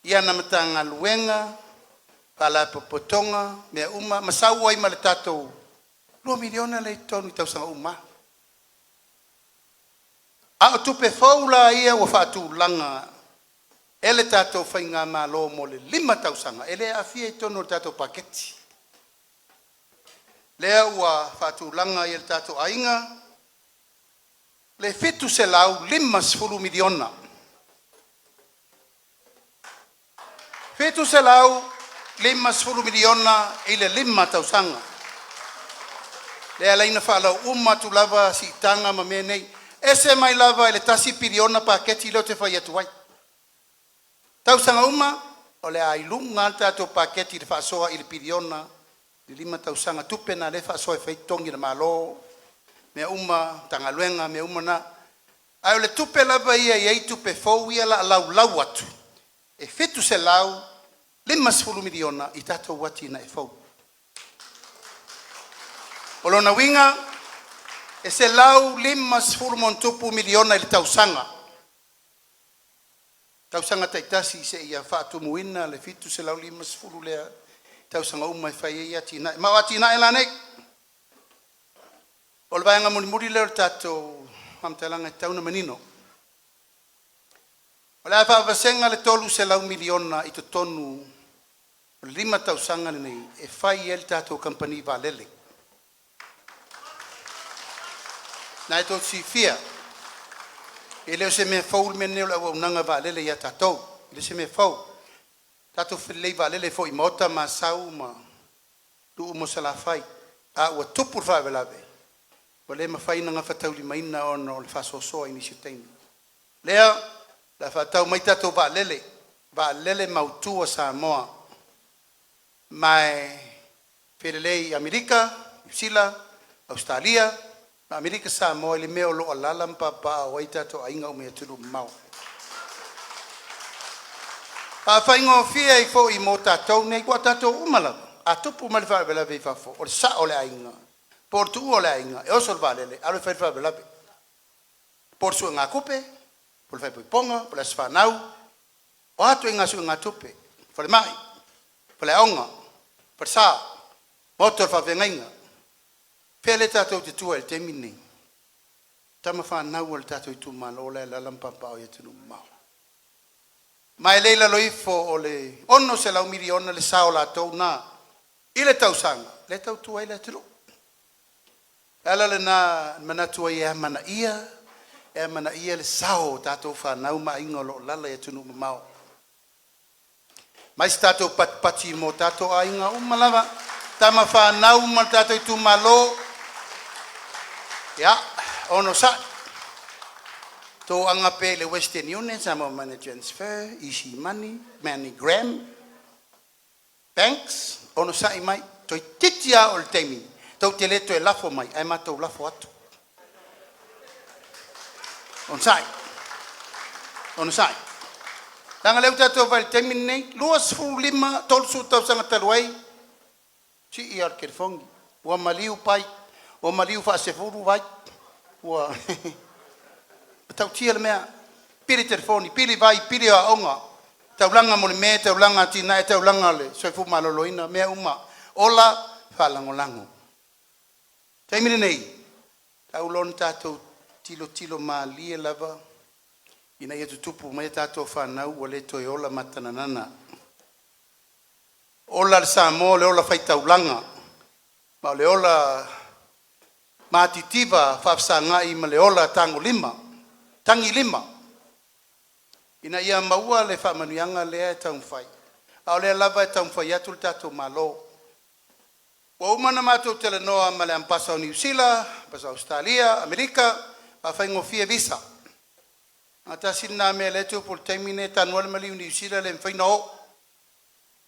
ia na matanga luenga pala popotonga mea uma masau ai ma le tato 2 miliona le tonu tau sanga uma. A o tupe faula ia wa whatu langa ele tato whainga malo mo le 5 tausanga. Ele afia i tono tato paketi. Lea ua whatu langa i le tato ainga. Le fitu se lau 5 miliona. Fitu se lau 5 miliona i le 5 tausanga. Lea leina whalau tu lava si tanga ma menei. Ese mai lava ele tasi piliona paketi leo te whai atuai. Tau sanga uma, o le ailunga tato paketi le whaasoa i le piriona, le 5 tau sanga tupena le whaasoa e whaitongi le malo, mea uma, tangaluenga, mea uma na. Ai le tupe lava ia i ei tupe fau ia la lau atu. E fitu se lau, 5 miliona i tato wati na e fau. O lona winga, e se lau 5 miliona i le tau sanga. Tau sanga taitasi se ia whaatu muina le fitu se lau 5 lea. Tau sanga umai whai ia tina. Ma wati na e la nei. O le vaenga muri leo tato hamtalanga tau na manino. O le a whaavasenga le tolu se lau miliona i to tonu. O le 5 tau sanga nei e whai el tato company valele. Na e tot si fia. E leo se me fau me neo la unanga va lele ya tatou. Le se me fau. Tatou filei va lele fo i mota ma sau ma tu mo sala fai. A o tupu fa velave. O le ma fai nga fatau li maina on le faso so ini sitain. Lea la fatau mai tatou va lele mautu o Samoa. Mai filei Amerika, Sila, Australia. Amerika Samoa le meo lo alala papa o ita to ainga o me tulu mau. A faingo fia i fo i mota tau nei kwa tato umala. A tupu mal fa bela ve fa fo. O sa o le ainga. Por tu o le ainga. E o sol valele. A lo fa fa bela. Por su nga kupe. Por fa ponga, por las fa nau. O atu nga su nga tupe. Por le mai. Por le onga. Por sa. Motor fa venga. Pele tatou te tua el te mini. Tama whanau al tatou ITUMALO o le lalampa o ia tunu mau. Mai leila loifo o le ono se lau miliona le sao la tau na I le tausanga, le tau tuai le tiro. Ala le na manatua ia MANUIA, e MANUIA le sao tātou whanau mainga lo lala e tunu mamao. Mais tātou patpati mo tātou ainga umalawa, tama whanau ma tātou ITUMALO. Ya, ono sa. Tō anga pe le Western Union, SAMOA money transfer, easy money, MoneyGram, banks, ono sa i mai, toi titia o le teimi. Tau te leto e lafo mai, ai mātou lafo atu. On sai. On sai. Tanga leu tātou vai le teimi nei, luas fu lima, tolsu tau sanga taruai, si i ar kerfongi. Ua maliu pai, ua maliu fa se furu vai, ua... Tau tia le mea, piri telefoni, piri vai, piri a onga, tau langa mo le mea, tau langa tina, tau langa le, soi fu maloloina, mea uma, ola, whalangolango. Taimine nei, tau lon tātou tilo maa lia lava, ina ia tutupu mai tātou whanau, wale toi ola matananana. Ola le Samoa, le ola whai tau langa, ma le ola maatitiva, whafsangai, ma le ola tango lima, tangi lima. Ina ia maua le whamanuianga lea e taumwhai. Ao lea lava e taumwhai atu le tātou malo. Wa umana mātou tele noa ma le ampasa o New Zealand, pasa Australia, Amerika, a whaingofia visa. Ngata sina mea le tu pol taimine tanua le maliu New Zealand le mwhaina o.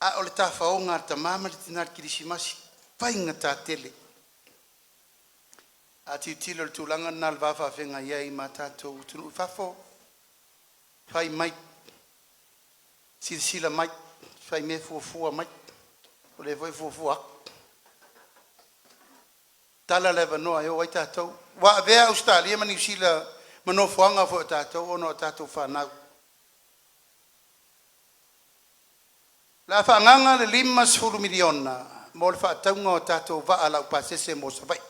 A o le tāwha o ngā tamama le tinar kirisimasi. Whainga tā tele. A tilo le tūlanga nal wafa whenga iei ma tātou tunu whafo. Whai mai. Sila mai. Whai me fuafua mai. O le voi fuafua. Tala lewa noa eo ai tātou. Wa avea Australia ma New Zealand mano fuanga fo tātou ono tātou whanau. La whaanganga le 5 miliona mo le whaataunga o tātou wa alau pasese mo savai.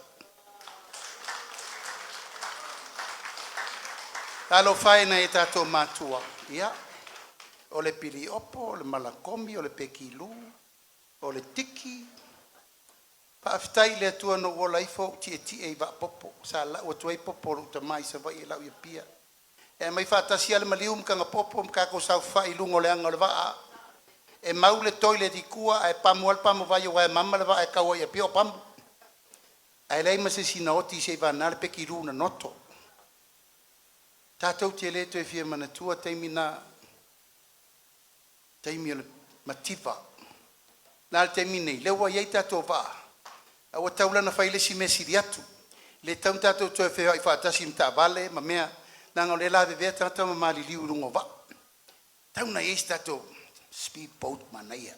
ALOFA na e tātou mātua. Ia. O le pili opo, o le malakomi, o le pekilu, o le tiki. Paafitai le atua no o laifo ti e va popo. Sa la o tuai popo o tamai sa vai e lau ia pia. E mai whaatasi ale maliu mkanga popo mkako sau whai lungo le anga le waa. E mau le toilet i kua e pamu al pamu vai o e mama le waa e kaua ia pia o pamu. E lei ma se sina oti se va nale pekilu na noto. Tātou te leto e fia manatua teimina teimi o le mativa. Nā le teimine, lewa iei tātou waa. Awa taulana whaile si mesiri atu. Le tau tātou toi whea i whaatasi mta vale, ma mea, nanga o le la vevea tātou ma mali liu rungo wa. Tauna eis tātou speedboat manaia.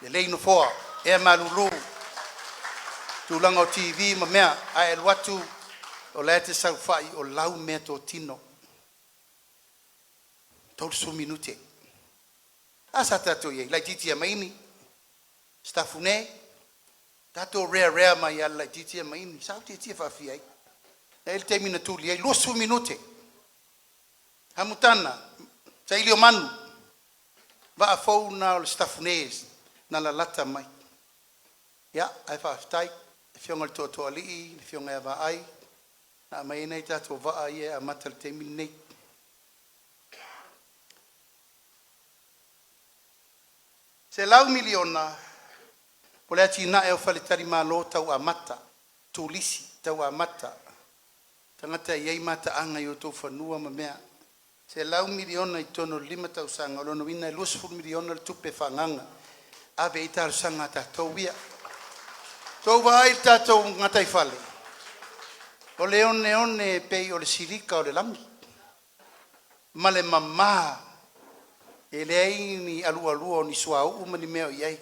Le leino foa, ea malulu, tūlanga o TV, ma mea, a el watu, o le te sau whai o lau mea tō tino. Tolsu minute. Asa tātou iei, lai titia maini, stafune, tātou rea mai ala lai titia maini, sao titia whawhi ai. E il te mina tūli ai, losu minute. Hamutana, SAILI o manu, va a fau na o le stafune, na la lata mai. Ia, ai whawhitai, fionga le tōtoa lii, fionga e wa ai, na mai nei tātou waa ia a matal te mini nei. Se lau miliona, po le ati na e o whalitari malo tau a mata, tūlisi tau a mata. Tangata iei mata anga i o tō whanua ma mea. Se lau miliona i tono 5 tau sanga, lono wina e 2 miliona le tupe whanganga. Ave i tāru sanga tātou ia. Tau vai tātou ngatai whale. O le one pei o le silika o le langi. Ma le mamā. E le ai ni alua o ni suau uma ni meo iai.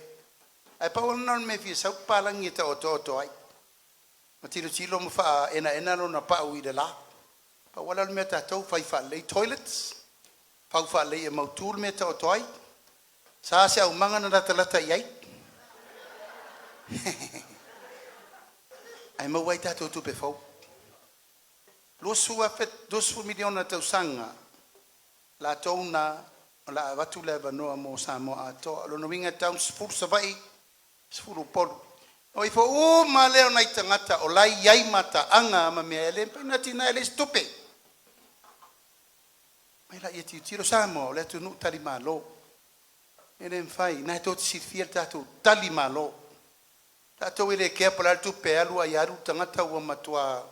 Ai pa ona me fi sau palangi ta oto ai. Ma tilo mo fa ena no na pa ui de la. Pa wala me ta tau fai fa le toilets. Fa le e mautul me ta oto ai. Sa se au manga na lata iai. Ai mo wai ta tu pe fau. Losu afet 2 miliona tau sanga. La tona la watu le vanoa mo Samoa to lo no winga tau spur savai Sfuru polu. O i fo ma leo nai tangata o lai iai mata anga ma mea ele pina tina ele stupe. Mai la ia tiro Samoa le tu nu tali malo. Ele fai na to si fiel tatu tali malo. Tatu ile ke pola tu pe alu ai alu tangata wa matua.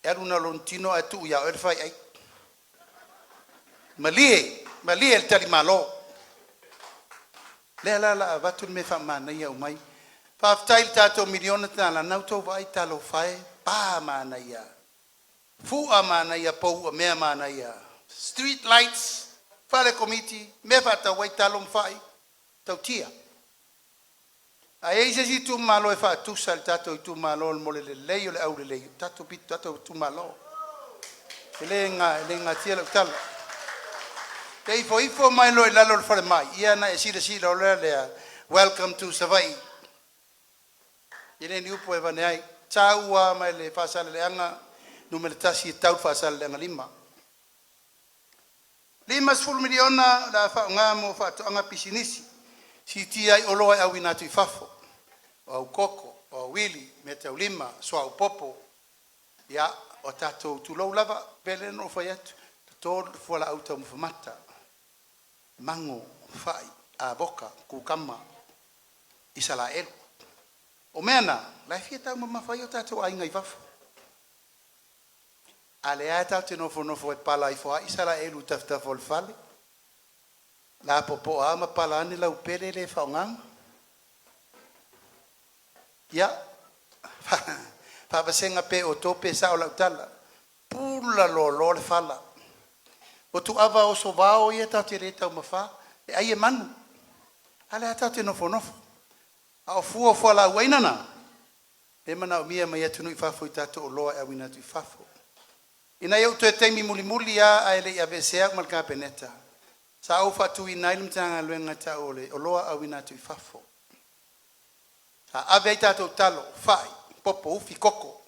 Alu na lontino atu ya ele fai ai. Malie el tali malo. Le la vatu me fa mana ia mai. Pa tail tato miliona tala na to vai talo fai pa mana ia. Fu amana ia po me mana ia. Street lights fale committee me fa ta vai talo fai. Tau tia. A eise si tu malo e fa tu sal tato tu malo mo le leio le au le leio. Tato pit tato tu malo. Le nga tia le talo. Dei ifo mai lo la lo fare mai. Ia na si lo le welcome to Savai. Ile ni upo eva nei. Taua mai le Faasaleleaga numero tasi tau Faasaleleaga 5. 5 miliona la fa nga mo fa anga pisinisi. Si ti ai olo ai awina tu fafo. O koko o wili meta ulima so au popo. Ya o tato tu lo lava pele no fa yat. Tol fola auto mo mata. Mango fai a boka ku kama Israel o mena la fieta ma fai o tato ai ngai vafo ale ata te no fo pala i fo Israel u tafta fol fale la popo ama pala ni la upele le faungang ya fa basenga pe o tope sa o la tala pula lo le fala o tu ava o so vao ia ta te reta o mafa e ai e manu ale ata te nofo a fu fo la wainana e mana o mia mai atu no fafo i tato o loa e wina tu fafo ina eu te temi muli a ele ia vesea mal ka peneta sa o fatu i nailum tanga luenga ta ole o loa a wina tu fafo sa ave tato talo fai popo ufi koko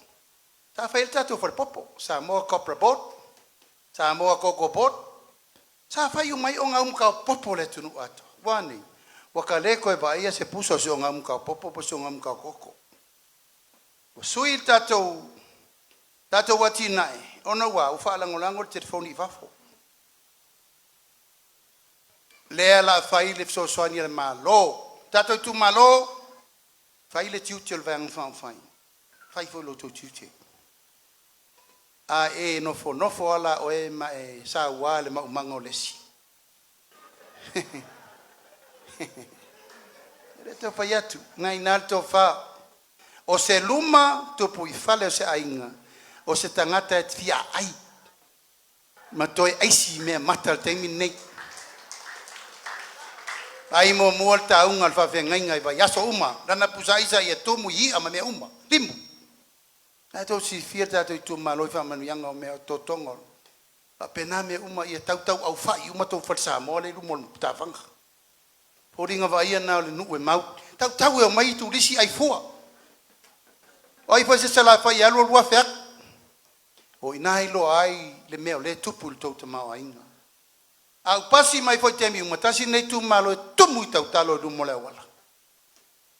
sa fai tato for popo sa mo copra boat SAMOA koko bot. Sa fai mai o ngam ka popo le tunu ato. Wani. Wakale ko e vai se puso se o ngam ka popo po se o ngam ka koko. Sui Tauva tato wati nai. Ona wa u fa langolango telefoni fafo. Le la fai le so soani le malo. Tato tu malo. Fai le tiutel vang fan fai. Fai fo lo tu tiutel. A e nofo ala o e ma e sa wale ma umango lesi. Reto fayatu ngai nalto fa o se luma to pui fale o se ainga o se tangata et fia ai ma toi aisi me matal temi nei ai mo molta unga fa fe ngai vai yaso uma dana pusa isa ye tomu yi ama me uma limbu. Ato si fieta to ITUMALO fa MANUIA o me totongo. A pena me uma ia tau au fai uma to fa SAMOA le lumon tafanga. Poringa vai na le nu e mau. Tau e mai tu lisi ai fua. Ai fa se sala fa ia lo lua fek. O inai lo ai le meo le tupul to te mau ainga. Au pasi mai foi temi uma tasi nei ITUMALO tumu tau talo lumo le wala.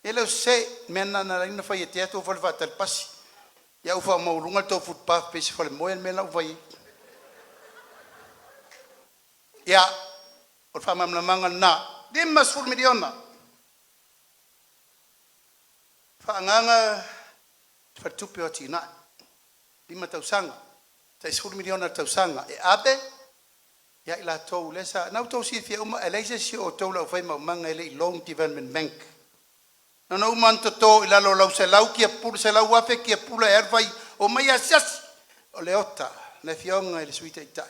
Ele se mena na ina fa ia teatro fa fa tal pasi. Ya ufa mau lunga to footpath pe se fale moen me la vai. Ya o fa mam manga na 5 miliona. Fa nganga fa tupe o tina. 5 tausanga. 5 miliona tausanga e abe ya ila to lesa na to si fi uma elise si o to la fa manga ele long development bank. No man to ila lo se lau ki pur se lau afe ki pula ervai o mai asas o leota na fionga ele Sui Tauva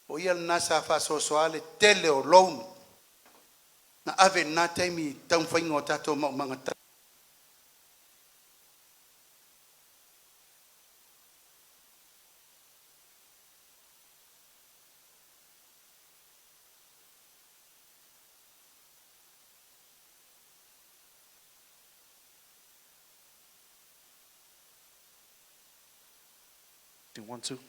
o ia nasa fa soale tele o loan na ave na taimi tau faingo tato ma manga. Do 1, 2.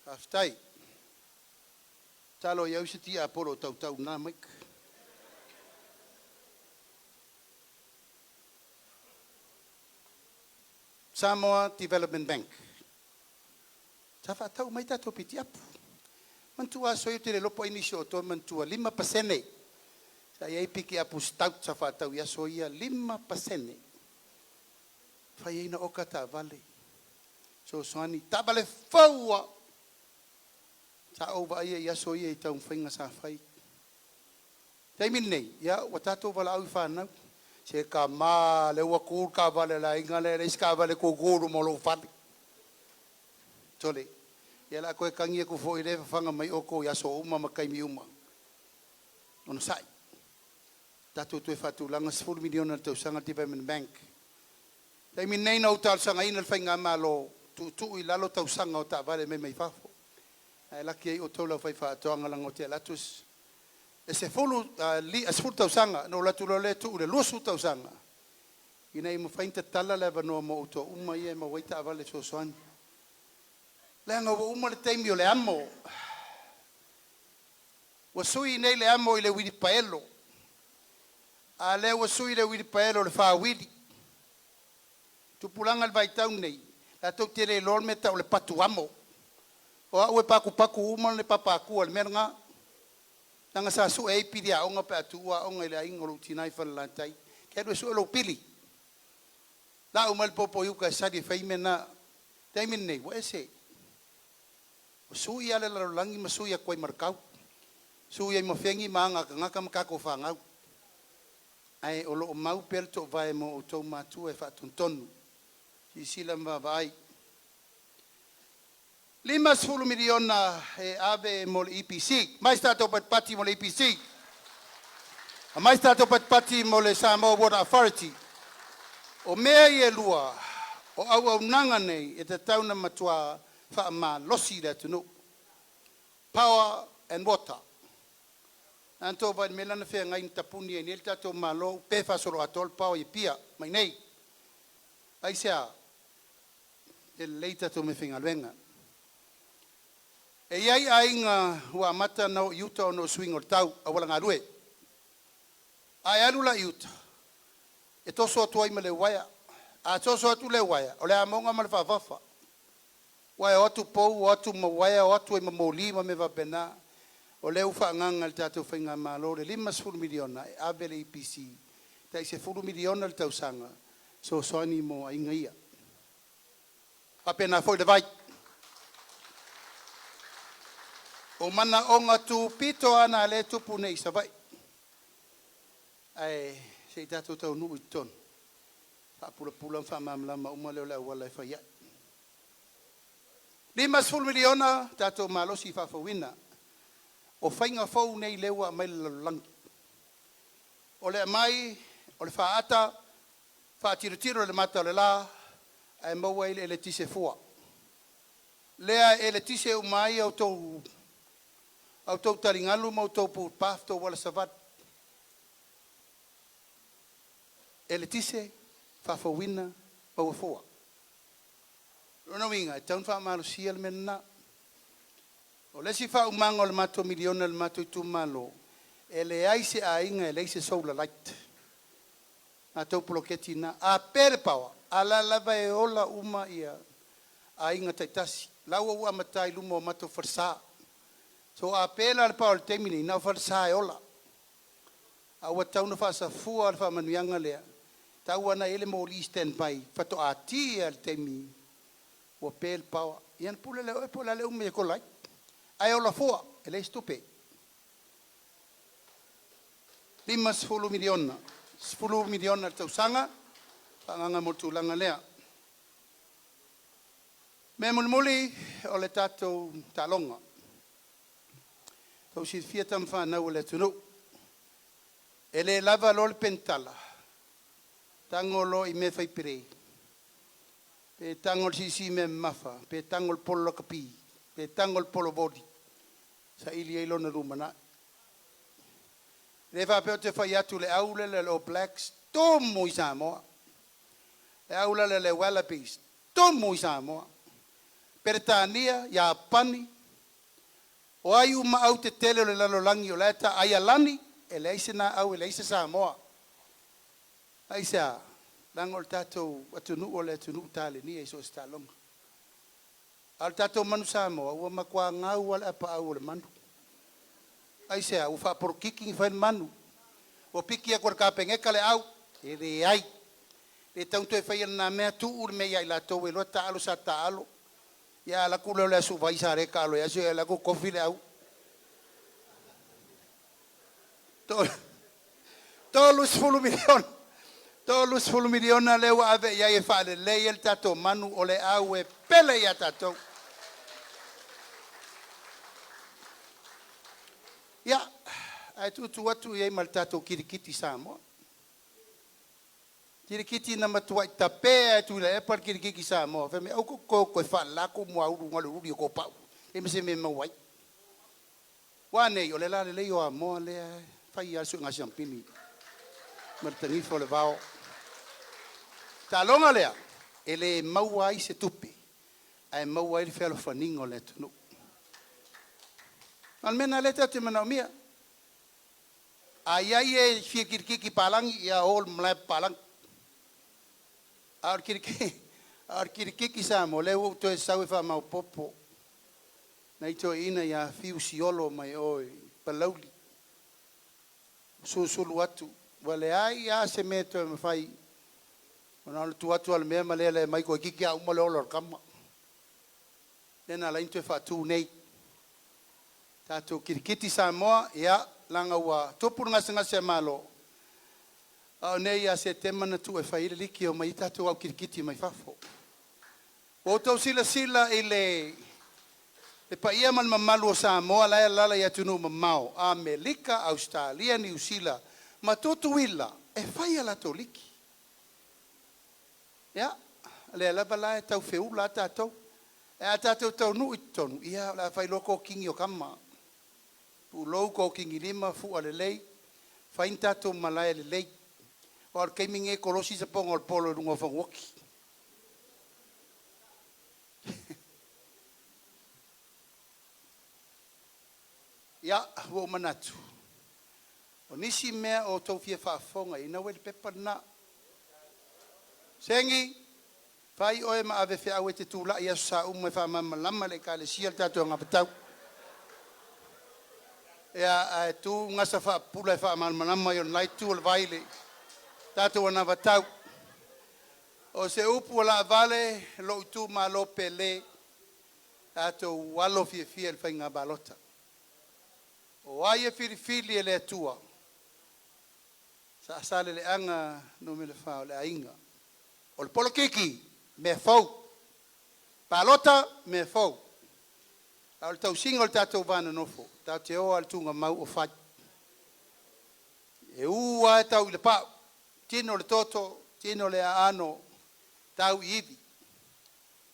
Aftai. Talo iau se tia apolo tau nā maik. Samoa Development Bank. Tafa tau mai tato piti apu. Mantua soio te le lopo inisio o to mantua 5%. Sa iai piki apu stout tafa tau ia soia 5%. Fai eina oka ta vale. So soani tabale faua. Sa ova ia soia i tau whainga sa fai. Taimin nei, ia watato wala au i whanau. Se ka ma le ua kūr ka vale la inga le reis ka vale ko kūru mo lo whale. Tole, ia la koe kangia ku fo i rewa whanga mai oko ia so uma makai mi uma. Ono sai. Tatu tue whatu langa 10 miliona tau sanga Development Bank. Taimin nei na utal sanga ina le whainga malo tu i lalo tau sanga o ta vale me mai whafo. Ai laki ei o tola whai whaatoanga lango te latus. E se fulu tau sanga, no latu lo le tu le lusu tau sanga. Ina i mawhainta tala lewa noa mo uto uma ia ma waita avale so soani. Leanga wa uma le teimi o le amo. Wa sui nei le amo i le wiri paelo. A le wa sui le wiri paelo le wha wiri. Tupulanga le vaitau nei. La tau te le lormeta o le patu amo. O a ue paku uma le papaku al meranga. Nanga sa su e pili a onga pe atua onga ile ainga lo tinai whalalantai. Kia rue su e lo pili. La umal popo yuka sari whaimena. Taimin nei, wa ese. O sui ale la langi ma sui a koi markau. Sui ai mawhengi maanga ka ngaka makako whangau. Ai o lo o mau perto vai mo o tau matu e whatontonu. Si sila mwa vai. 5 miliona e ave mo le EPC. Mais tato pati mo le EPC. Mais tato pati mo le Samoa Water Authority. O mea i e lua, o au nanga nei e te tauna matua wha losi le tunu. Power and water. Anto vai melana whea ngai tapuni e nel tato malo, pefa soro atol pao i pia, mai nei. Ai sea, e leita to me whinga luenga. E iai ainga hua mata no iuta o no swing o tau a wala ngā rue. Ai alula iuta. E toso atu ai ma le waia. A toso atu le waia. O le amonga ma le whawhafa. Waia o atu pou, o atu ma waia, o atu e ma mōli ma me wapena. O le uwha nganga le tātou whainga malo. Le 5 miliona e ave le EPC. Tai se 10 miliona le tausanga. So soani mo ainga ia. Apena foi le vai. O mana onga tu pito ana le tupu nei sa vai. Ai, se tato tau nui ton. Whapula whamamlama umaleo leo wala e whaia. 5 miliona tato malosi whawhawina. O whainga whau nei lewa mai lalangi. O le mai, o le whaata, whaatiru le mata o le la, ai maua ele ele tise fua. Lea ele tise umai au tau taringalu mau tau pūpaf tau wala savat. Ele tise, whawhawina, mau fua. Rona winga, taun wha sia le mena. O lesi wha umanga o le mato miliona le mato ITUMALO. Ele aise a inga, ele aise solar light. A tau poloketi na, a pere pawa, a la lava e ola uma ia, a inga taitasi. Laua ua matai lumo mato farsa. So a pela le paul temini na farsa e ola. A ua tau na fasa fua le whamanuianga lea. Tau ana ele mo li stand by. Fato a ti al temi. Ua pel pawa. Ian pula leo e pula leo me kolai. Ai ola fua. Ele stupe. 5 miliona. 10 miliona tau sanga. Panganga mo tulanga lea. Me mulmuli o le tatou talonga. Tau si fia tam whanau le tunu. E le lava lo le pentala. Tango lo i me fai pere. Pe tango si me mafa. Pe tango polo kapi. Pe tango polo body. SAILI e lona LUMANA'I. Le fa pe te fai atu le aule le All Blacks. Tomu i Samoa. Le aula le Wallabies. Tomu i Samoa. Peretania, Japani, O ai uma au te tele o le lalolangi o le ta ai alani, e le aise na au, e le aise Samoa. Aise a, lango le tatou atunu o le atunu tale ni e so stalonga. Al tatou manu Samoa, ua makua ngau wale apa au le manu. Aise a, ufa por kiki ngi fain manu. O piki a kwa kapengeka le au, e re ai. Le taunto e fai na mea tu ur me ia la to we lo ta alo sa ta alo ya la ku le su vai sa re ka lo ya se la ku kofi le au to lu sfulu milion le wa ave ya e fa le el tato manu o le au e pele ya tato ya ai tu watu ye mal tato kirikiti Samoa kirikiti na matua tape tu le par kirikiki Samoa fe me o ko fa la ko mo au ngalo ru ko pa e me se me mai wa ne yo le la le yo amo le fa ya su nga champini martani fo le vao ta longa le ele mauai se tupi ai mauai fe lo faningo le tu almena le te mena mia ai e fi kirikiki palang ya ol mla palang ar kirikiki Samoa le o to sawe fa mau popo na ito ina ya fiu siolo mai oi palauli sulu atu wale ai ya se meto me fai ona tu atu al me malele mai ko kiki a umalo lor kama nena la into fa tu nei tato kirikiti Samoa ya langa wa topur ngasa se malo o nei ya se tema na tu e fai le liki o mai tato au kirikiti mai fafo o to sila ile e pa ia man mamalu o Samoa la ya tunu mamao Amerika Australia New Zealand matutu ila e fai ala to liki ya le la bala tau feu la tato e tato tau nu itonu ia la fai loko kingi o kama u loko kingi lima fu ale lei fai tato malai le lei or keiminge kolosi se pongo polo lungo fangoki ya wo manatu o nisi mea o tau fia whaafonga ina wele pepa na sengi fai oe ma ave fea awe te tūla ia sa ume wha mama lama le ka le sia tatu a ngapatau ia tu ngasa wha pula e wha mama lama yon lai tu al vaile tatu ana vatau o se upu la vale lo tu ma lo pele tatu walo fia el fainga balota o ai e fili le tua Faasaleleaga no me le FEILOAIGA o le polokiki me fou PALOTA me fou a le tausiga o le tatou vanonofo tate oa le tugamau o fai e ua e tau i le pau tino le toto tino le aano tau i ivi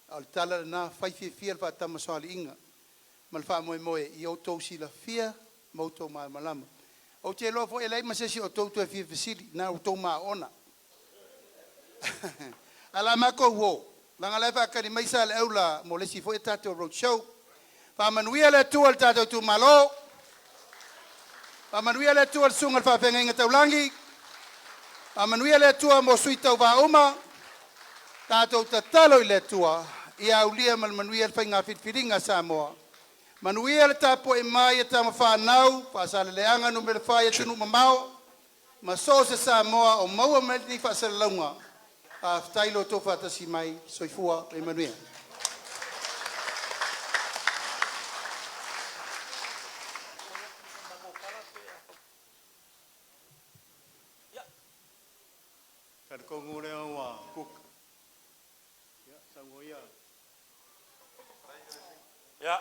a le tala lana faifiafia le faatamasoaliʻiga ma le faamoemoe i outou silafia ma outou malamalama o te loa foʻi lai masesi o toutou e fiafesili na outou maona ala makou o laga lai faakali mai sa le aula mo lesi foʻi tatou Roadshow faamanuia le atua le tatou ITUMALO faamanuia le atua le suga le faafegaiga taulagi faamanuia le atua mo Sui Tauva uma tatou tatalo i le atua ia aulia ma le manuia le faiga filifiliga Samoa manuia le tapo e mai e tama whanau, Faasaleleaga no me le whai e tunu mamao, ma so se Samoa o maua me ni Faasaleleaga, a whtailo tō whatasi mai, soifua e manuia. Tarkongu leo wa kuk. Ya, sangoia. Ya.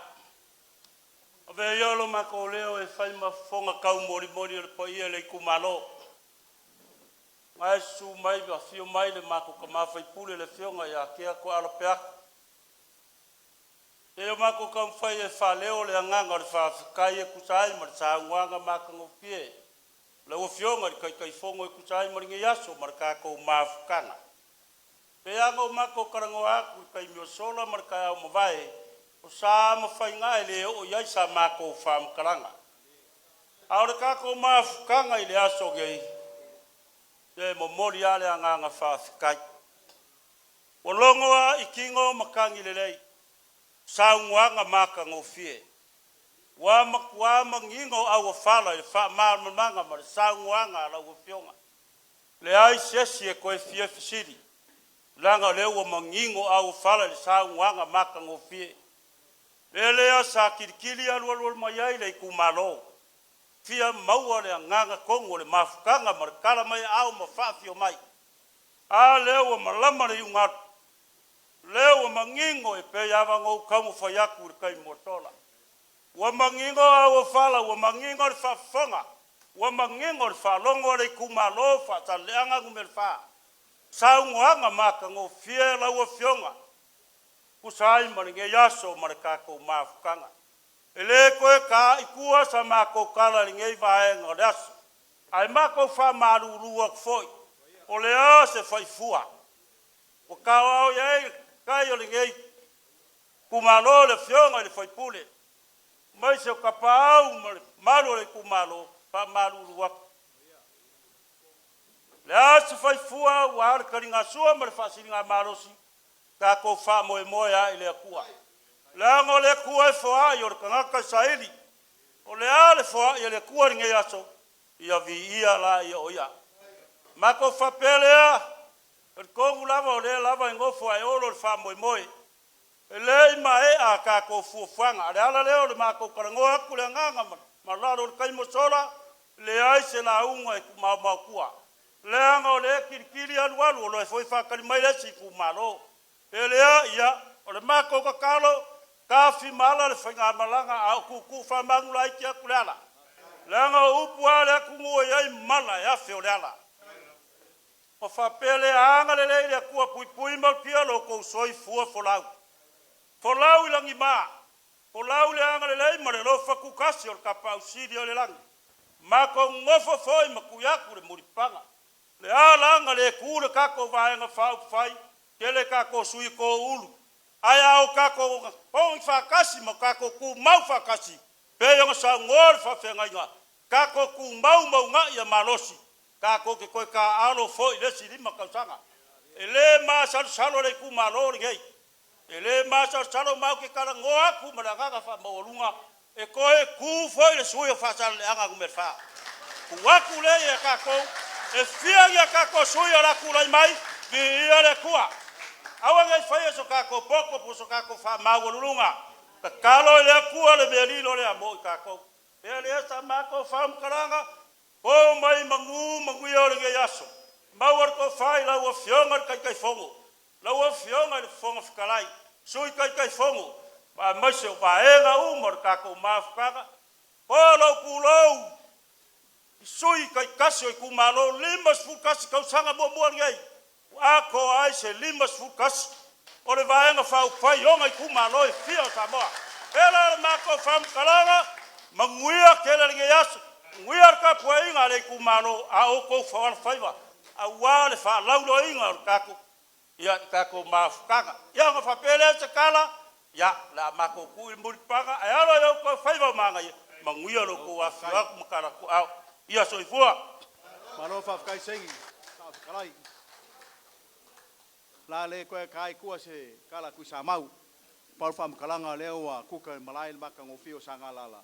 Ave yolo mako leo e fai mafonga kau mori le paia le kumalo. Mai su mai va fio mai le mako kama fai pule le fionga ya kia ko alopea. E o mako kam fai e fa leo le nganga le fa kai e kusai mar sa nganga mako ngopie. Le o fionga kai fongo e kusai mar ngi yaso mar ka ko mafukanga. Pe anga o mako karango aku kai mio sola mar ka o mavai. o sa mawhainga ele o iai sa mako whamkaranga. Aore kako mawhukanga ile aso gei, te mo mori ale anganga whawhikai. O longoa i kingo makangi lelei, sa unwanga maka ngofie. Wa mangingo au whala i wha maamanga ma sa unwanga ala ufionga. Le ai sesi e koe fie fisiri. Langa leo wa mangingo au whala i sa unwanga maka ngofie. Lelea sa kirikiri alualual mayai le kumalo. Fia maua le nganga kongo le mafukanga marikala mai au mafafio mai. A leo wa malama le yungatu. Leo wa mangingo e pe yava ngau kamu fayaku urikai motola. Wa mangingo au whala, wa mangingo le fafonga. Wa mangingo le falongo le kumalo fa taleanga ngumelfa. Sa unwanga maka ngo fie la wa fionga. Kusai maringe yaso marikako mafukanga. Ele koe ka ikua sa mako kala ringei vae ngodasu. Ai mako fa marurua kfoi. O lea se faifua. O kawao yei kai o ringei kumalo le fionga le faipule. Mai se o kapau malo le kumalo fa marurua. Lea se faifua wahar karinga sua mare fasiringa marosi. Kako fa moe moe a ile akua. Lango le kua e foa i orkangaka SAILI. O le ale foa i le kua ringe aso. Ia vi ia la ia oia. Mako fa pelea. El kongu lava o le lava ingofo ai olo le fa moe moe. E le ima e a kako fuafanga. Ale ala leo le mako karangoa kule nganga. Malaro le kaimo sola. Le aise la unga e kumau kua. Leanga o le kirikiri alualu. O le foi fa kalimai si kumalo. Elea ia. O le mako kakalo. Kafi mala le whainga malanga au kuku whamangu lai kia kuleala. Langa upua le kungu iai mala e Afio leala. O whapele anga le leile kua pui pui mau kia loko usoi fua folau. Folau ilangi maa. Folau le anga le lei ma le lofa kukasi o le kapau siri o le langi. Mako ngofo foi ma kuyaku le muripanga. Le ala anga le kule kako vaenga whau whai. Kele kako sui ko ulu. Ai au kako pong fakasi mo kako ku mau fakasi pe yo sa ngor fa fenga kako ku mau nga ya malosi kako ke ko ka ALOFA ile siri makasanga ele ma salo le ku malo ngei ele ma salo mau ke kala ngoa ku malanga fa molunga e ko e ku fo ile suyo Faasaleleaga kumerfa ku waku le ya kako e fia ya kako suyo la ku lai mai ki ile kuwa. Awa ngai fai so kako poko po so kako fa magolunga. Kalo le kua le belilo le amo kako. Ele esa mako fam karanga. O mai mangu yo le yaso. Mawar ko fai la wo fionga kai fongo. La wo fionga le fongo fikalai. Sui kai fongo. Ba masho ba enga umor kako mafkaka. Polo pulo. Sui kai kasio ku malo limas fu kasi kau sanga bo ngai. Ako ai se limas fukas o le vaenga fau fai onga i kumalo e fia o Samoa. Pela mako fam kalanga manguia kele ringe yasu. Nguia ka puinga le kumalo a oko fawal faiva. A wale fa laulo inga o kako. Ia kako mafukanga. Ia nga fa pele se kala. Ya la mako ku mulipanga. Ayalo yo ko faiva manga ia. Manguia lo ko afia ku makara ku au. Ia soifua. Malo fa kai sengi. Kalai. La le koe kai kua se kala ku samau. Pal fam kalanga leo wa kuka malai maka ngofio sangalala.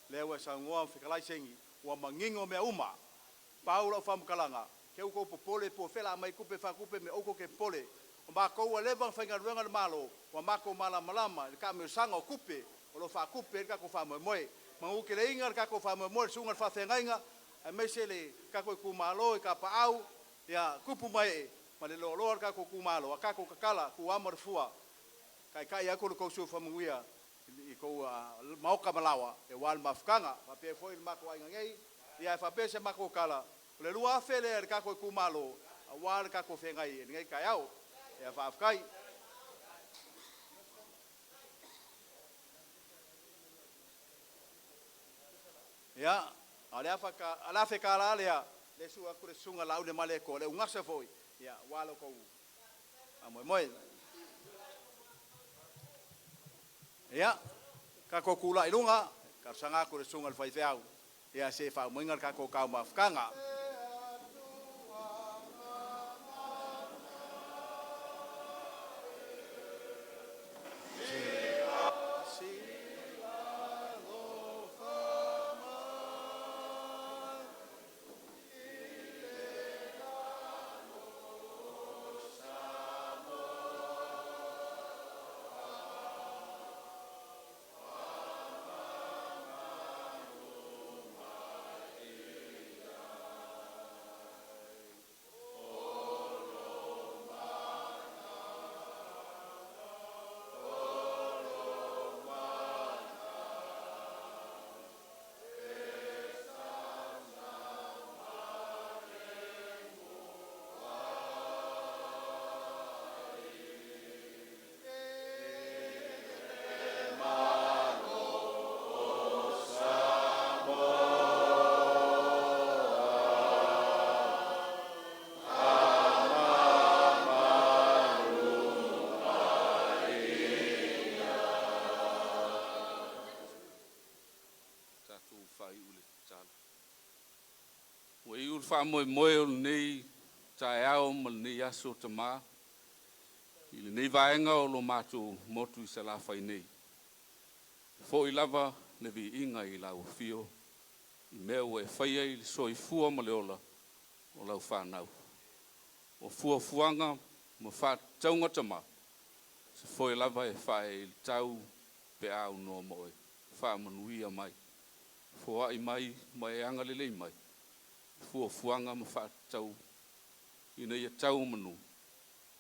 Leo sa ngoa fikalai sengi wa mangingo me uma. Paula fam kalanga. Ke uko popole po fela mai kupe fa kupe me uko ke pole. Ma ko wa leva fa ngalwenga le malo. Wa mako mala malama ka me sanga kupe. O lo fa kupe ka ko fa moe. Ma uke le inga ka ko fa moe sunga fa fengainga. A mesele ka ko ku malo ka pa au ya kupu mai. Ma le lo ka ko kumalo ka ko kakala ku amor fua kai ako ko su famuia i ko mau ka malawa e wal mafkanga pa pe foi mako ai ngai ia fa pe se mako kala le lua fele ka ko kumalo wal ka ko fengai ngai kai au e fa afkai ya ala fe kala ya le su akure sunga lau le male ko le ungasa foi ya walo ko amoy moy Ya, kako kula ilunga, kasanga ko sungal faifeau. Ya se fa moingal kako kau mafkanga. Fa moe moe nei tae ao mal nei aso tama i le nei vaenga o lo mātou motu i se la whai nei. Fo i lava le vi inga i lau fio i mea e whaia i soi fua ma le ola o lau whanau. O fua fuanga ma wha taunga tama se fo i lava e whae i tau pe au no moe wha manuia mai. Fo ai mai mai anga lelei mai. Fua fuanga ma wha tau i nei a tau manu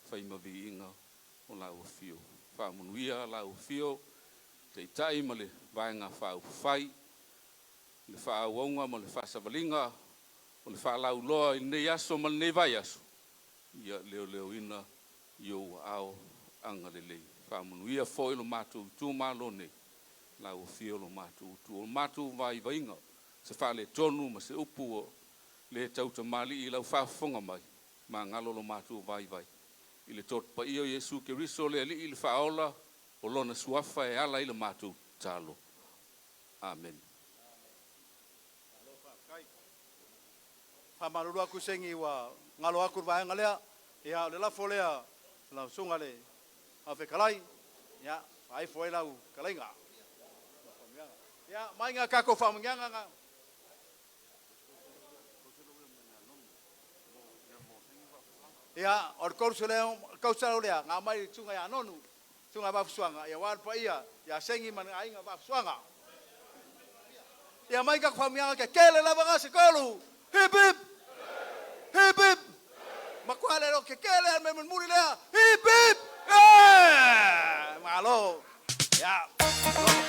whai ma vi inga o lau fio. Wha manuia lau fio te itai ma le vaenga wha whai le wha waunga ma le wha savalinga o le wha lau loa i nei aso ma le nei vai aso ia leo leo ina iou ao anga le lei. Wha manuia fo ilo mātou ITUMALO nei lau fio lo mātou tu o mātou vai vainga se wha le tonu ma se upu o le tauta mali i lau whaafonga mai, ma ngalo lo mātou vai vai. I le tot pa iyo Yesu ke riso le ali i le whaola, o lona suafa e ala i le mātou talo. Amen. Whamaruru aku sengi wa ngalo aku vaenga lea, ia le lafo lea, lau sunga le awhe kalai, ia, ai foe lau kalainga. Ia, mainga kako whamungianga nga. Ya, or kursus leo, kursus leo, ngamai sungai anonu, sungai bafsuanga, ya warpa iya, ya sengi man ainga bafsuanga. Ya mai ka kwamia ke kele la baga sekolu, hip hip, hip hip, makwale lo ke kele me muri lea, hip hip, malo, ya.